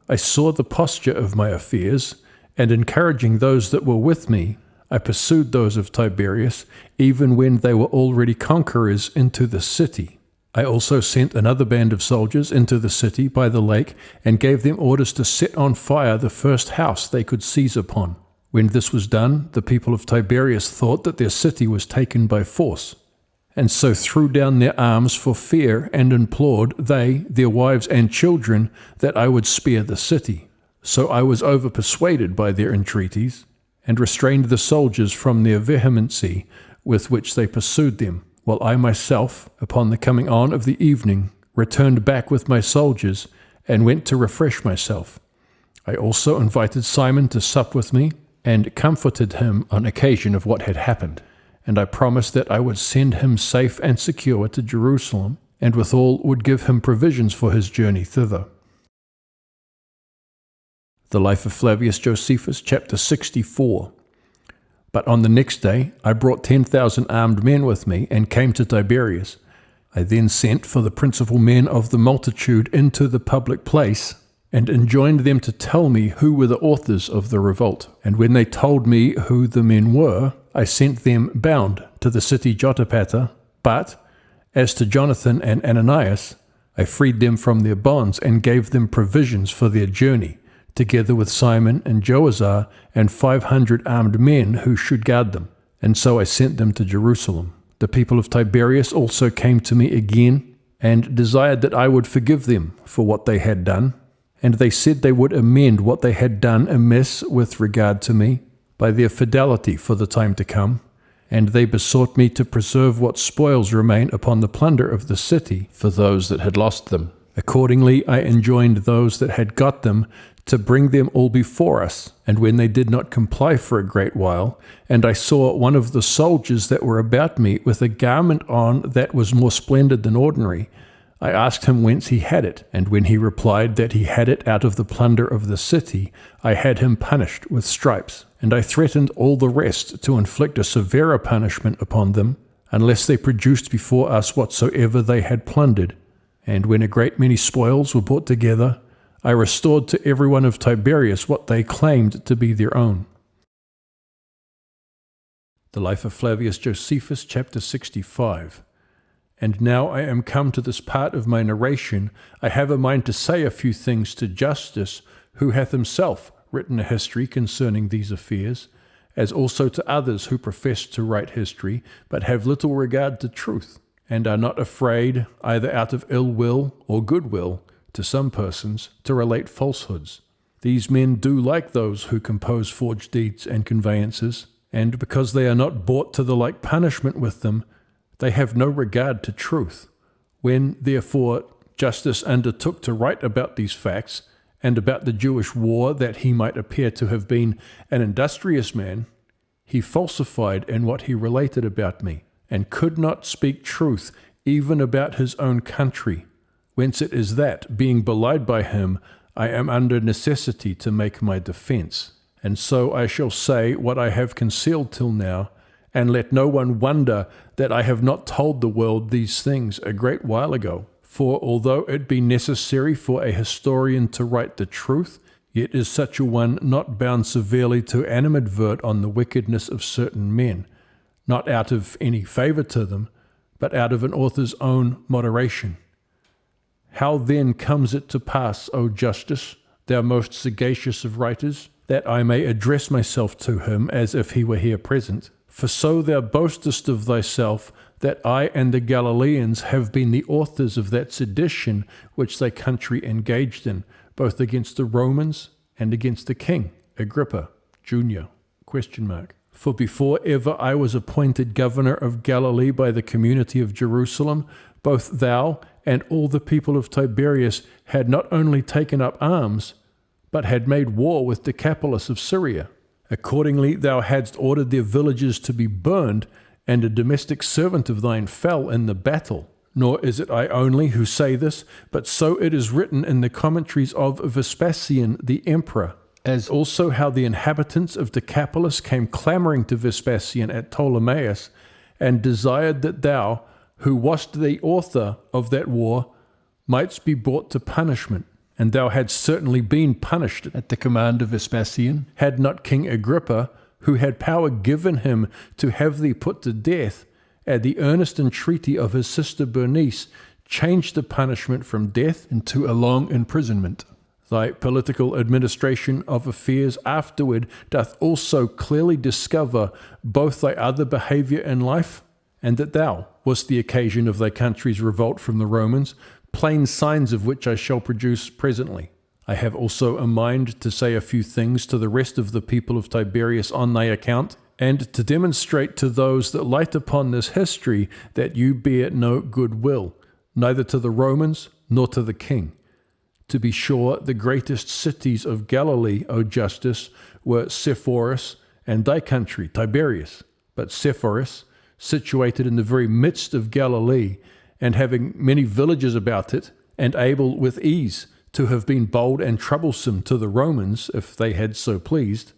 I saw the posture of my affairs, and encouraging those that were with me, I pursued those of Tiberias, even when they were already conquerors, into the city. I also sent another band of soldiers into the city by the lake, and gave them orders to set on fire the first house they could seize upon. When this was done, the people of Tiberias thought that their city was taken by force, and so threw down their arms for fear, and implored, they, their wives and children, that I would spare the city. So I was overpersuaded by their entreaties, and restrained the soldiers from their vehemency with which they pursued them, while I myself, upon the coming on of the evening, returned back with my soldiers, and went to refresh myself. I also invited Simon to sup with me, and comforted him on occasion of what had happened, and I promised that I would send him safe and secure to Jerusalem, and withal would give him provisions for his journey thither. The Life of Flavius Josephus, chapter 64. But on the next day I brought 10,000 armed men with me, and came to Tiberias. I then sent for the principal men of the multitude into the public place, and enjoined them to tell me who were the authors of the revolt. And when they told me who the men were, I sent them bound to the city Jotapata. But as to Jonathan and Ananias, I freed them from their bonds, and gave them provisions for their journey, together with Simon and Joazar and 500 armed men who should guard them. And so I sent them to Jerusalem. The people of Tiberias also came to me again, and desired that I would forgive them for what they had done. And they said they would amend what they had done amiss with regard to me, by their fidelity for the time to come. And they besought me to preserve what spoils remain upon the plunder of the city for those that had lost them. Accordingly I enjoined those that had got them to bring them all before us. And when they did not comply for a great while, and I saw one of the soldiers that were about me with a garment on that was more splendid than ordinary, I asked him whence he had it, and when he replied that he had it out of the plunder of the city, I had him punished with stripes. And I threatened all the rest to inflict a severer punishment upon them, unless they produced before us whatsoever they had plundered. And when a great many spoils were brought together, I restored to every one of Tiberias what they claimed to be their own. The Life of Flavius Josephus, chapter 65. And now I am come to this part of my narration. I have a mind to say a few things to Justus, who hath himself written a history concerning these affairs, as also to others who profess to write history, but have little regard to truth, and are not afraid, either out of ill will or good will, to some persons, to relate falsehoods. These men do like those who compose forged deeds and conveyances, and because they are not brought to the like punishment with them, they have no regard to truth. When, therefore, Justus undertook to write about these facts, and about the Jewish war, that he might appear to have been an industrious man, he falsified in what he related about me, and could not speak truth even about his own country, whence it is that, being belied by him, I am under necessity to make my defence. And so I shall say what I have concealed till now, and let no one wonder that I have not told the world these things a great while ago. For although it be necessary for a historian to write the truth, yet is such a one not bound severely to animadvert on the wickedness of certain men, not out of any favour to them, but out of an author's own moderation. How then comes it to pass, O Justus, thou most sagacious of writers, that I may address myself to him as if he were here present? For so thou boastest of thyself, that I and the Galileans have been the authors of that sedition which thy country engaged in, both against the Romans and against the king, Agrippa, Junior? For before ever I was appointed governor of Galilee by the community of Jerusalem, both thou and all the people of Tiberias had not only taken up arms, but had made war with Decapolis of Syria. Accordingly thou hadst ordered their villages to be burned, and a domestic servant of thine fell in the battle. Nor is it I only who say this, but so it is written in the commentaries of Vespasian the emperor, as also how the inhabitants of Decapolis came clamouring to Vespasian at Ptolemais, and desired that thou, who wast the author of that war, mightst be brought to punishment. And thou hadst certainly been punished at the command of Vespasian, had not King Agrippa, who had power given him to have thee put to death, at the earnest entreaty of his sister Bernice, changed the punishment from death into a long imprisonment. Thy political administration of affairs afterward doth also clearly discover both thy other behaviour in life, and that thou wast the occasion of thy country's revolt from the Romans, plain signs of which I shall produce presently. I have also a mind to say a few things to the rest of the people of Tiberias on thy account, and to demonstrate to those that light upon this history that you bear no good will, neither to the Romans nor to the king. To be sure, the greatest cities of Galilee, O Justus, were Sepphoris and thy country, Tiberias. But Sepphoris, situated in the very midst of Galilee, and having many villages about it, and able with ease to have been bold and troublesome to the Romans, if they had so pleased,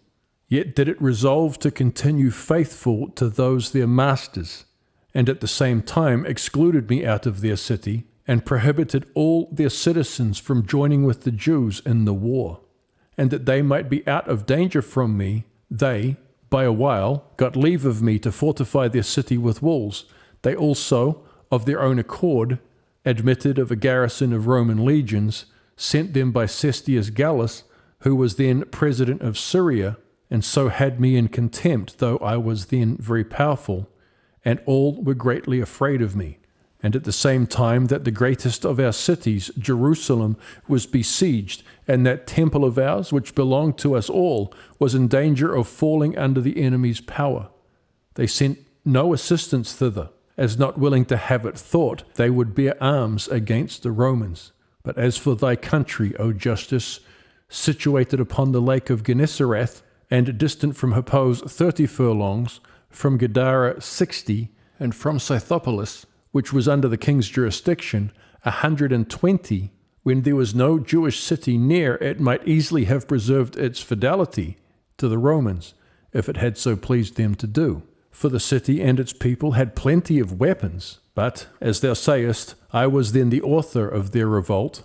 yet did it resolve to continue faithful to those their masters, and at the same time excluded me out of their city, and prohibited all their citizens from joining with the Jews in the war. And that they might be out of danger from me, they, by a while, got leave of me to fortify their city with walls. They also, of their own accord, admitted of a garrison of Roman legions, sent them by Cestius Gallus, who was then president of Syria, and so had me in contempt, though I was then very powerful, and all were greatly afraid of me. And at the same time that the greatest of our cities, Jerusalem, was besieged, and that temple of ours, which belonged to us all, was in danger of falling under the enemy's power. They sent no assistance thither, as not willing to have it thought they would bear arms against the Romans. But as for thy country, O Justus, situated upon the lake of Gennesareth, and distant from Hippos 30 furlongs, from Gadara 60, and from Scythopolis, which was under the king's jurisdiction, 120, when there was no Jewish city near, it might easily have preserved its fidelity to the Romans, if it had so pleased them to do. For the city and its people had plenty of weapons, but, as thou sayest, I was then the author of their revolt.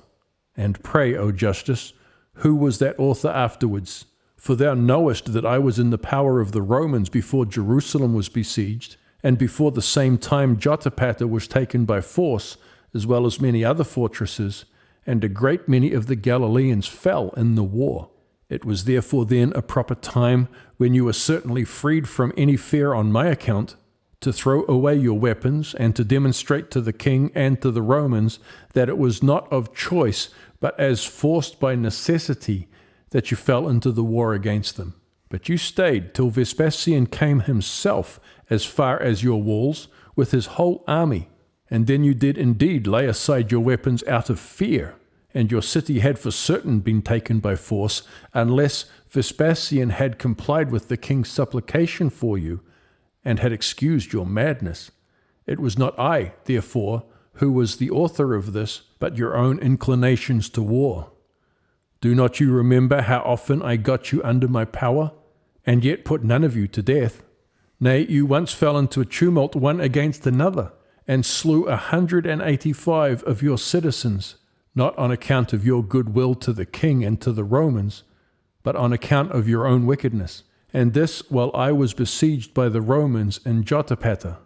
And pray, O Justus, who was that author afterwards? For thou knowest that I was in the power of the Romans before Jerusalem was besieged, and before the same time Jotapata was taken by force, as well as many other fortresses, and a great many of the Galileans fell in the war. It was therefore then a proper time, when you were certainly freed from any fear on my account, to throw away your weapons, and to demonstrate to the king and to the Romans that it was not of choice, but as forced by necessity, that you fell into the war against them. But you stayed till Vespasian came himself as far as your walls with his whole army, and then you did indeed lay aside your weapons out of fear, and your city had for certain been taken by force, unless Vespasian had complied with the king's supplication for you, and had excused your madness. It was not I, therefore, who was the author of this, but your own inclinations to war. Do not you remember how often I got you under my power, and yet put none of you to death? Nay, you once fell into a tumult one against another, and slew 185 of your citizens, not on account of your good will to the king and to the Romans, but on account of your own wickedness. And this while I was besieged by the Romans in Jotapata.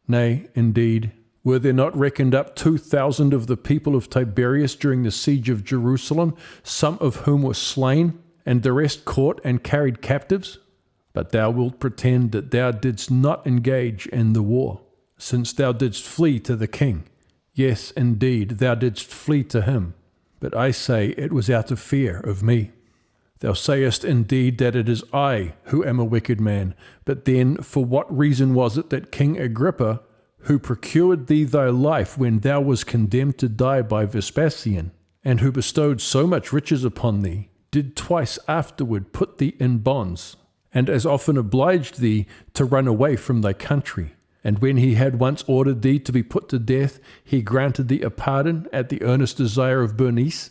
Nay, indeed, were there not reckoned up 2,000 of the people of Tiberias during the siege of Jerusalem, some of whom were slain, and the rest caught and carried captives? But thou wilt pretend that thou didst not engage in the war, since thou didst flee to the king. Yes, indeed, thou didst flee to him. But I say it was out of fear of me. Thou sayest indeed that it is I who am a wicked man, but then for what reason was it that King Agrippa, who procured thee thy life when thou was condemned to die by Vespasian, and who bestowed so much riches upon thee, did twice afterward put thee in bonds, and as often obliged thee to run away from thy country? And when he had once ordered thee to be put to death, he granted thee a pardon at the earnest desire of Bernice?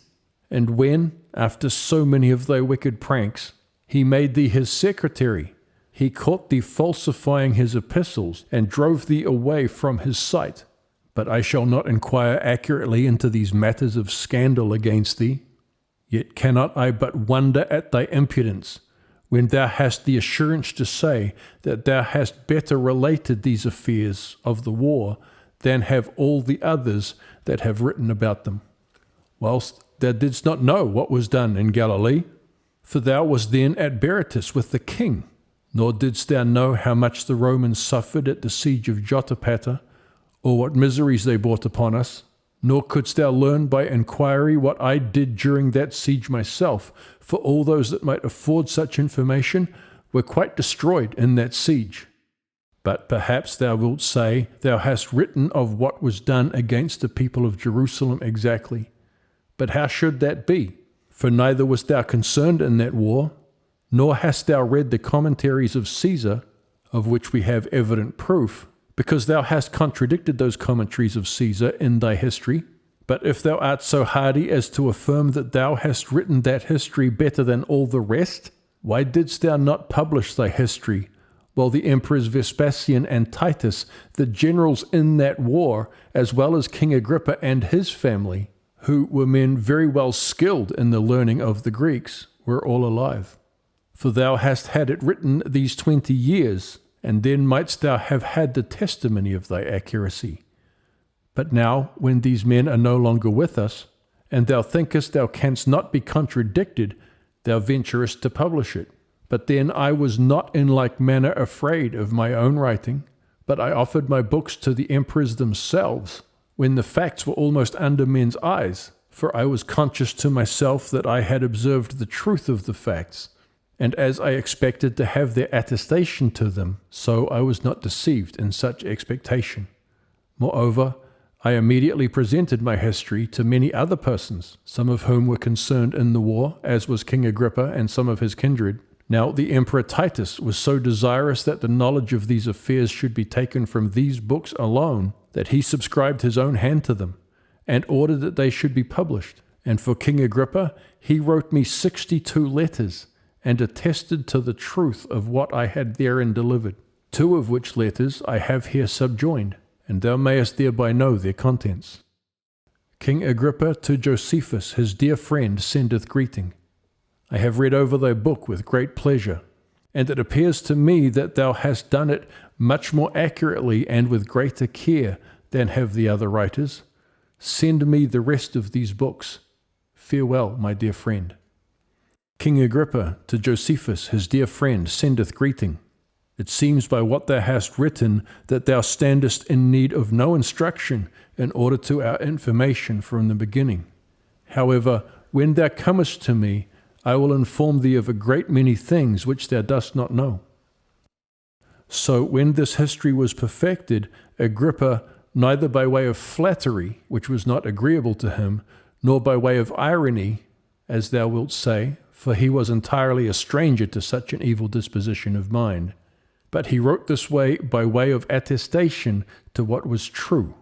And when, after so many of thy wicked pranks, he made thee his secretary, he caught thee falsifying his epistles, and drove thee away from his sight. But I shall not inquire accurately into these matters of scandal against thee. Yet cannot I but wonder at thy impudence, when thou hast the assurance to say that thou hast better related these affairs of the war than have all the others that have written about them, whilst thou didst not know what was done in Galilee, for thou wast then at Berytus with the king, nor didst thou know how much the Romans suffered at the siege of Jotapata, or what miseries they brought upon us, Nor couldst thou learn by inquiry what I did during that siege myself, for all those that might afford such information were quite destroyed in that siege. But perhaps thou wilt say, thou hast written of what was done against the people of Jerusalem exactly. But how should that be? For neither wast thou concerned in that war, nor hast thou read the commentaries of Caesar, of which we have evident proof, because thou hast contradicted those commentaries of Caesar in thy history. But if thou art so hardy as to affirm that thou hast written that history better than all the rest, why didst thou not publish thy history, while the emperors Vespasian and Titus, the generals in that war, as well as King Agrippa and his family, who were men very well skilled in the learning of the Greeks, were all alive? For thou hast had it written these 20 years, and then mightst thou have had the testimony of thy accuracy. But now, when these men are no longer with us, and thou thinkest thou canst not be contradicted, thou venturest to publish it. But then I was not in like manner afraid of my own writing, but I offered my books to the emperors themselves, when the facts were almost under men's eyes, for I was conscious to myself that I had observed the truth of the facts, and as I expected to have their attestation to them, so I was not deceived in such expectation. Moreover, I immediately presented my history to many other persons, some of whom were concerned in the war, as was King Agrippa and some of his kindred. Now the Emperor Titus was so desirous that the knowledge of these affairs should be taken from these books alone, that he subscribed his own hand to them, and ordered that they should be published. And for King Agrippa, he wrote me 62 letters, and attested to the truth of what I had therein delivered, 2 of which letters I have here subjoined, and thou mayest thereby know their contents. King Agrippa to Josephus, his dear friend, sendeth greeting. I have read over thy book with great pleasure, and it appears to me that thou hast done it much more accurately and with greater care than have the other writers. Send me the rest of these books. Farewell, my dear friend. King Agrippa to Josephus, his dear friend, sendeth greeting. It seems by what thou hast written that thou standest in need of no instruction in order to our information from the beginning. However, when thou comest to me, I will inform thee of a great many things which thou dost not know. So when this history was perfected, Agrippa, neither by way of flattery, which was not agreeable to him, nor by way of irony, as thou wilt say, for he was entirely a stranger to such an evil disposition of mind, but he wrote this way by way of attestation to what was true,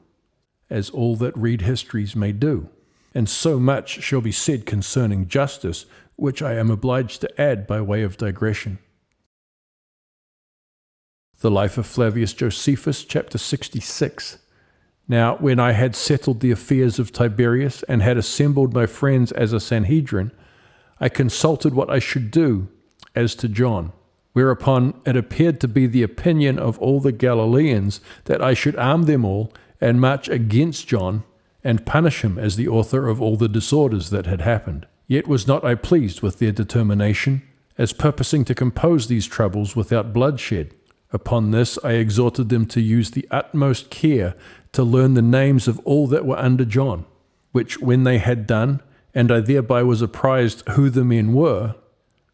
as all that read histories may do. And so much shall be said concerning justice, which I am obliged to add by way of digression. The Life of Flavius Josephus, chapter 66. Now, when I had settled the affairs of Tiberius, and had assembled my friends as a Sanhedrin, I consulted what I should do as to John, whereupon it appeared to be the opinion of all the Galileans that I should arm them all, and march against John, and punish him as the author of all the disorders that had happened. Yet was not I pleased with their determination, as purposing to compose these troubles without bloodshed. Upon this I exhorted them to use the utmost care to learn the names of all that were under John, which when they had done, and I thereby was apprised who the men were,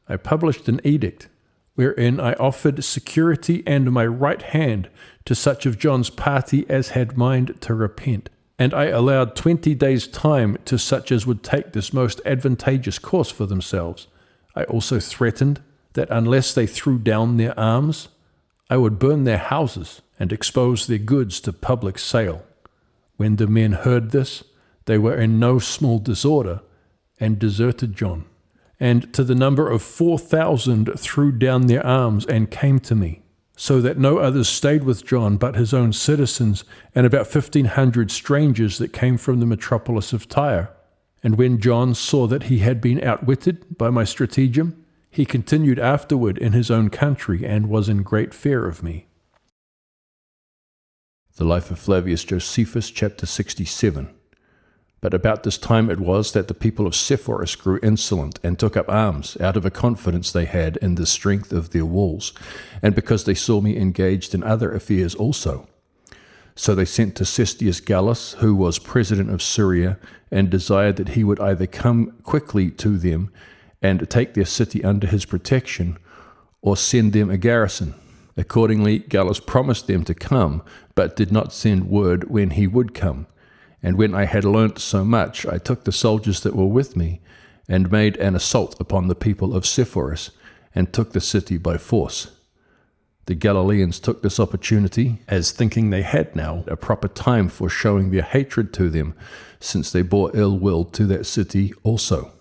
I published an edict, wherein I offered security and my right hand to such of John's party as had mind to repent. And I allowed 20 days' time to such as would take this most advantageous course for themselves. I also threatened that unless they threw down their arms, I would burn their houses and expose their goods to public sale. When the men heard this, they were in no small disorder, and deserted John. And to the number of 4,000 threw down their arms and came to me, so that no others stayed with John but his own citizens, and about 1,500 strangers that came from the metropolis of Tyre. And when John saw that he had been outwitted by my stratagem, he continued afterward in his own country, and was in great fear of me. The Life of Flavius Josephus, chapter 67. But about this time it was that the people of Sepphoris grew insolent, and took up arms, out of a confidence they had in the strength of their walls, and because they saw me engaged in other affairs also. So they sent to Cestius Gallus, who was president of Syria, and desired that he would either come quickly to them and take their city under his protection, or send them a garrison. Accordingly, Gallus promised them to come, but did not send word when he would come. And when I had learnt so much, I took the soldiers that were with me, and made an assault upon the people of Sepphoris, and took the city by force. The Galileans took this opportunity, as thinking they had now a proper time for showing their hatred to them, since they bore ill will to that city also.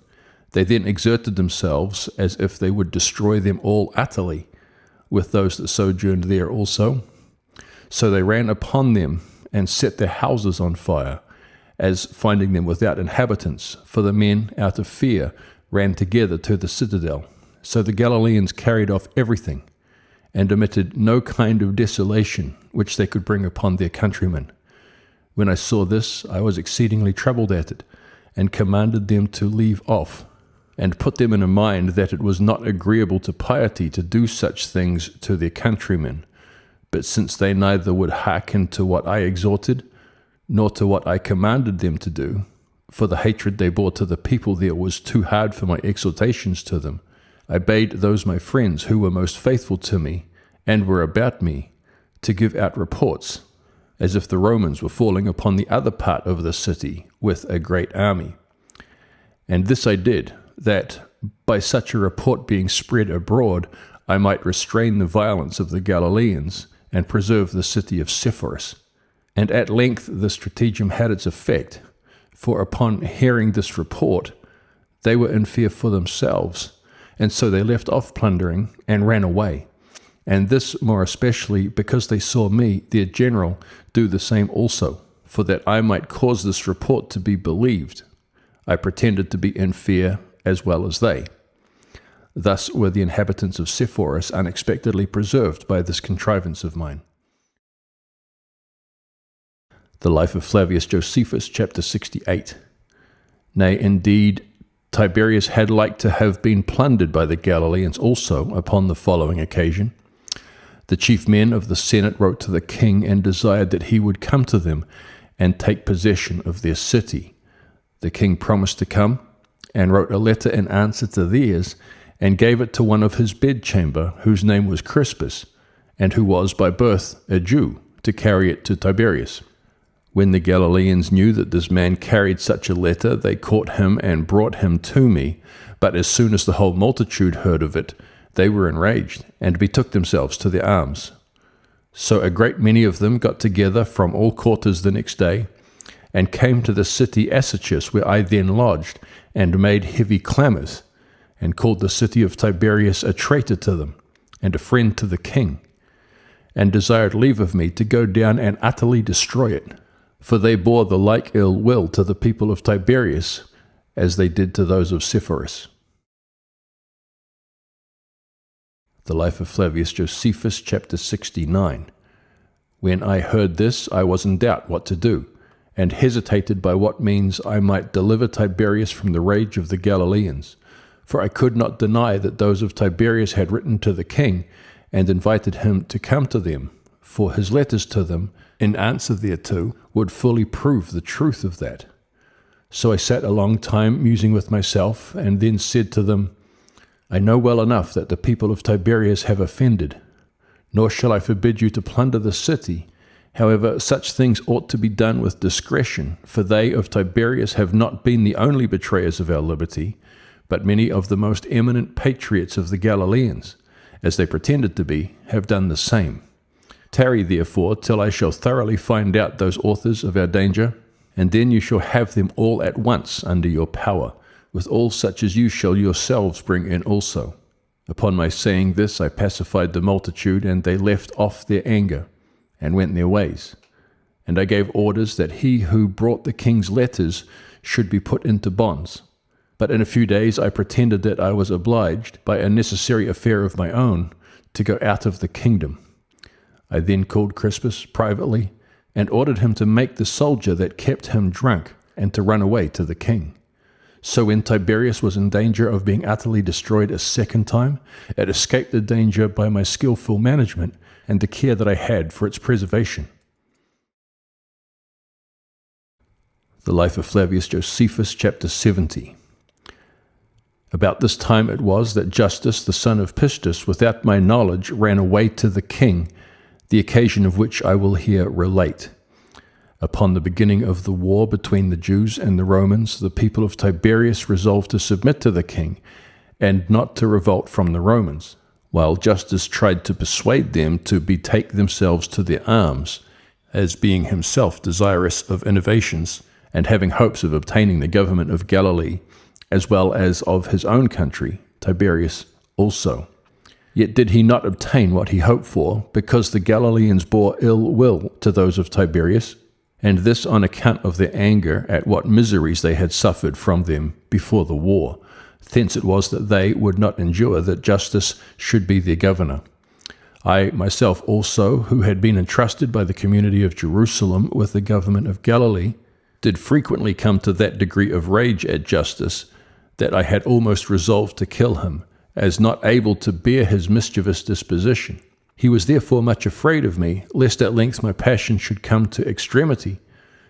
They then exerted themselves as if they would destroy them all utterly, with those that sojourned there also. So they ran upon them, and set their houses on fire, as finding them without inhabitants, for the men, out of fear, ran together to the citadel. So the Galileans carried off everything, and omitted no kind of desolation which they could bring upon their countrymen. When I saw this, I was exceedingly troubled at it, and commanded them to leave off, and put them in a mind that it was not agreeable to piety to do such things to their countrymen. But since they neither would hearken to what I exhorted, nor to what I commanded them to do, for the hatred they bore to the people there was too hard for my exhortations to them, I bade those my friends who were most faithful to me, and were about me, to give out reports, as if the Romans were falling upon the other part of the city with a great army. And this I did, that, by such a report being spread abroad, I might restrain the violence of the Galileans, and preserve the city of Sepphoris. And at length the stratagem had its effect, for upon hearing this report, they were in fear for themselves, and so they left off plundering, and ran away. And this more especially because they saw me, their general, do the same also, for that I might cause this report to be believed. I pretended to be in fear as well as they. Thus were the inhabitants of Sepphoris unexpectedly preserved by this contrivance of mine. The Life of Flavius Josephus, chapter 68. Nay, indeed, Tiberius had like to have been plundered by the Galileans also upon the following occasion. The chief men of the Senate wrote to the king and desired that he would come to them and take possession of their city. The king promised to come, and wrote a letter in answer to theirs, and gave it to one of his bedchamber, whose name was Crispus, and who was by birth a Jew, to carry it to Tiberius. When the Galileans knew that this man carried such a letter, they caught him and brought him to me. But as soon as the whole multitude heard of it, they were enraged, and betook themselves to their arms. So a great many of them got together from all quarters the next day, and came to the city Asychus, where I then lodged, and made heavy clamours, and called the city of Tiberius a traitor to them, and a friend to the king, and desired leave of me to go down and utterly destroy it. For they bore the like ill will to the people of Tiberius as they did to those of Sepphoris. The Life of Flavius Josephus, chapter 69. When I heard this, I was in doubt what to do, and hesitated by what means I might deliver Tiberius from the rage of the Galileans. For I could not deny that those of Tiberius had written to the king, and invited him to come to them, for his letters to them, in answer thereto, would fully prove the truth of that. So I sat a long time musing with myself, and then said to them, I know well enough that the people of Tiberias have offended, nor shall I forbid you to plunder the city. However, such things ought to be done with discretion, for they of Tiberias have not been the only betrayers of our liberty, but many of the most eminent patriots of the Galileans, as they pretended to be, have done the same. Tarry therefore till I shall thoroughly find out those authors of our danger, and then you shall have them all at once under your power, with all such as you shall yourselves bring in also. Upon my saying this, I pacified the multitude, and they left off their anger, and went their ways. And I gave orders that he who brought the king's letters should be put into bonds. But in a few days I pretended that I was obliged, by a necessary affair of my own, to go out of the kingdom. I then called Crispus privately, and ordered him to make the soldier that kept him drunk, and to run away to the king. So when Tiberius was in danger of being utterly destroyed a second time, it escaped the danger by my skillful management, and the care that I had for its preservation. The Life of Flavius Josephus, chapter 70. About this time it was that Justus, the son of Pistus, without my knowledge, ran away to the king, the occasion of which I will here relate. Upon the beginning of the war between the Jews and the Romans, the people of Tiberias resolved to submit to the king, and not to revolt from the Romans, while Justus tried to persuade them to betake themselves to their arms, as being himself desirous of innovations, and having hopes of obtaining the government of Galilee, as well as of his own country, Tiberias also. Yet did he not obtain what he hoped for, because the Galileans bore ill will to those of Tiberias, and this on account of their anger at what miseries they had suffered from them before the war. Thence it was that they would not endure that Justus should be their governor. I myself also, who had been entrusted by the community of Jerusalem with the government of Galilee, did frequently come to that degree of rage at Justus, that I had almost resolved to kill him, as not able to bear his mischievous disposition. He was therefore much afraid of me, lest at length my passion should come to extremity.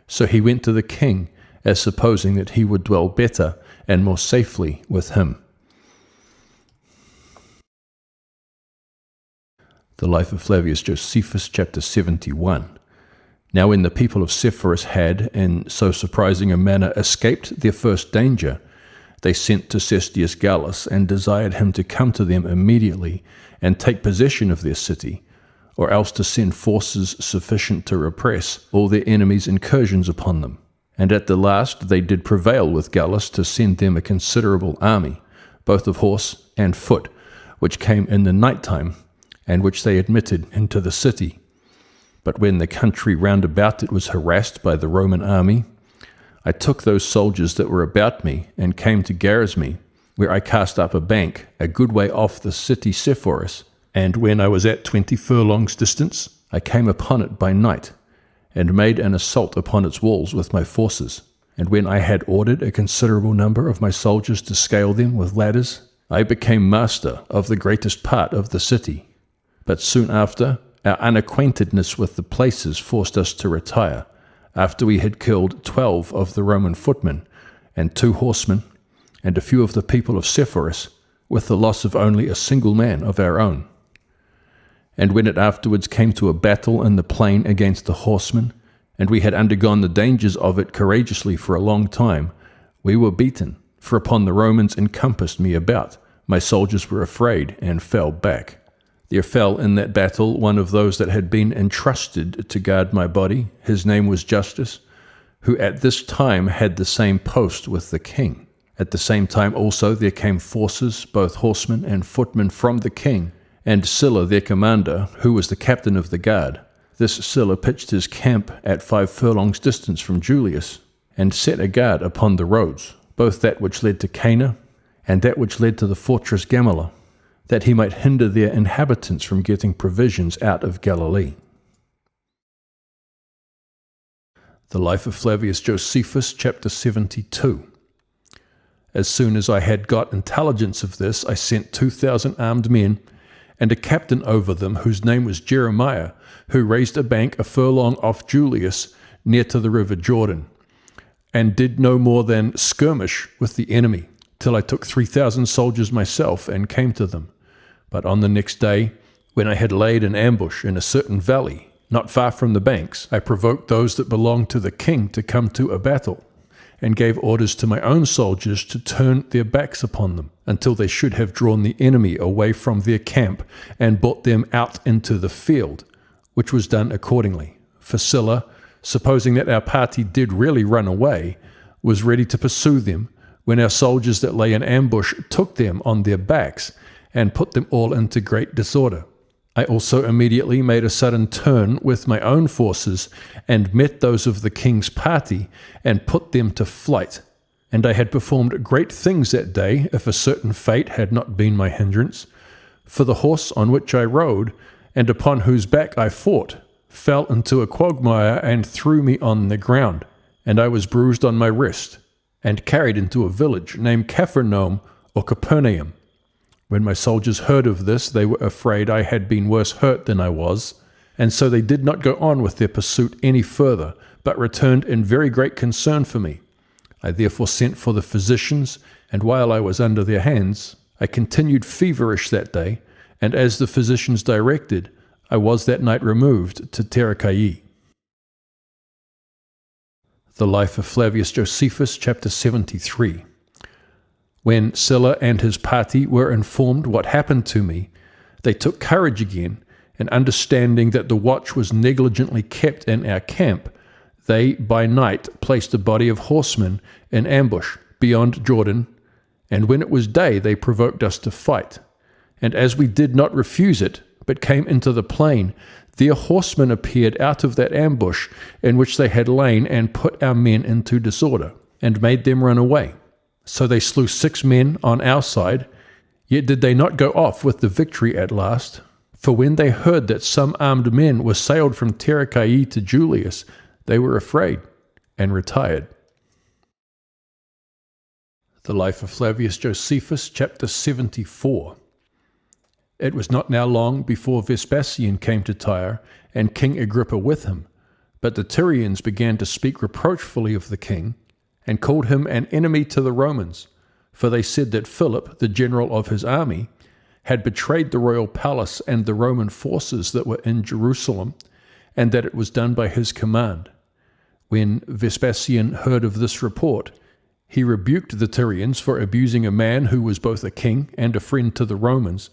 So he went to the king, as supposing that he would dwell better and more safely with him. The Life of Flavius Josephus, chapter 71. Now when the people of Sepphoris had, in so surprising a manner, escaped their first danger, they sent to Cestius Gallus, and desired him to come to them immediately, and take possession of their city, or else to send forces sufficient to repress all their enemies' incursions upon them. And at the last they did prevail with Gallus to send them a considerable army, both of horse and foot, which came in the night time, and which they admitted into the city. But when the country round about it was harassed by the Roman army, I took those soldiers that were about me, and came to Garisme, where I cast up a bank, a good way off the city Sepphoris. And when I was at 20 furlongs distance, I came upon it by night, and made an assault upon its walls with my forces. And when I had ordered a considerable number of my soldiers to scale them with ladders, I became master of the greatest part of the city. But soon after, our unacquaintedness with the places forced us to retire, after we had killed 12 of the Roman footmen, and 2 horsemen, and a few of the people of Sepphoris, with the loss of only a single man of our own. And when it afterwards came to a battle in the plain against the horsemen, and we had undergone the dangers of it courageously for a long time, we were beaten, for upon the Romans encompassed me about, my soldiers were afraid, and fell back. There fell in that battle one of those that had been entrusted to guard my body. His name was Justus, who at this time had the same post with the king. At the same time also there came forces, both horsemen and footmen, from the king, and Sylla their commander, who was the captain of the guard. This Sylla pitched his camp at 5 furlongs distance from Julius, and set a guard upon the roads, both that which led to Cana, and that which led to the fortress Gamala, that he might hinder their inhabitants from getting provisions out of Galilee. The Life of Flavius Josephus, chapter 72. As soon as I had got intelligence of this, I sent 2,000 armed men, and a captain over them, whose name was Jeremiah, who raised a bank a furlong off Julius, near to the river Jordan, and did no more than skirmish with the enemy, till I took 3,000 soldiers myself, and came to them. But on the next day, when I had laid an ambush in a certain valley, not far from the banks, I provoked those that belonged to the king to come to a battle, and gave orders to my own soldiers to turn their backs upon them, until they should have drawn the enemy away from their camp, and brought them out into the field, which was done accordingly. For Sylla, supposing that our party did really run away, was ready to pursue them, when our soldiers that lay in ambush took them on their backs, and put them all into great disorder. I also immediately made a sudden turn with my own forces, and met those of the king's party, and put them to flight. And I had performed great things that day, if a certain fate had not been my hindrance. For the horse on which I rode, and upon whose back I fought, fell into a quagmire, and threw me on the ground, and I was bruised on my wrist, and carried into a village named Capharnaum or Capernaum. When my soldiers heard of this, they were afraid I had been worse hurt than I was, and so they did not go on with their pursuit any further, but returned in very great concern for me. I therefore sent for the physicians, and while I was under their hands, I continued feverish that day, and as the physicians directed, I was that night removed to Terracaii. The Life of Flavius Josephus, chapter 73. When Sylla and his party were informed what happened to me, they took courage again, and understanding that the watch was negligently kept in our camp, they by night placed a body of horsemen in ambush beyond Jordan, and when it was day they provoked us to fight. And as we did not refuse it, but came into the plain, their horsemen appeared out of that ambush in which they had lain, and put our men into disorder, and made them run away. So they slew 6 men on our side, yet did they not go off with the victory at last. For when they heard that some armed men were sailed from Terracaii to Julius, they were afraid, and retired. The Life of Flavius Josephus, chapter 74. It was not now long before Vespasian came to Tyre, and King Agrippa with him. But the Tyrians began to speak reproachfully of the king, and called him an enemy to the Romans, for they said that Philip, the general of his army, had betrayed the royal palace and the Roman forces that were in Jerusalem, and that it was done by his command. When Vespasian heard of this report, he rebuked the Tyrians for abusing a man who was both a king and a friend to the Romans,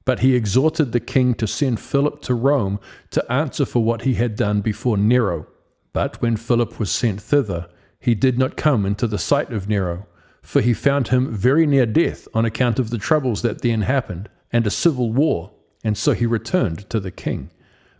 but he exhorted the king to send Philip to Rome to answer for what he had done before Nero. But when Philip was sent thither, he did not come into the sight of Nero, for he found him very near death on account of the troubles that then happened, and a civil war, and so he returned to the king.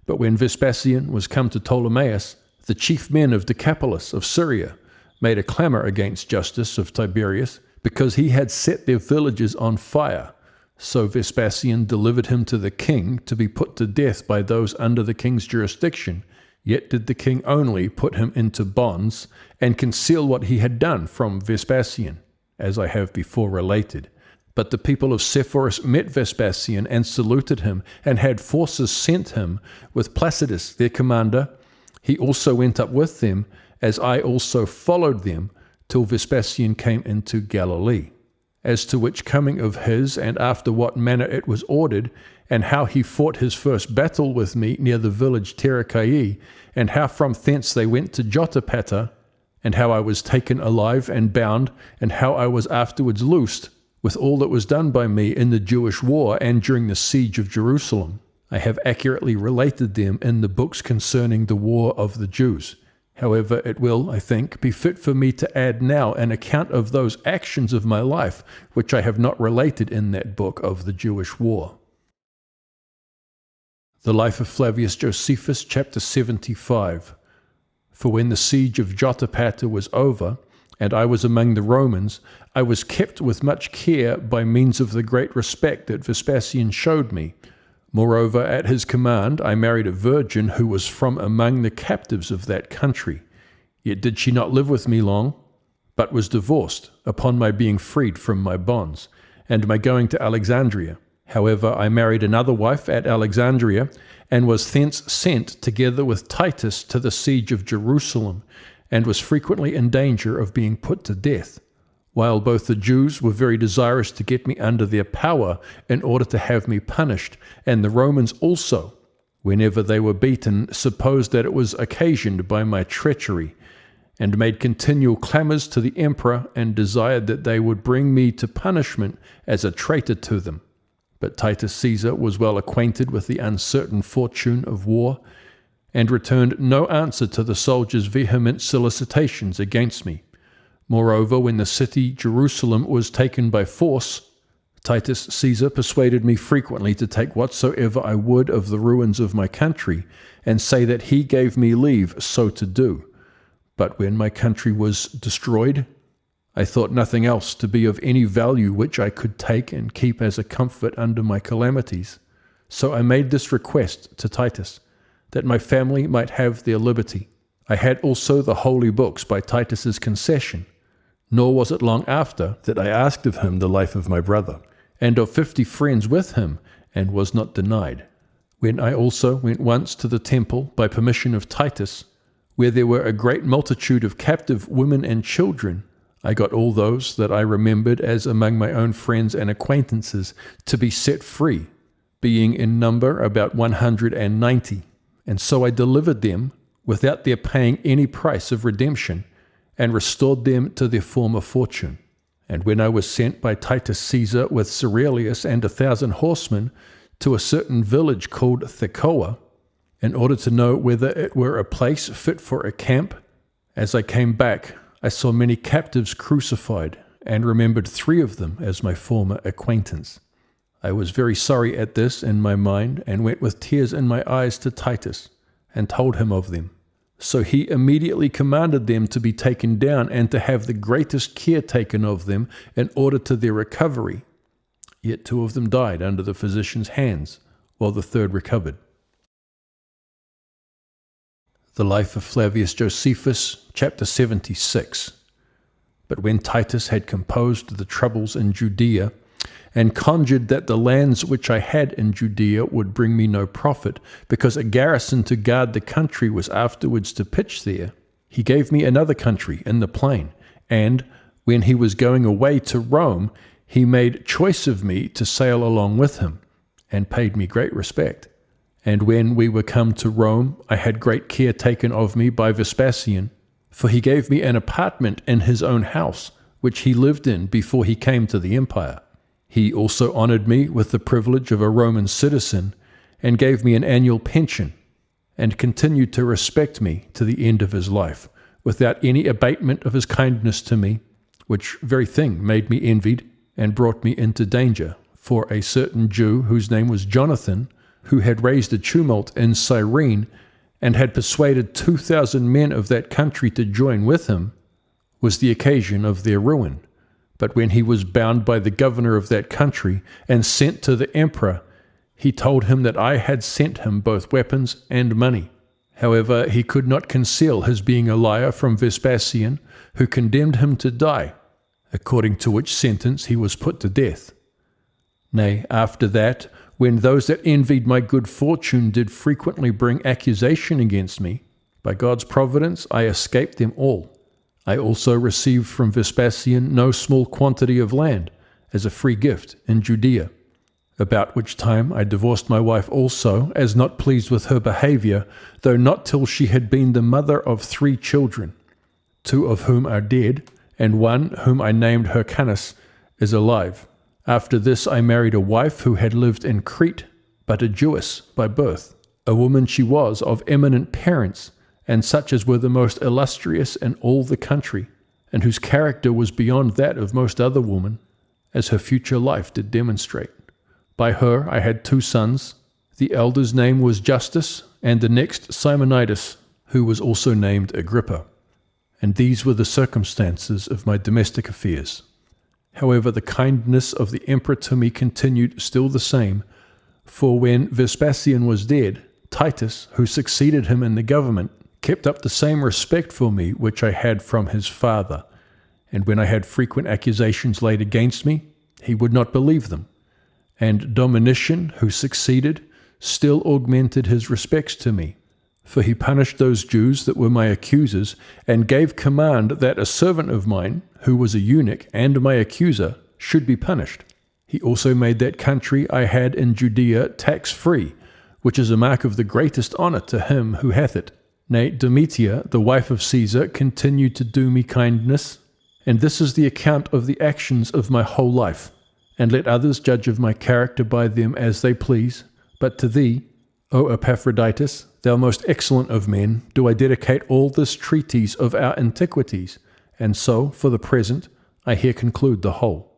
But when Vespasian was come to Ptolemais, the chief men of Decapolis of Syria made a clamor against Justus of Tiberias, because he had set their villages on fire. So Vespasian delivered him to the king to be put to death by those under the king's jurisdiction. Yet did the king only put him into bonds, and conceal what he had done from Vespasian, as I have before related. But the people of Sepphoris met Vespasian and saluted him, and had forces sent him with Placidus their commander. He also went up with them, as I also followed them, till Vespasian came into Galilee. As to which coming of his, and after what manner it was ordered, and how he fought his first battle with me near the village Terracaii, and how from thence they went to Jotapata, and how I was taken alive and bound, and how I was afterwards loosed, with all that was done by me in the Jewish war and during the siege of Jerusalem. I have accurately related them in the books concerning the war of the Jews. However, it will, I think, be fit for me to add now an account of those actions of my life, which I have not related in that book of the Jewish war. The Life of Flavius Josephus, chapter 75. For when the siege of Jotapata was over, and I was among the Romans, I was kept with much care by means of the great respect that Vespasian showed me. Moreover, at his command, I married a virgin who was from among the captives of that country. Yet did she not live with me long, but was divorced upon my being freed from my bonds, and my going to Alexandria. However, I married another wife at Alexandria, and was thence sent together with Titus to the siege of Jerusalem, and was frequently in danger of being put to death, while both the Jews were very desirous to get me under their power in order to have me punished, and the Romans also, whenever they were beaten, supposed that it was occasioned by my treachery, and made continual clamors to the emperor, and desired that they would bring me to punishment as a traitor to them. But Titus Caesar was well acquainted with the uncertain fortune of war, and returned no answer to the soldiers' vehement solicitations against me. Moreover, when the city Jerusalem was taken by force, Titus Caesar persuaded me frequently to take whatsoever I would of the ruins of my country, and say that he gave me leave so to do. But when my country was destroyed, I thought nothing else to be of any value which I could take and keep as a comfort under my calamities. So I made this request to Titus, that my family might have their liberty. I had also the holy books by Titus's concession, nor was it long after that I asked of him the life of my brother, and of 50 friends with him, and was not denied. When I also went once to the temple by permission of Titus, where there were a great multitude of captive women and children, I got all those that I remembered as among my own friends and acquaintances to be set free, being in number about 190. And so I delivered them without their paying any price of redemption, and restored them to their former fortune. And when I was sent by Titus Caesar with Cerelius and 1,000 horsemen to a certain village called Thecoa, in order to know whether it were a place fit for a camp, as I came back, I saw many captives crucified, and remembered 3 of them as my former acquaintance. I was very sorry at this in my mind, and went with tears in my eyes to Titus, and told him of them. So he immediately commanded them to be taken down, and to have the greatest care taken of them in order to their recovery. Yet 2 of them died under the physician's hands, while the 3rd recovered. The Life of Flavius Josephus, chapter 76. But when Titus had composed the troubles in Judea, and conjured that the lands which I had in Judea would bring me no profit, because a garrison to guard the country was afterwards to pitch there, he gave me another country in the plain, and, when he was going away to Rome, he made choice of me to sail along with him, and paid me great respect. And when we were come to Rome, I had great care taken of me by Vespasian, for he gave me an apartment in his own house, which he lived in before he came to the empire. He also honored me with the privilege of a Roman citizen, and gave me an annual pension, and continued to respect me to the end of his life, without any abatement of his kindness to me, which very thing made me envied, and brought me into danger. For a certain Jew, whose name was Jonathan, who had raised a tumult in Cyrene, and had persuaded 2,000 men of that country to join with him, was the occasion of their ruin. But when he was bound by the governor of that country, and sent to the emperor, he told him that I had sent him both weapons and money. However, he could not conceal his being a liar from Vespasian, who condemned him to die, according to which sentence he was put to death. Nay, after that, when those that envied my good fortune did frequently bring accusation against me, by God's providence I escaped them all. I also received from Vespasian no small quantity of land, as a free gift in Judea, about which time I divorced my wife also, as not pleased with her behavior, though not till she had been the mother of 3 children, 2 of whom are dead, and one, whom I named Hyrcanus, is alive. After this I married a wife who had lived in Crete, but a Jewess by birth. A woman she was, of eminent parents, and such as were the most illustrious in all the country, and whose character was beyond that of most other women, as her future life did demonstrate. By her I had 2 sons. The elder's name was Justus, and the next Simonides, who was also named Agrippa. And these were the circumstances of my domestic affairs. However, the kindness of the emperor to me continued still the same, for when Vespasian was dead, Titus, who succeeded him in the government, kept up the same respect for me which I had from his father. And when I had frequent accusations laid against me, he would not believe them. And Domitian, who succeeded, still augmented his respects to me. For he punished those Jews that were my accusers, and gave command that a servant of mine, who was a eunuch and my accuser, should be punished. He also made that country I had in Judea tax-free, which is a mark of the greatest honor to him who hath it. Nay, Domitia, the wife of Caesar, continued to do me kindness, and this is the account of the actions of my whole life. And let others judge of my character by them as they please. But to thee, O Epaphroditus, thou most excellent of men, do I dedicate all this treatise of our antiquities, and so, for the present, I here conclude the whole.